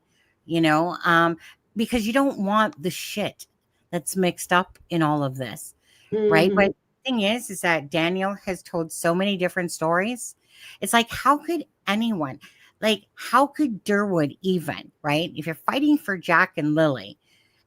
Because you don't want the shit that's mixed up in all of this, right? But the thing is that Daniel has told so many different stories. It's like, how could anyone, like, how could Durwood even, right? If you're fighting for Jack and Lilly,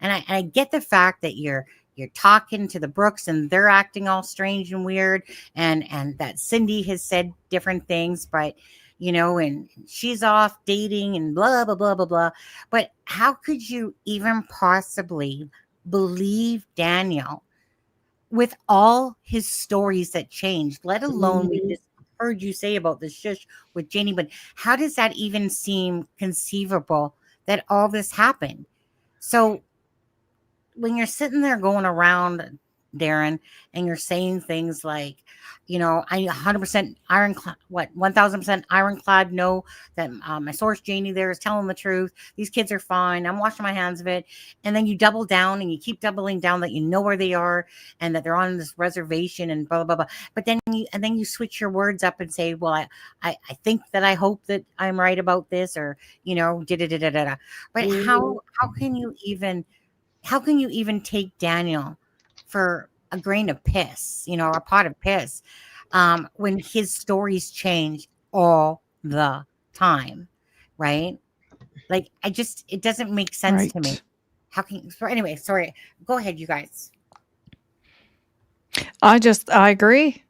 and I get the fact that you're talking to the Brooks and they're acting all strange and weird, and that Cindy has said different things, but and she's off dating and blah, blah, blah, blah, blah. But how could you even possibly believe Daniel with all his stories that changed, let alone we just heard you say about the shush with Janie? But how does that even seem conceivable that all this happened? So when you're sitting there going around, Darren, and you're saying things like, I 100% ironclad, 1000% ironclad know that my source Janie there is telling the truth. These kids are fine. I'm washing my hands of it. And then you double down and you keep doubling down that you know where they are and that they're on this reservation and blah, blah, blah. But then you switch your words up and say, well, I think that I hope that I'm right about this, or, da-da-da-da-da. But how can you even take Daniel for a grain of piss, a pot of piss, when his stories change all the time, right? Like, it doesn't make sense to me. How can anyway, sorry. Go ahead, you guys.
I agree.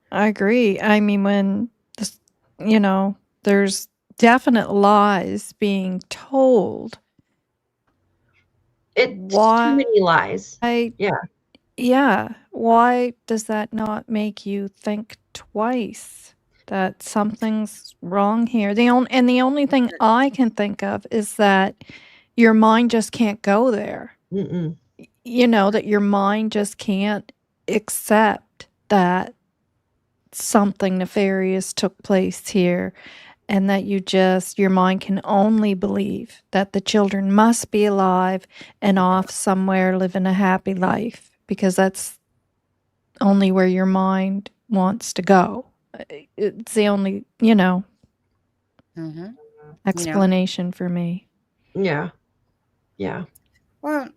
I mean, when this, there's definite lies being told.
It's too many lies.
Yeah. Why does that not make you think twice that something's wrong here? The only thing I can think of is that your mind just can't go there. That your mind just can't accept that something nefarious took place here, and that your mind can only believe that the children must be alive and off somewhere living a happy life, because that's only where your mind wants to go. It's the only, explanation for me.
Yeah.
Well,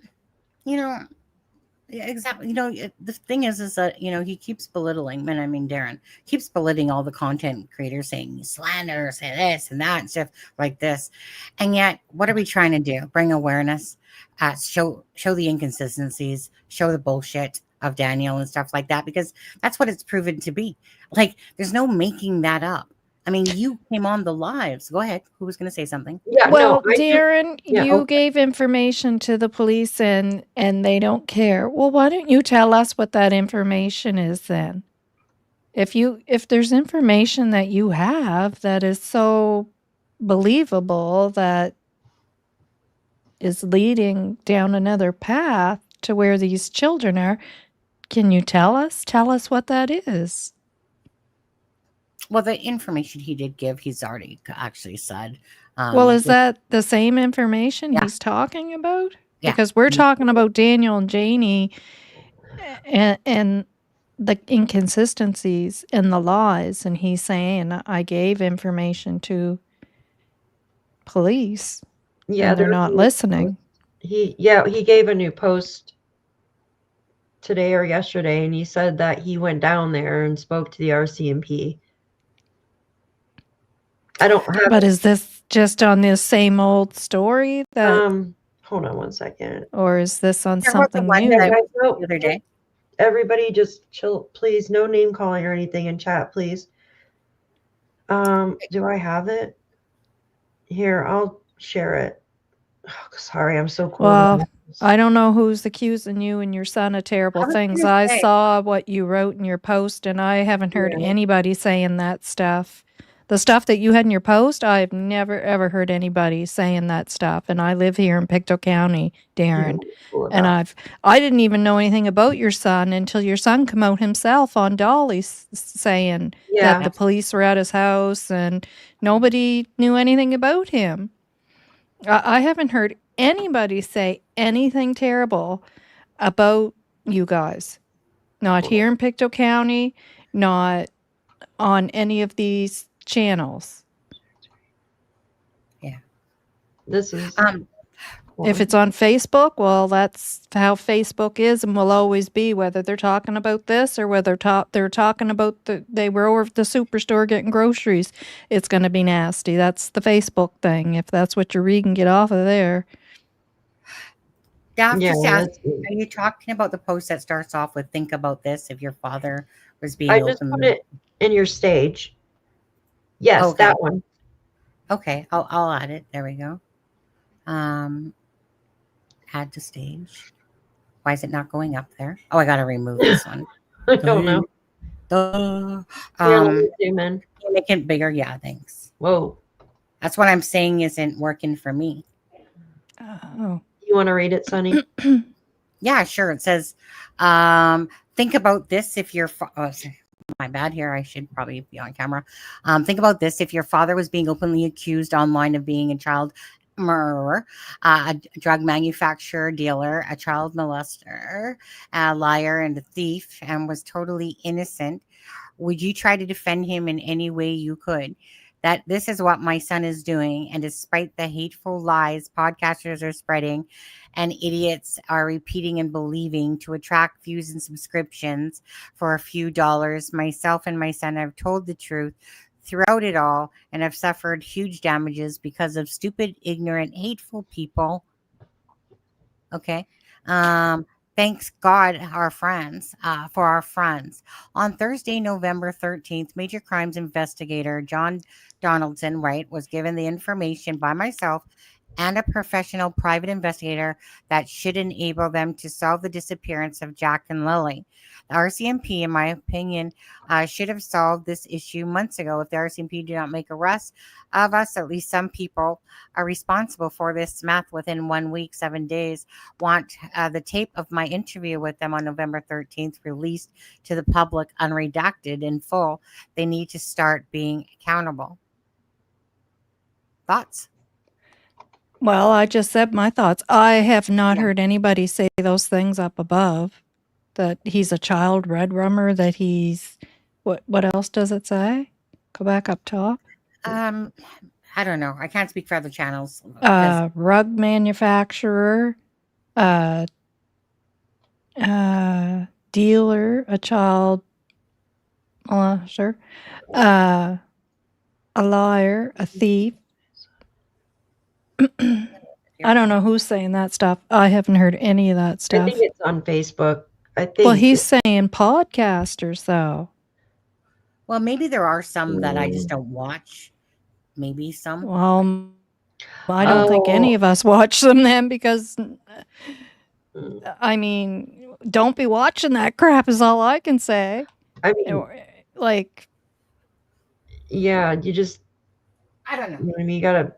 Yeah, exactly. The thing is that, he keeps belittling, and I mean, Darren keeps belittling all the content creators, saying you slander, say this and that and stuff like this. And yet, what are we trying to do? Bring awareness, show the inconsistencies, show the bullshit of Daniel and stuff like that, because that's what it's proven to be. Like, there's no making that up. I mean, you came on the lives. Go ahead. Who was going to say something?
Yeah,
Well,
no,
Darren,
yeah,
you gave information to the police and they don't care. Well, why don't you tell us what that information is then? If there's information that you have that is so believable, that is leading down another path to where these children are, can you tell us? Tell us what that is.
Well, the information he did give, he's already actually said.
Well, is that the same information he's talking about? Because we're talking about Daniel and Janie and the inconsistencies and the lies, and he's saying, I gave information to police.
Yeah,
and they're not listening.
He gave a new post today or yesterday, and he said that he went down there and spoke to the RCMP. I don't have.
But is this just on this same old story that?
Hold on one second.
Or is this on something new?
The other day.
Everybody, just chill, please. No name calling or anything in chat, please. Do I have it? Here, I'll share it. Oh, sorry, I'm so cool.
Well, I don't know who's accusing you and your son of terrible things. I saw what you wrote in your post, and I haven't heard anybody saying that stuff. The stuff that you had in your post, I've never, ever heard anybody saying that stuff. And I live here in Pictou County, Darren. And I didn't even know anything about your son until your son came out himself on Dolly saying that the police were at his house and nobody knew anything about him. I haven't heard anybody say anything terrible about you guys. Not here in Pictou County, not on any of these channels.
Yeah.
This is
if it's on Facebook, well, that's how Facebook is and will always be, whether they're talking about this or whether they're talking about they were over at the superstore getting groceries. It's going to be nasty. That's the Facebook thing. If that's what you're reading, get off of there.
Are you talking about the post that starts off with "Think about this if your father was being"?
I just put it in your stage. Yes, that one.
Okay, I'll add it. There we go. Add to stage. Why is it not going up there? Oh, I gotta remove this one.
I don't know.
Make it bigger. Yeah, thanks.
Whoa.
That's what I'm saying isn't working for me.
Oh.
You want to read it, Sonny?
Yeah, sure. It says, think about this if you're... my bad here. I should probably be on camera. Think about this. If your father was being openly accused online of being a child murderer, a drug manufacturer, dealer, a child molester, a liar, and a thief, and was totally innocent, would you try to defend him in any way you could? That this is what my son is doing, and despite the hateful lies podcasters are spreading and idiots are repeating and believing to attract views and subscriptions for a few dollars, myself and my son have told the truth throughout it all and have suffered huge damages because of stupid, ignorant, hateful people. Okay. Thanks God, our friends, for our friends. On Thursday, November 13th, major crimes investigator John Donaldson Wright was given the information by myself and a professional private investigator that should enable them to solve the disappearance of Jack and Lilly. The RCMP, in my opinion, should have solved this issue months ago. If the RCMP do not make arrests of us, at least some people are responsible for this math within 1 week, 7 days. Want the tape of my interview with them on November 13th released to the public unredacted in full. They need to start being accountable. Thoughts?
Well, I just said my thoughts. I have not heard anybody say those things up above, that he's a child red rummer, that he's what else does it say? Go back up top.
I don't know. I can't speak for other channels.
Rug manufacturer, dealer, a child molester, a liar, a thief. I don't know who's saying that stuff. I haven't heard any of that
I
stuff.
think it's on Facebook. I think.
Well, he's saying podcasters, though.
Well, maybe there are some that I just don't watch. Maybe some.
Well, I don't think any of us watch them then, because, I mean, don't be watching that crap is all I can say.
I mean,
like,
yeah, you just,
I don't know.
You know what I mean? You gotta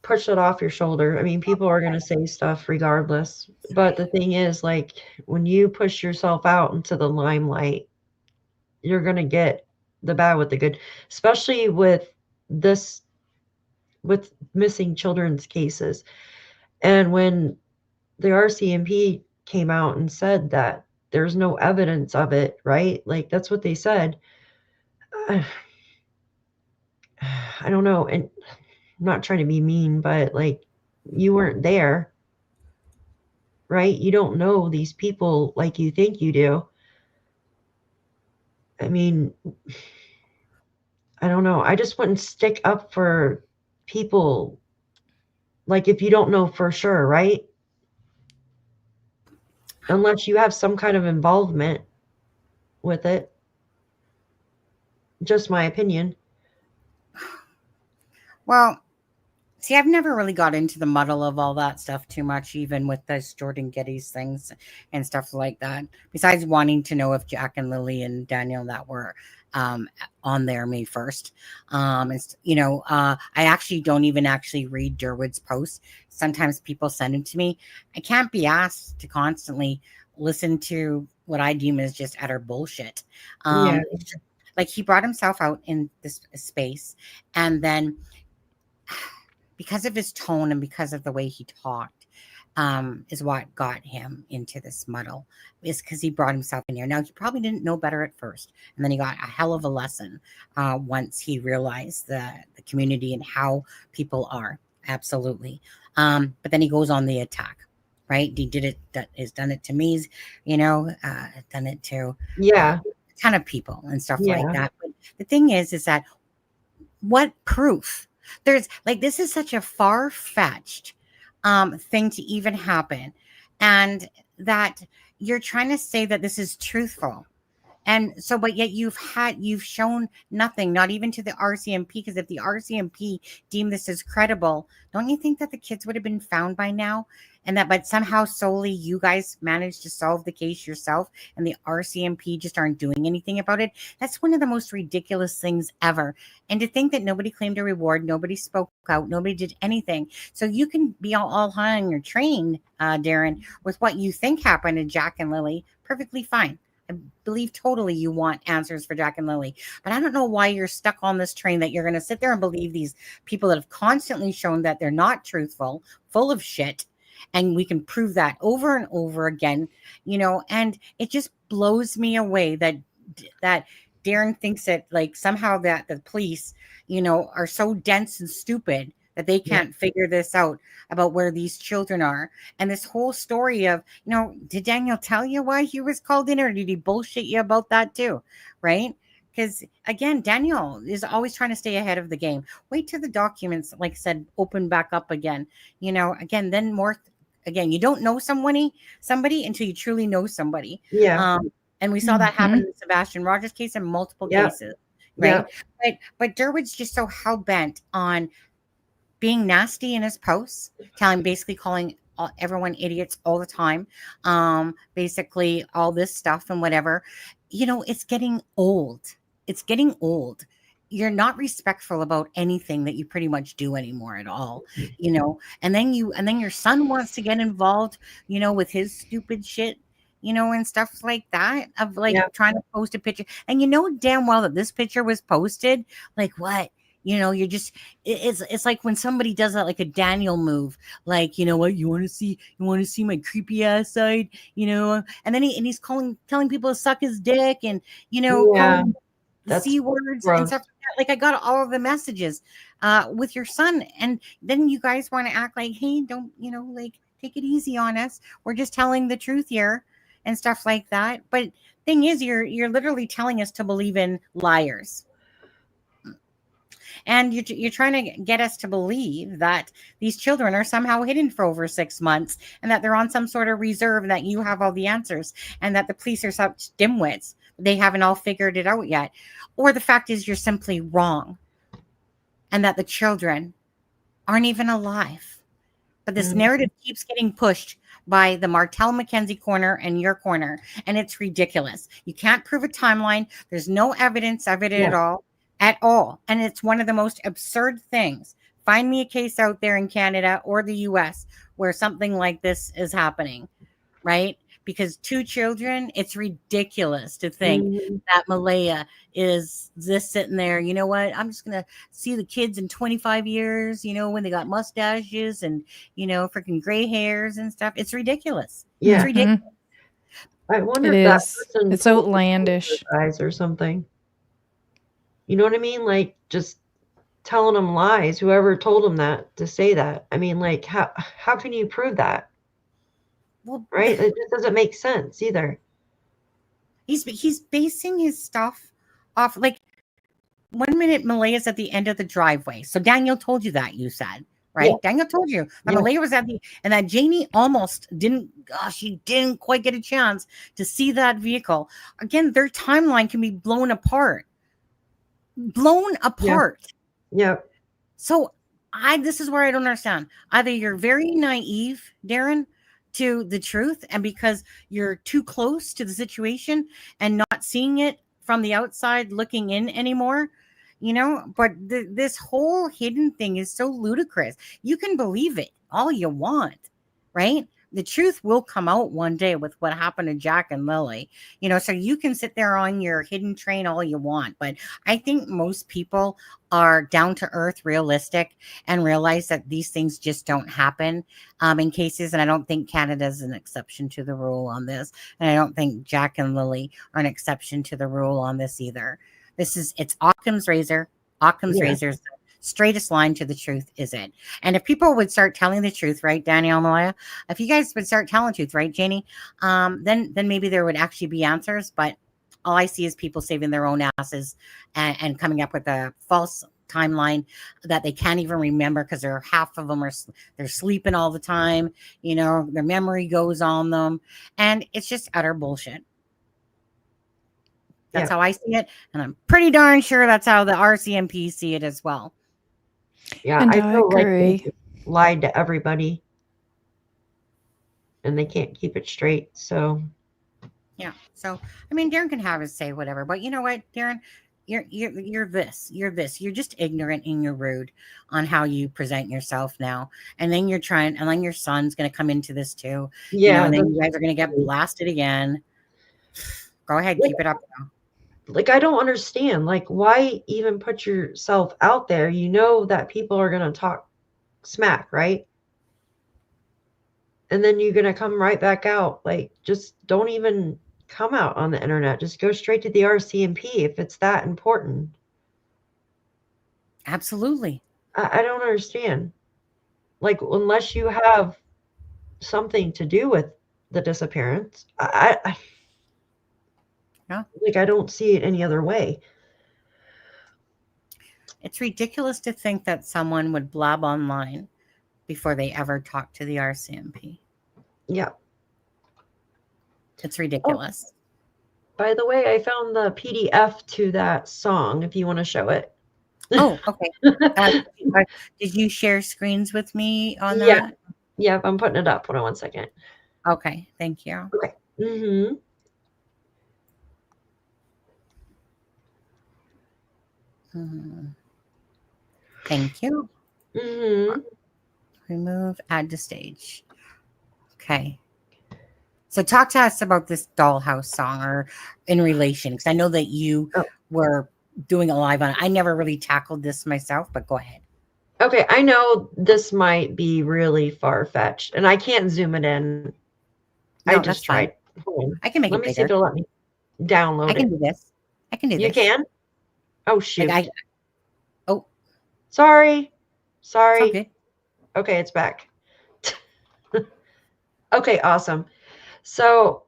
push it off your shoulder. I mean, people are gonna say stuff regardless. But the thing is, like, when you push yourself out into the limelight, you're gonna get the bad with the good, especially with missing children's cases. And when the RCMP came out and said that there's no evidence of it, right? Like, that's what they said. I don't know. And I'm not trying to be mean, but like, you weren't there, right? You don't know these people like you think you do. I mean, I don't know. I just wouldn't stick up for people, like, if you don't know for sure, right? Unless you have some kind of involvement with it. Just my opinion.
Well, see, I've never really got into the muddle of all that stuff too much, even with those Jordan Geddes things and stuff like that. Besides wanting to know if Jack and Lilly and Daniel that were on there May 1st. I actually don't even actually read Durwood's posts. Sometimes people send them to me. I can't be asked to constantly listen to what I deem as just utter bullshit. Like, he brought himself out in this space, and then because of his tone and because of the way he talked, is what got him into this muddle, is because he brought himself in here. Now, he probably didn't know better at first, and then he got a hell of a lesson once he realized the community and how people are. Absolutely. But then he goes on the attack, right? He did it, that has done it to me, done it to a ton of people and stuff like that. But the thing is that what proof? There's, like, this is such a far-fetched thing to even happen, and that you're trying to say that this is truthful. And so, but yet you've shown nothing, not even to the RCMP, because if the RCMP deemed this as credible, don't you think that the kids would have been found by now? And that, but somehow solely you guys managed to solve the case yourself, and the RCMP just aren't doing anything about it. That's one of the most ridiculous things ever. And to think that nobody claimed a reward, nobody spoke out, nobody did anything. So you can be all high on your train, Darren, with what you think happened to Jack and Lilly. Perfectly fine. I believe totally you want answers for Jack and Lilly, but I don't know why you're stuck on this train that you're going to sit there and believe these people that have constantly shown that they're not truthful, full of shit. And we can prove that over and over again, and it just blows me away that Darren thinks that, like, somehow that the police, are so dense and stupid that they can't figure this out about where these children are. And this whole story of, did Daniel tell you why he was called in, or did he bullshit you about that too? Right? Because, again, Daniel is always trying to stay ahead of the game. Wait till the documents, like I said, open back up again. Again, then more. Again, you don't know somebody until you truly know somebody.
Yeah.
And we saw that happen in the Sebastian Rogers case and multiple cases, right? But Durwood's just so hell bent on being nasty in his posts, basically calling everyone idiots all the time, basically all this stuff and whatever. It's getting old. It's getting old. You're not respectful about anything that you pretty much do anymore at all, and then your son wants to get involved, with his stupid shit, and stuff like that, of like trying to post a picture. And damn well that this picture was posted. Like, what? You're just, it's like when somebody does that, like a Daniel move, like, what, you want to see my creepy ass side, and then he's telling people to suck his dick, and, calling the C words and stuff like that. Like, I got all of the messages with your son, and then you guys want to act like, hey, don't, like, take it easy on us. We're just telling the truth here. and stuff like that. But thing is, you're literally telling us to believe in liars. And you're trying to get us to believe that these children are somehow hidden for over 6 months and that they're on some sort of reserve and that you have all the answers and that the police are such dimwits. They haven't all figured it out yet. Or the fact is you're simply wrong and that the children aren't even alive. But this narrative keeps getting pushed by the Martell McKenzie corner and your corner. And it's ridiculous. You can't prove a timeline. There's no evidence of it at all. And it's one of the most absurd things. Find me a case out there in Canada or the US where something like this is happening, right? Because 2 children, it's ridiculous to think that Malaya is just sitting there, you know what? I'm just going to see the kids in 25 years, you know, when they got mustaches and, you know, freaking gray hairs and stuff. It's ridiculous.
Yeah.
It's ridiculous.
I wonder
It
if that
is.
person
It's
told
outlandish.
lies or something. You know what I mean? Like just telling them lies. Whoever told them that to say that. I mean, like how can you prove that?
Well,
right? It just doesn't make sense either.
He's basing his stuff off, like, 1 minute Malaya's at the end of the driveway. So Daniel told you that, you said, right? Yeah. Daniel told you that Malaya was at the, and that Janie almost didn't, she didn't quite get a chance to see that vehicle. Again, their timeline can be blown apart. Yeah. So this is where I don't understand. Either you're very naive, Darren, to the truth, and because you're too close to the situation and not seeing it from the outside looking in anymore, you know, but this whole hidden thing is so ludicrous. You can believe it all you want, right? The truth will come out one day with what happened to Jack and Lilly, you know, so you can sit there on your hidden train all you want. But I think most people are down to earth, realistic, and realize that these things just don't happen in cases. And I don't think Canada is an exception to the rule on this. And I don't think Jack and Lilly are an exception to the rule on this either. It's Occam's razor. Occam's razor's the straightest line to the truth, is it? And if people would start telling the truth, right, Danielle, Malaya, if you guys would start telling the truth, right, Janie, then maybe there would actually be answers. But all I see is people saving their own asses and coming up with a false timeline that they can't even remember because half of them they're sleeping all the time. You know, their memory goes on them, and it's just utter bullshit. That's how I see it, and I'm pretty darn sure that's how the RCMP see it as well.
Yeah, I feel like they lied to everybody, and they can't keep it straight. So,
yeah. So, I mean, Darren can have his say, whatever. But you know what, Darren, you're this. You're just ignorant and you're rude on how you present yourself now. And then and then your son's going to come into this too. Yeah. You know, and then you guys are going to get blasted again. Go ahead, keep it up now.
Like, I don't understand. Like, why even put yourself out there? You know that people are going to talk smack, right? And then you're going to come right back out. Like, just don't even come out on the internet. Just go straight to the RCMP if it's that important.
Absolutely.
I don't understand. Like, unless you have something to do with the disappearance, like, I don't see it any other way.
It's ridiculous to think that someone would blab online before they ever talk to the RCMP.
Yeah.
It's ridiculous.
Oh, by the way, I found the PDF to that song if you want to show it.
Oh, okay. Did you share screens with me on that?
Yeah, I'm putting it up. Hold on one second.
Okay, thank you.
Okay. Mm-hmm.
Thank you.
Mm-hmm.
Remove, add to stage. Okay. So talk to us about this Dollhouse song, or in relation, because I know that you were doing a live on it. I never really tackled this myself, but go ahead.
Okay, I know this might be really far-fetched, and I can't zoom it in.
No,
I just tried.
I can make it bigger.
Let me see if it'll let me download it.
I can do this. I can do this.
You can? Oh, shoot.
It's
Sorry.
okay.
Okay, it's back. Okay, awesome. So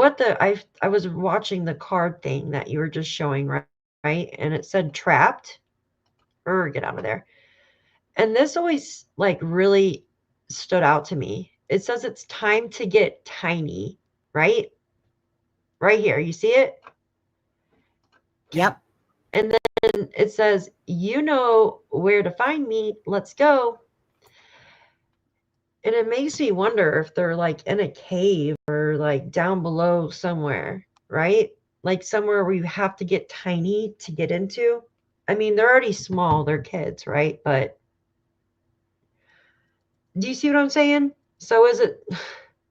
I was watching the card thing that you were just showing, right? And it said trapped, or get out of there. And this always like really stood out to me. It says it's time to get tiny, right? Right here. You see it?
Yep.
And then it says, you know where to find me. Let's go. And it makes me wonder if they're like in a cave or like down below somewhere, right? Like somewhere where you have to get tiny to get into. I mean, they're already small, they're kids, right? But do you see what I'm saying? So is it,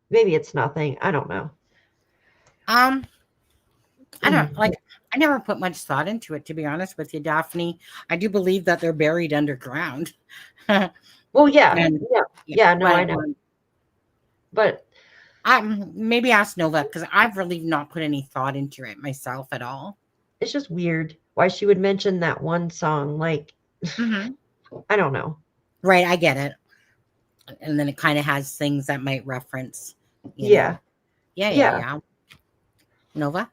maybe it's nothing. I don't know.
I don't like, I never put much thought into it, to be honest with you, Daphne. I do believe that they're buried underground.
Well, yeah,
And-
yeah, no,
but,
I know. But
maybe ask Nova, because I've really not put any thought into it myself at all.
it's just weird why she would mention that one song. Like, I don't know.
Right, I get it. And then it kind of has things that might reference. you
Yeah.
know. Yeah. Nova,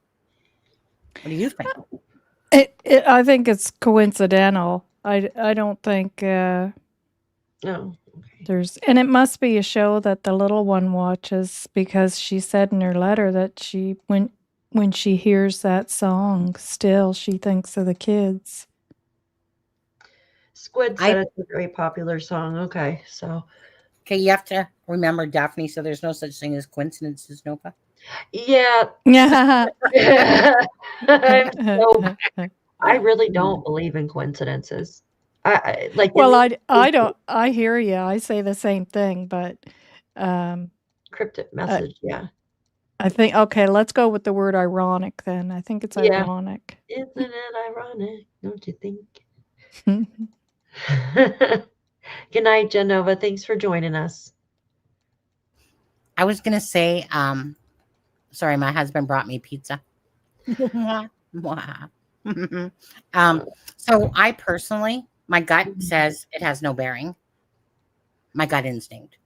what do you think?
I think it's coincidental. I don't think
No.
there's, and it must be a show that the little one watches, because she said in her letter that she when she hears that song, still she thinks of the kids.
Squid said it's a very popular song. Okay, so.
Okay, you have to remember, Daphne, so there's no such thing as coincidences, Nova.
Yeah.
Yeah.
I really don't believe in coincidences. I like.
Well, I don't. I hear you. I say the same thing, but
cryptic message. Yeah.
I think, okay, let's go with the word ironic then. I think it's ironic.
Isn't it ironic? Don't you think? Good night, Genova. Thanks for joining us.
I was gonna say, sorry, my husband brought me pizza. So I personally, my gut says it has no bearing. My gut instinct.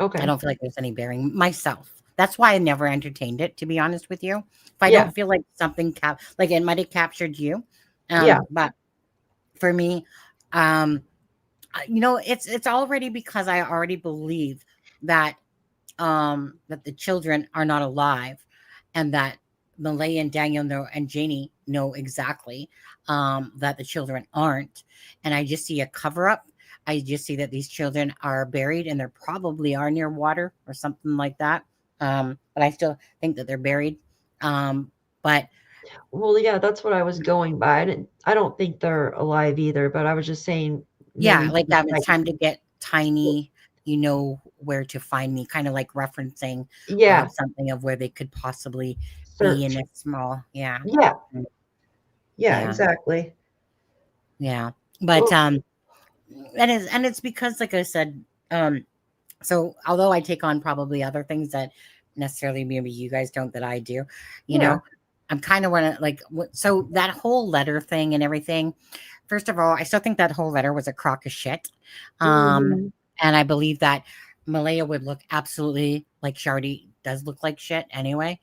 Okay.
I don't feel like there's any bearing myself. That's why I never entertained it, to be honest with you. If I don't feel like something like it might have captured you. But for me, it's already because I already believe that that the children are not alive, and that Malay and Daniel and Janie know exactly that the children aren't. And I just see a cover up. I just see that these children are buried, and they probably are near water or something like that. But I still think that they're buried. But
well, yeah, that's what I was going by. I don't think they're alive either, but I was just saying.
Yeah, like that. It's time to get tiny. You know where to find me, kind of like referencing something of where they could possibly be in a small. Yeah,
exactly.
Yeah, but and it's because, like I said, so although I take on probably other things that necessarily maybe you guys don't, that I do, you know, I'm kind of want to like, so that whole letter thing and everything. First of all, I still think that whole letter was a crock of shit. And I believe that Malaya would look absolutely like Shardy does look like shit anyway,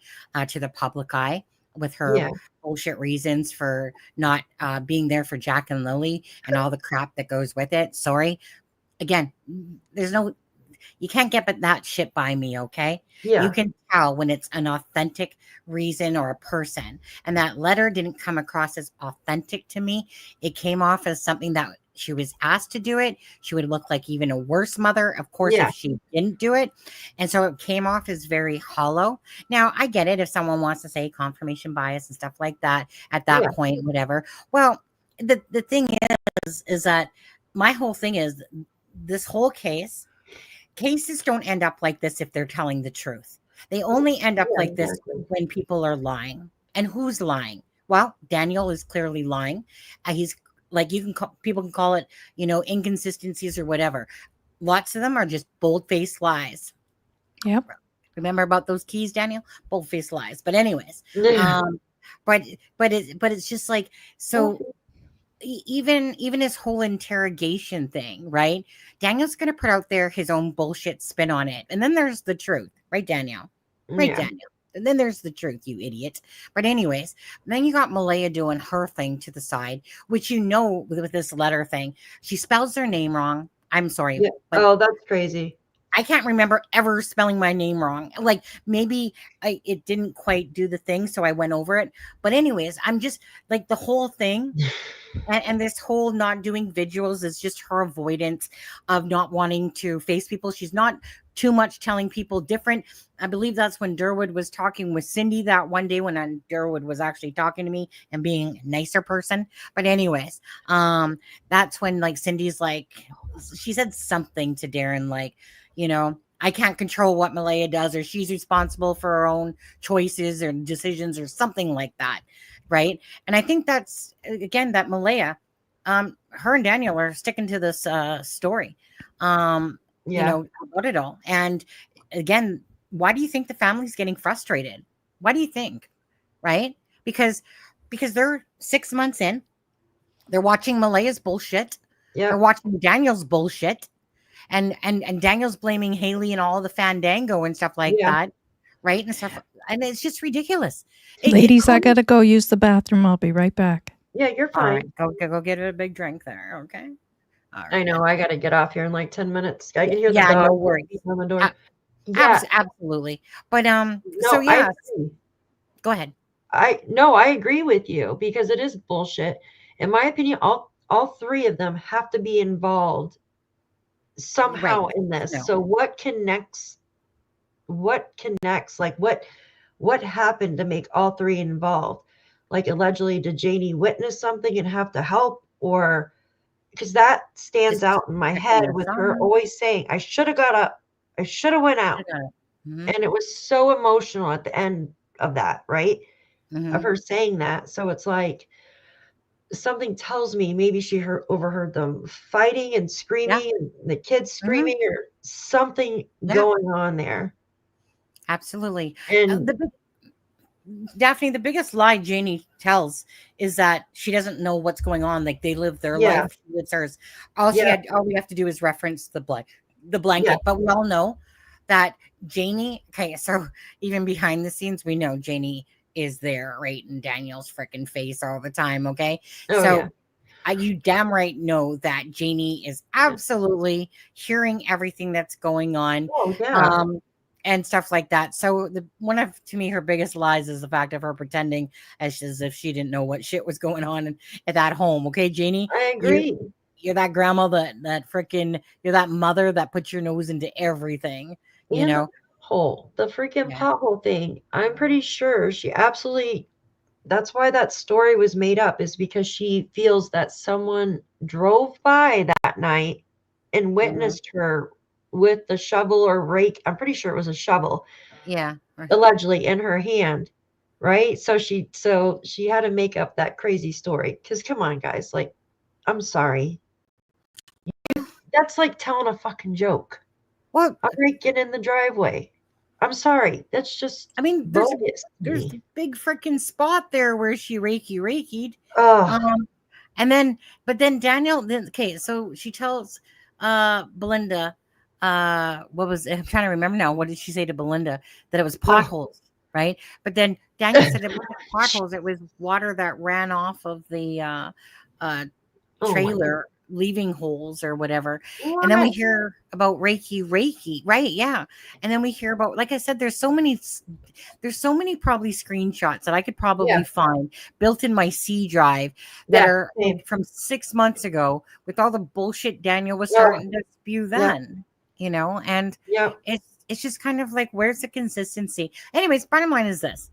to the public eye, with her bullshit reasons for not being there for Jack and Lilly and all the crap that goes with it. Sorry. Again, you can't get that shit by me, okay?
Yeah.
You can tell when it's an authentic reason or a person. And that letter didn't come across as authentic to me. It came off as something that she was asked to do it. She would look like even a worse mother, of course, if she didn't do it. And so it came off as very hollow. Now, I get it if someone wants to say confirmation bias and stuff like that at that point, whatever. Well, the thing is that my whole thing is this whole cases don't end up like this if they're telling the truth. They only end up like this when people are lying. And who's lying? Well, Daniel is clearly lying. He's like, people can call it, inconsistencies or whatever. Lots of them are just bold-faced lies.
Yep.
Remember about those keys, Daniel? Bold-faced lies. But anyways, but it's just like, so even his whole interrogation thing, right? Daniel's going to put out there his own bullshit spin on it. And then there's the truth, right, Daniel? Right, Daniel? And then there's the truth, you idiot. But anyways, then you got Malaya doing her thing to the side, which with this letter thing, she spells their name wrong. I'm sorry.
Yeah. Oh, that's crazy.
I can't remember ever spelling my name wrong. Like maybe it didn't quite do the thing, so I went over it. But anyways, I'm just like the whole thing. And this whole not doing visuals is just her avoidance of not wanting to face people. She's not too much telling people different. I believe that's when Durwood was talking with Cindy that one day when Durwood was actually talking to me and being a nicer person. But anyways, that's when like Cindy's like, she said something to Darren like, you know, I can't control what Malaya does, or she's responsible for her own choices or decisions or something like that. Right. And I think that's, again, that Malaya, her and Daniel are sticking to this story, you know, about it all. And again, why do you think the family's getting frustrated? Why do you think? Right. Because they're 6 months in, they're watching Malaya's bullshit. Yeah. They're watching Daniel's bullshit. And Daniel's blaming Haley and all the fandango and stuff like that. Right. And stuff. And it's just ridiculous.
Ladies, I got to go use the bathroom. I'll be right back.
Yeah, you're fine.
All right. Go get a big drink there. Okay.
All right. I know. I got to get off here in like 10 minutes. I can hear the dog.
No worries.
On the door.
Absolutely. But so yeah. Go ahead.
I agree with you because it is bullshit. In my opinion, all three of them have to be involved somehow in this. No. So what connects? Like what happened to make all three involved? Like allegedly, did Janie witness something and have to help? Or because that stands out in my head with her always saying, I should have got up. I should have went out. Mm-hmm. And it was so emotional at the end of that, right? Mm-hmm. Of her saying that. So it's like something tells me maybe she overheard them fighting and screaming and the kids screaming or something going on there.
Absolutely. And Daphne, the biggest lie Janie tells is that she doesn't know what's going on. Like they live their life. It's hers. All we have to do is reference the blanket. Yeah. But we all know that Janie, okay, so even behind the scenes, we know Janie is there right in Daniel's freaking face all the time. Okay. You damn right know that Janie is absolutely hearing everything that's going on. Oh, yeah. And stuff like that. So one of, to me, her biggest lies is the fact of her pretending as if she didn't know what shit was going on at that home. Okay, Janie?
I agree.
You're that grandma that freaking, you're that mother that puts your nose into everything, you know?
The freaking pothole thing. I'm pretty sure she absolutely, that's why that story was made up, is because she feels that someone drove by that night and witnessed her with the shovel or rake. I'm pretty sure it was a shovel.
Yeah.
Allegedly in her hand. Right. So she had to make up that crazy story. Cause come on, guys. Like, I'm sorry. That's like telling a fucking joke.
What?
I'm breaking in the driveway. I'm sorry. That's just,
I mean, there's a big freaking spot there where she rakied. But then Daniel, okay. So she tells, Belinda, what was it? I'm trying to remember now. What did she say to Belinda? That it was potholes, right? But then Daniel said it wasn't potholes. It was water that ran off of the trailer, leaving holes or whatever. What? And then we hear about Reiki, right? Yeah. And then we hear about, like I said, there's so many probably screenshots that I could probably find built in my C drive that are from 6 months ago with all the bullshit Daniel was starting to spew then. You know, and it's just kind of like, where's the consistency? Anyways, bottom line is this.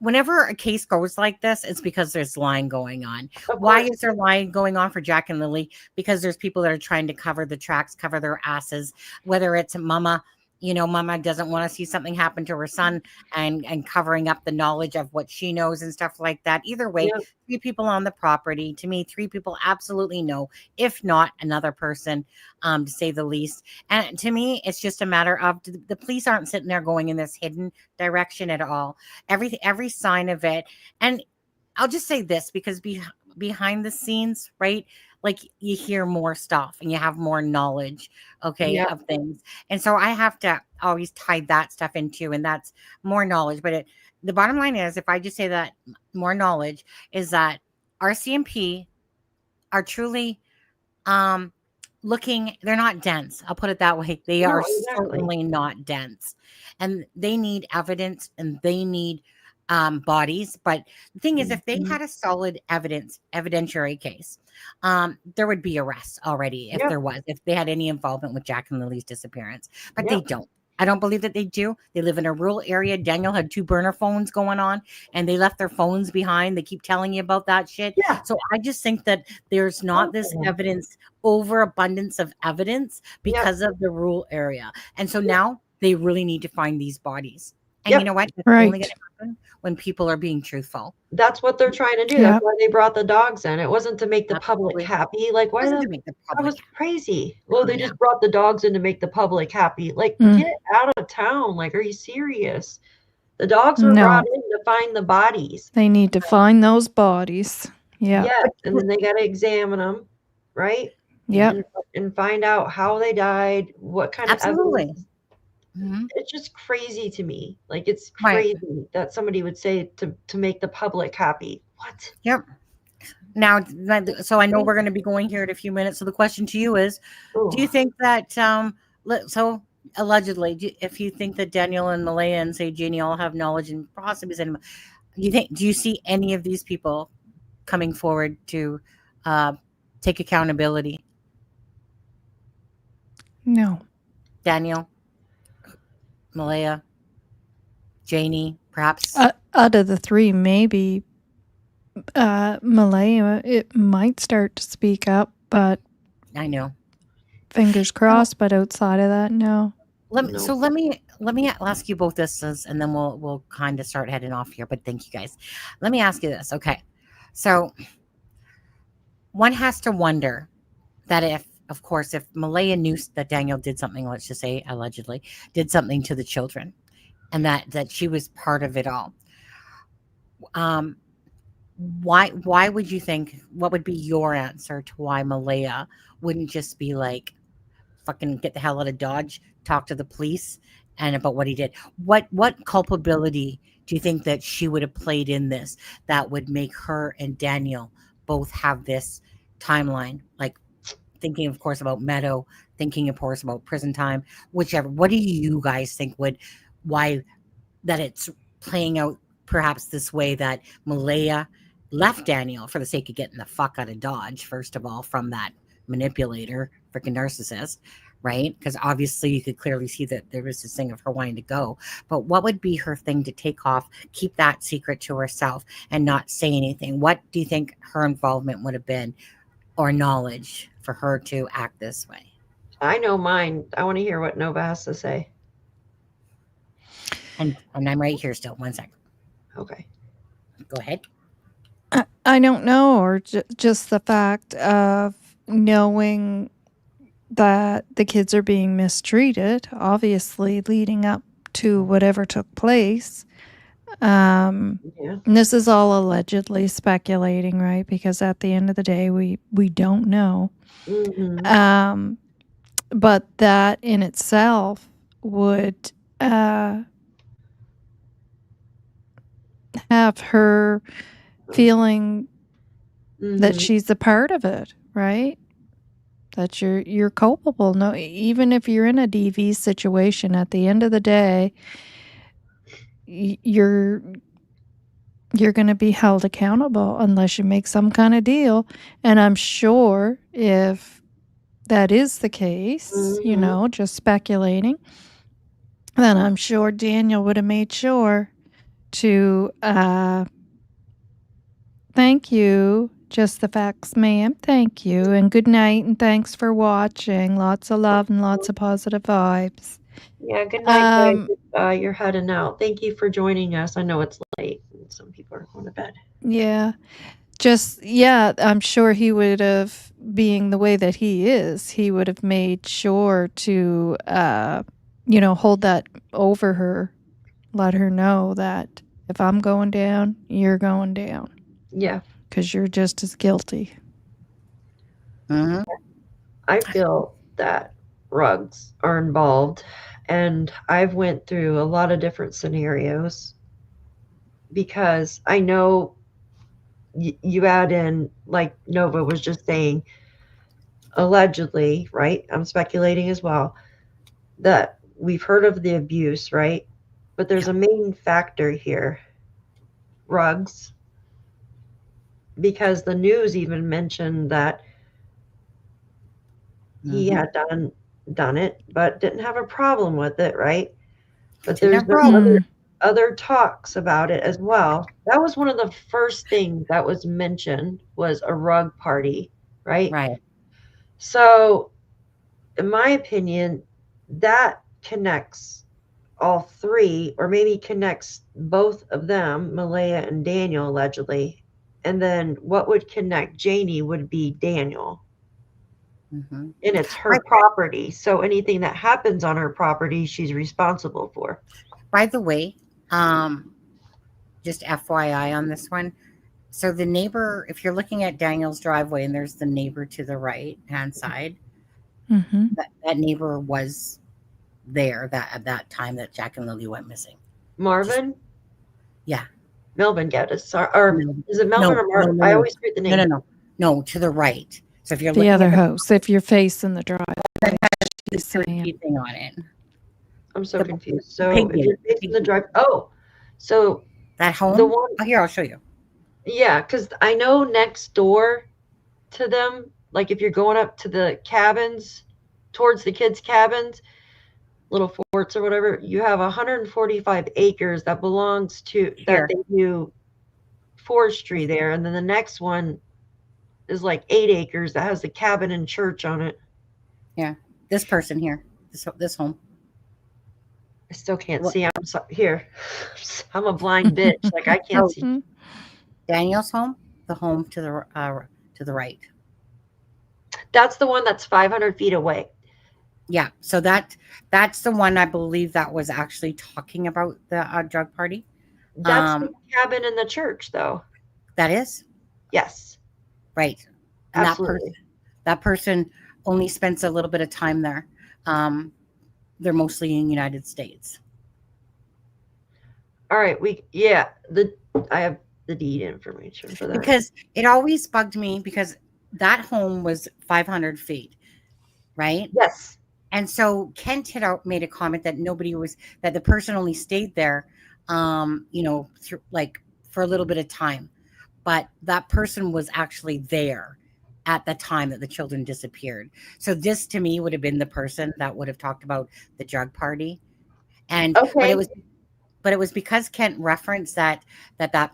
Whenever a case goes like this, it's because there's lying going on. Why is there lying going on for Jack and Lilly? Because there's people that are trying to cover the tracks, cover their asses, whether it's Mama, you know, Mama doesn't want to see something happen to her son and covering up the knowledge of what she knows and stuff like that. Either way, 3 people on the property. To me, 3 people absolutely know, if not another person, to say the least. And to me, it's just a matter of the police aren't sitting there going in this hidden direction at all. Every sign of it. And I'll just say this, because behind the scenes, right? Like you hear more stuff and you have more knowledge, of things. And so I have always tied that stuff into, and that's more knowledge. But the bottom line is, if I just say that more knowledge is that RCMP are truly looking, they're not dense. I'll put it that way. They are certainly not dense, and they need evidence and they need bodies. But the thing is, if they had a solid evidentiary case, there would be arrests already if they had any involvement with Jack and Lily's disappearance. But they don't. I don't believe that they do. They live in a rural area. Daniel had 2 burner phones going on, and they left their phones behind. They keep telling you about that shit. Yeah. So I just think that there's not this overabundance of evidence because of the rural area. And so now they really need to find these bodies. And you know what? It's only going to happen when people are being truthful.
That's what they're trying to do. That's why they brought the dogs in. It wasn't to make the public happy. Like, why did that was crazy. Well, they just brought the dogs in to make the public happy. Like, get out of town. Like, are you serious? The dogs were brought in to find the bodies.
They need to find those bodies. Yeah.
Yeah. And then they got to examine them, right?
Yeah.
And find out how they died, what kind of evidence. It's just crazy to me. Like, it's crazy that somebody would say to make the public happy. What?
Yep. Now, so I know we're going to be going here in a few minutes. So the question to you is, do you think that, so allegedly, if you think that Daniel and Malaya and say Janie all have knowledge and possibly, do you see any of these people coming forward to take accountability?
No.
Daniel? Malaya, Janie, perhaps.
Out of the 3, maybe Malaya, it might start to speak up, but
I know.
Fingers crossed. But outside of that, no.
Let me ask you both this, and then we'll kind of start heading off here. But thank you guys. Let me ask you this, okay? So one has to wonder that if Malaya knew that Daniel did something, let's just say allegedly, did something to the children, and that she was part of it all, why would you think, what would be your answer to why Malaya wouldn't just be like, fucking get the hell out of Dodge, talk to the police, and about what he did? What culpability do you think that she would have played in this that would make her and Daniel both have this timeline? Like, thinking, of course, about Meadow, thinking, of course, about prison time, whichever. What do you guys think why that it's playing out perhaps this way, that Malaya left Daniel for the sake of getting the fuck out of Dodge, first of all, from that manipulator, freaking narcissist, right? Because obviously you could clearly see that there was this thing of her wanting to go. But what would be her thing to take off, keep that secret to herself and not say anything? What do you think her involvement would have been, or knowledge, for her to act this way?
I know mine. I want to hear what Nova has to say.
And I'm right here still. 1 second.
Okay.
Go ahead.
I don't know, or just the fact of knowing that the kids are being mistreated, obviously leading up to whatever took place. And this is all allegedly speculating, right? Because at the end of the day, we don't know. But that in itself would have her feeling that she's a part of it, right? That you're culpable. No, even if you're in a DV situation, at the end of the day, you're going to be held accountable unless you make some kind of deal. And I'm sure if that is the case, you know, just speculating, then I'm sure Daniel would have made sure to thank you. Just the facts, ma'am. Thank you. And good night. And thanks for watching. Lots of love and lots of positive vibes.
Yeah, good night, guys. You're heading out. Thank you for joining us. I know it's late. And some people are going to bed.
Yeah. I'm sure he would have, being the way that he is, he would have made sure to, hold that over her. Let her know that if I'm going down, you're going down.
Yeah.
Because you're just as guilty.
I feel that rugs are involved, and I've went through a lot of different scenarios because I know you add in, like Nova was just saying, allegedly, right? I'm speculating as well, that we've heard of the abuse, right? But there's a main factor here, rugs, because the news even mentioned that he had done it, but didn't have a problem with it, right? But there's been other talks about it as well. That was one of the first things that was mentioned, was a rug party, right?
Right.
So, in my opinion, that connects all three, or maybe connects both of them, Malaya and Daniel, allegedly. And then what would connect Janie would be Daniel. And it's her property. So anything that happens on her property, she's responsible for.
By the way, just FYI on this one. So the neighbor, if you're looking at Daniel's driveway and there's the neighbor to the right hand side, that neighbor was there at that time that Jack and Lilly went missing.
Marvin?
Yeah.
Melvin Geddes. Or is it Melvin or Marvin?
No,
I always read the name.
No, to the right. So if you're
the
looking
other
at
house, if you're facing the driveway,
the turkey thing on it.
I'm so confused. So if you're facing the drive, so
that home.
The one
here, I'll show you.
Yeah, because I know next door to them, like if you're going up to the cabins, towards the kids' cabins, little forts or whatever, you have 145 acres that belongs to that they do forestry there, and then the next one is like 8 acres that has the cabin and church on it.
Yeah, this person here, this home.
I still can't see. I'm here. I'm a blind bitch. Like I can't see.
Daniel's home, the home to the right.
That's the one that's 500 feet away.
Yeah, so that's the one I believe that was actually talking about the drug party.
That's the cabin in the church, though.
That is?
Yes.
Right. And
absolutely.
That person only spends a little bit of time there. They're mostly in the United States.
All right. I have the deed information for that.
Because it always bugged me because that home was 500 feet, right?
Yes.
And so Kent had made a comment that that the person only stayed there, for a little bit of time, but that person was actually there at the time that the children disappeared. So this to me would have been the person that would have talked about the drug party. And but it was because Kent referenced that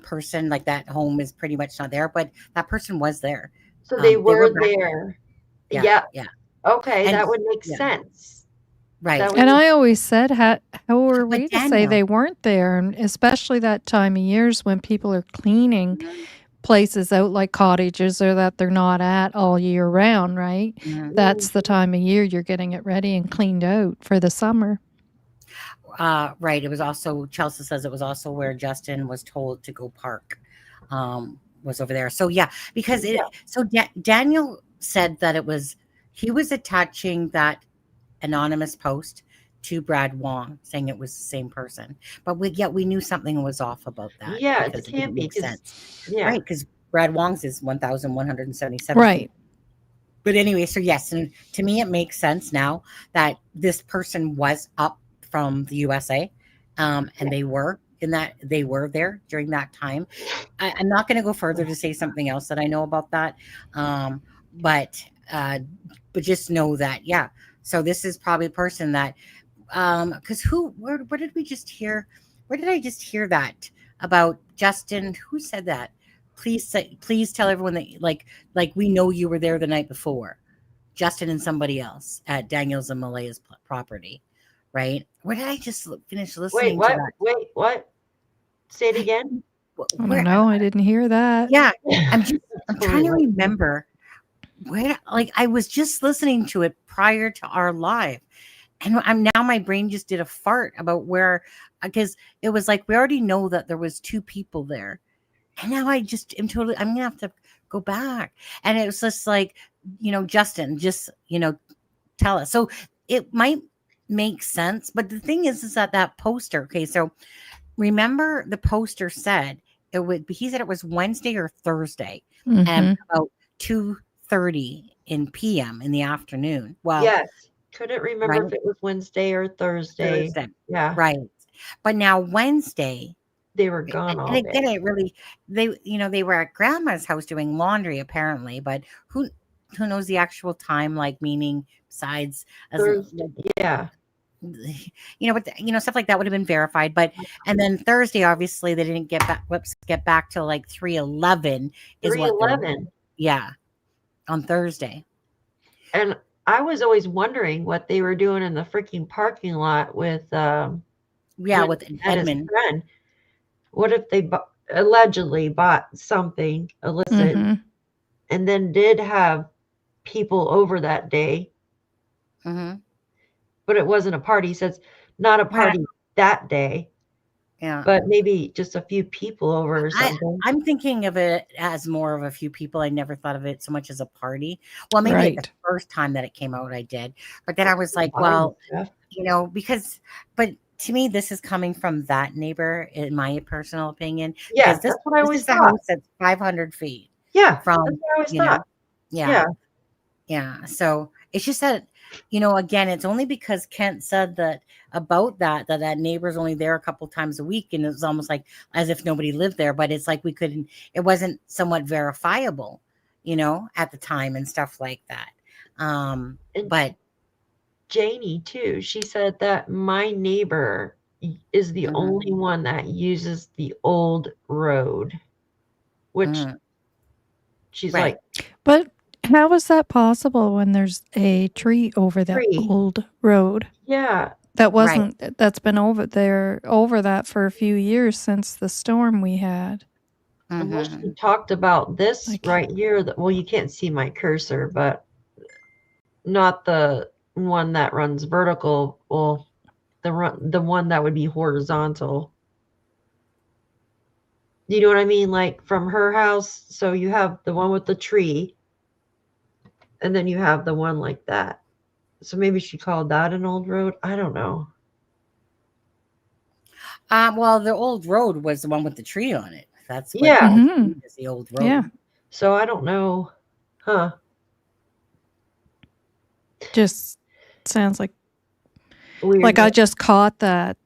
person, like that home is pretty much not there, but that person was there.
So they were there. Yeah. Okay,
And
that would make sense.
Right.
And I always said, how are we to say they weren't there? And especially that time of years when people are cleaning places out like cottages or that they're not at all year round, right? That's the time of year you're getting it ready and cleaned out for the summer.
Right. It was also, Chelsea says it was also where Justin was told to go park, was over there. So yeah, because Daniel said that he was attaching that anonymous post to Brad Wong, saying it was the same person, but we knew something was off about that.
Yeah,
it
can't
make
be
sense. Yeah, right, because Brad Wong's is 1,177.
Right.
But anyway, so yes, and to me it makes sense now that this person was up from the USA, and they were there during that time. I'm not going to go further to say something else that I know about that, but just know that so this is probably a person that because where did we just hear, where did I just hear that about Justin? Who said that? Please tell everyone that like we know you were there the night before. Justin and somebody else at Daniel's and Malaya's property, right? Where did I just finish listening?
Wait, what? Say it again.
I don't know. I didn't hear that.
Yeah, I'm trying to remember where. Like I was just listening to it prior to our live, and my brain just did a fart about where, because it was like we already know that there was 2 people there, and now I'm gonna have to go back, and it was just like, Justin, just tell us. So it might makes sense. But the thing is that poster. Okay, so remember the poster said it would. He said it was Wednesday or Thursday, and about 2:30 in p.m. in the afternoon. Well,
yes, couldn't remember
right?
if it was Wednesday or Thursday. Yeah,
right. But now Wednesday,
they were gone all
and
day.
again, it really they were at Grandma's house doing laundry apparently, but who knows the actual time? Like meaning besides,
yeah.
But stuff like that would have been verified. But and then Thursday, obviously, they didn't get back till like 3:11 is
3:11.
Yeah, on Thursday.
And I was always wondering what they were doing in the freaking parking lot with
with Edmund.
Friend. What if they allegedly bought something illicit and then did have people over that day? But it wasn't a party. He says not a party that day.
Yeah.
But maybe just a few people over or something.
I'm thinking of it as more of a few people. I never thought of it so much as a party. Well, maybe the first time that it came out, I did. But then I was like, well, but to me, this is coming from that neighbor, in my personal opinion.
Yeah, that's what I always thought.
The house that's 500 feet.
Yeah,
from
that's what I always thought.
Yeah. So it's just that, again, it's only because Kent said that about that neighbor's only there a couple times a week, and it was almost like as if nobody lived there. But it's like it wasn't somewhat verifiable, at the time and stuff like that. But
Janie too, she said that my neighbor is the only one that uses the old road, which she's like,
but how is that possible when there's a tree over that old road?
Yeah.
That wasn't, that's been over that for a few years since the storm we had.
We talked about this right here. Well, you can't see my cursor, but not the one that runs vertical. Well, the one that would be horizontal. You know what I mean? Like from her house. So you have the one with the tree. And then you have the one like that. So maybe she called that an old road. I don't know.
Well, the old road was the one with the tree on it. That's what is the old road.
Yeah.
So I don't know. Huh.
Just sounds like
weird.
Like I just caught that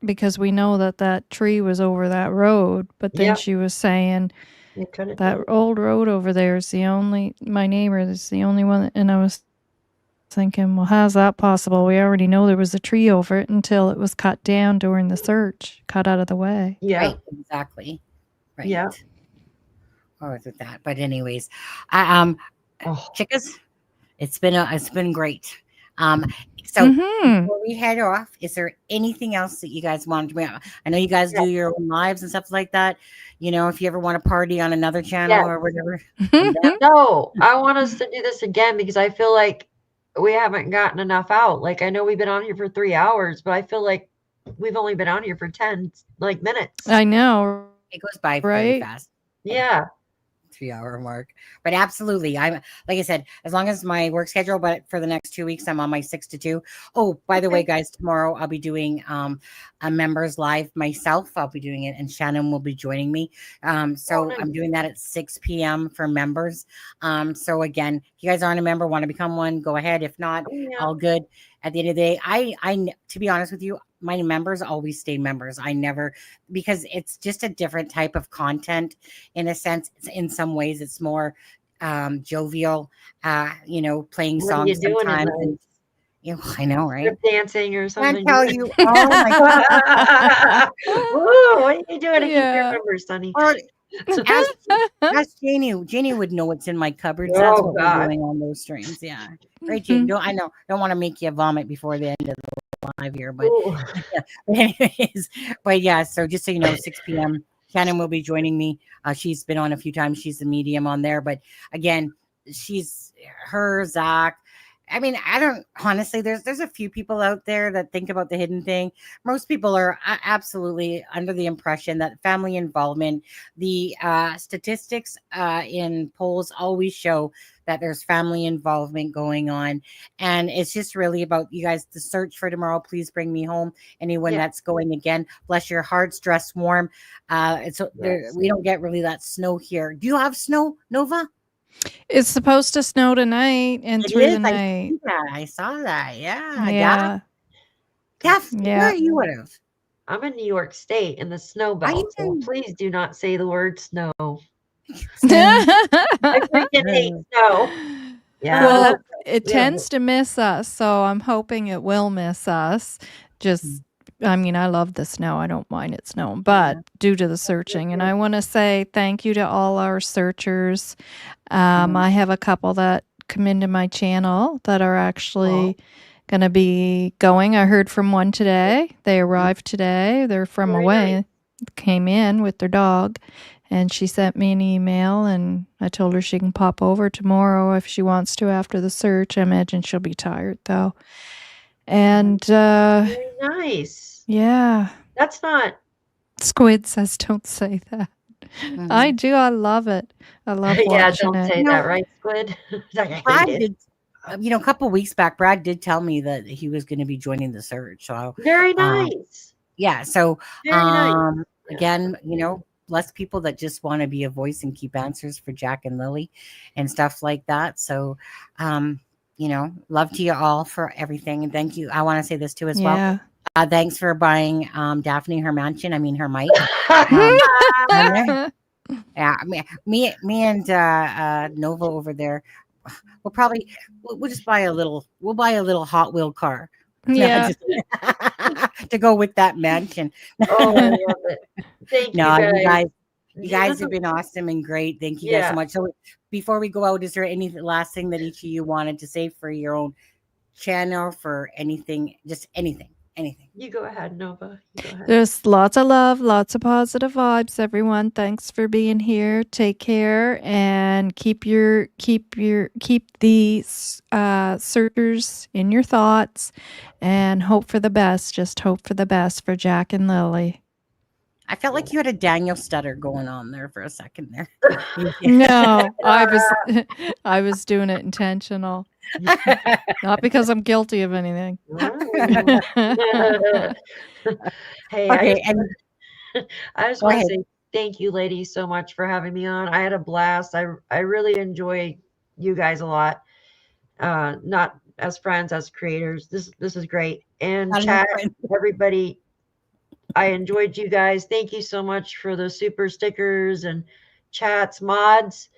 because we know that tree was over that road, but then she was saying that old road over there is my neighbor is the only one, and I was thinking, well, how's that possible? We already know there was a tree over it until it was cut down during the search, cut out of the way.
Yeah,
right, exactly. Right.
Yeah.
Or with that, but anyways, chickas, it's been great. So before we head off, is there anything else that you guys want to bring up? I know you guys do your own lives and stuff like that. If you ever want to party on another channel or whatever.
No, I want us to do this again because I feel like we haven't gotten enough out. Like I know we've been on here for 3 hours, but I feel like we've only been on here for 10 minutes.
I know.
It goes by very fast.
Yeah.
3-hour mark, but absolutely, I'm like I said, as long as my work schedule, but for the next 2 weeks I'm on my 6 to 2. Oh, by the way, guys, tomorrow I'll be doing a members live myself. I'll be doing it and Shannon will be joining me. So I'm doing that at 6 p.m. for members. So again, if you guys aren't a member, want to become one, go ahead. If not, all good. At the end of the day, I to be honest with you, my members always stay members. I never, because it's just a different type of content in a sense. In some ways, it's more jovial, playing songs sometimes. And, I know, right?
Dancing or something.
I tell you, oh my God.
Ooh, what are you doing to keep your members, Sonny?
Ask Janie would know what's in my cupboards. That's what we're doing on those streams. Yeah. Right, Janie? I know. Don't want to make you vomit before the end of the live here, but anyways, so just so you know, 6 p.m. Shannon will be joining me. She's been on a few times. She's the medium on there, but again, Zach, I mean, I don't honestly. There's a few people out there that think about the hidden thing. Most people are absolutely under the impression that family involvement. The statistics in polls always show that there's family involvement going on, and it's just really about you guys. The search for tomorrow. Please bring me home. Anyone that's going again, bless your hearts. Dress warm. We don't get really that snow here. Do you have snow, Nova?
It's supposed to snow tonight and through the night.
I saw that. Yeah.
Yeah.
Daph, where are you live?
I'm in New York State in the snow belt. So please do not say the word snow. I freaking hate snow. Yeah.
Well, it tends to miss us, so I'm hoping it will miss us. I mean, I love the snow. I don't mind it snowing, but due to the searching. And I want to say thank you to all our searchers. I have a couple that come into my channel that are actually going to be going. I heard from one today. They arrived today. They're from away. Came in with their dog. And she sent me an email, and I told her she can pop over tomorrow if she wants to after the search. I imagine she'll be tired, though. And
very nice.
Yeah.
That's not.
Squid says don't say that. I do. I love it. I love watching
don't
it.
say that, right, Squid?
Brad did, a couple weeks back, Brad did tell me that he was going to be joining the search. So
very nice.
Yeah. So
very nice.
Again, bless people that just want to be a voice and keep answers for Jack and Lilly and stuff like that. So love to you all for everything. And thank you. I want to say this too as well. Thanks for buying Daphne her mansion. I mean her mic. Yeah, me and Nova over there. We'll just buy a little. We'll buy a little Hot Wheel car.
Yeah.
To go with that mansion.
Oh, I love it. Thank you guys.
You guys have been awesome and great. Thank you guys so much. So before we go out, is there any last thing that each of you wanted to say for your own channel, for anything, just anything?
You go ahead, Nova. You go ahead.
There's lots of love, lots of positive vibes, everyone. Thanks for being here. Take care and keep these searchers in your thoughts and hope for the best. Just hope for the best for Jack and Lilly.
I felt like you had a Daniel stutter going on there for a second there.
No, I was doing it intentional. Not because I'm guilty of anything.
Hey,
okay,
I just want to say thank you, ladies, so much for having me on. I had a blast. I really enjoy you guys a lot. Not as friends, as creators. This is great. And chat, everybody. I enjoyed you guys. Thank you so much for the super stickers and chats, mods.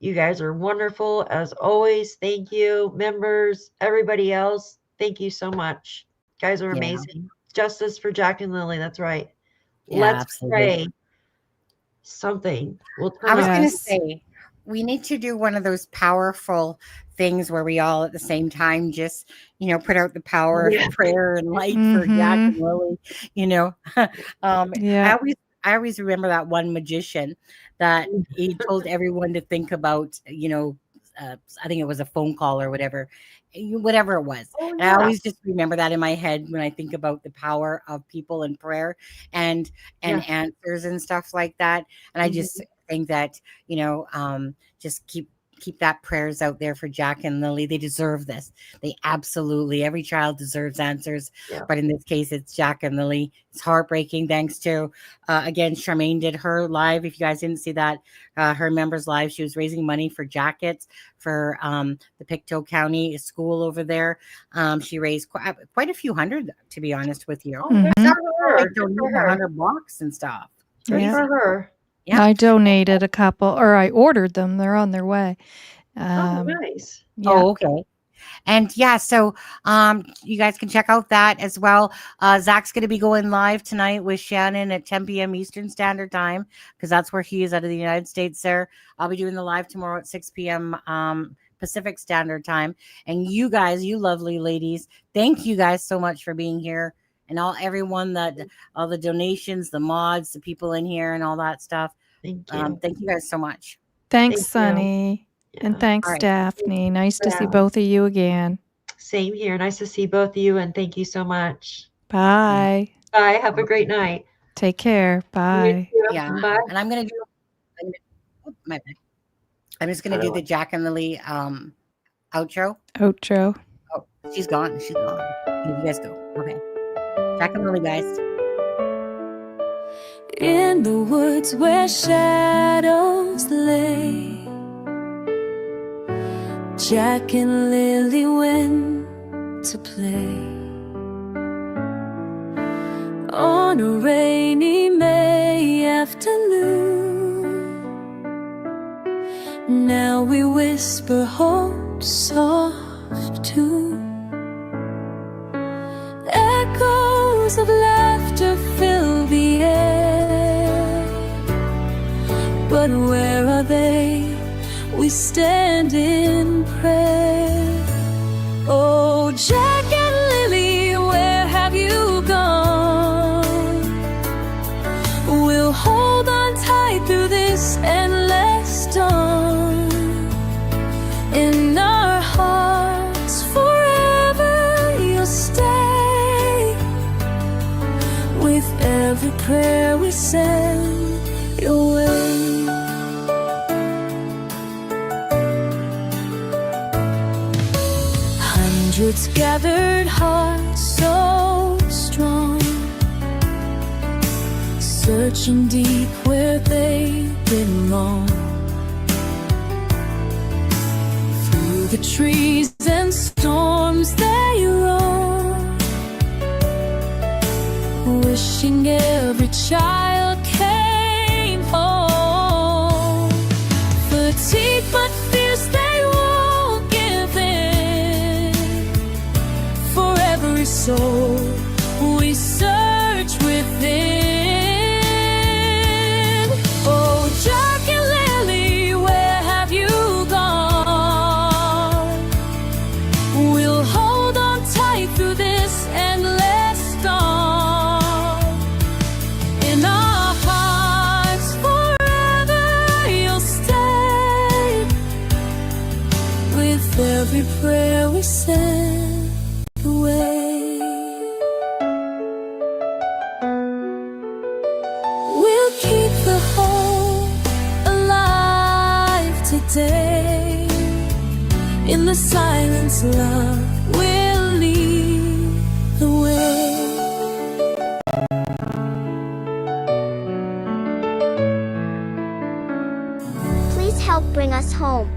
You guys are wonderful as always. Thank you, members, everybody else. Thank you so much. You guys are amazing. Justice for Jack and Lilly. That's right. Let's pray something.
I was going to say, we need to do one of those powerful things where we all at the same time just, put out the power of prayer and light for Jack and Lilly, I always remember that one magician that he told everyone to think about, I think it was a phone call or whatever it was. And I always just remember that in my head when I think about the power of people and prayer and answers and stuff like that. And I just think that, just keep that prayers out there for Jack and Lilly. They deserve this. They absolutely, every child deserves answers. But in this case, it's Jack and Lilly. It's heartbreaking. Thanks to, again, Charmaine did her live. If you guys didn't see that, her members live, she was raising money for jackets for the PICTOU County school over there. She raised quite a few hundred, to be honest with you. $100 and stuff.
Good for her.
Yeah.
I donated a couple, or I ordered them. They're on their way.
Nice.
Yeah.
Oh, okay. And so you guys can check out that as well. Zach's going to be going live tonight with Shannon at 10 p.m. Eastern Standard Time, because that's where he is out of the United States there. I'll be doing the live tomorrow at 6 p.m. Pacific Standard Time. And you guys, you lovely ladies, thank you guys so much for being here. And all the donations, the mods, the people in here and all that stuff.
Thank you.
Thank you guys so much.
Thanks, Sunny. And thanks, Daphne. Nice to see both of you again.
Same here. Nice to see both of you, and thank you so much.
Bye.
Bye. Have a great night.
Take care. Bye.
Yeah.
Bye.
And I'm gonna do. My bad. I'm just gonna do the Jack and Lilly outro.
Outro.
Oh, she's gone. She's gone. You guys go. Okay. Jack and Lilly, guys.
In the woods where shadows lay, Jack and Lilly went to play. On a rainy May afternoon, now we whisper hope soft too. Echoes of laughter fill the air, but where are they? We stand in prayer. Oh, Jack and Lilly, where have you gone? We'll hold on tight through this endless dawn. In our hearts forever you'll stay. With every prayer we send your way. Hundreds gathered, hearts so strong, searching deep where they belong. Through the trees and storms they roam, wishing every child came home. Fatigued but fierce they won't give in. For every soul we search within. Oh, Jack and Lilly, where have you gone? We'll hold on tight through this endless dawn. In our hearts forever you'll stay. With every prayer we send away. We'll keep the hope alive today. In the silence, love will lead the way.
Please help bring us home.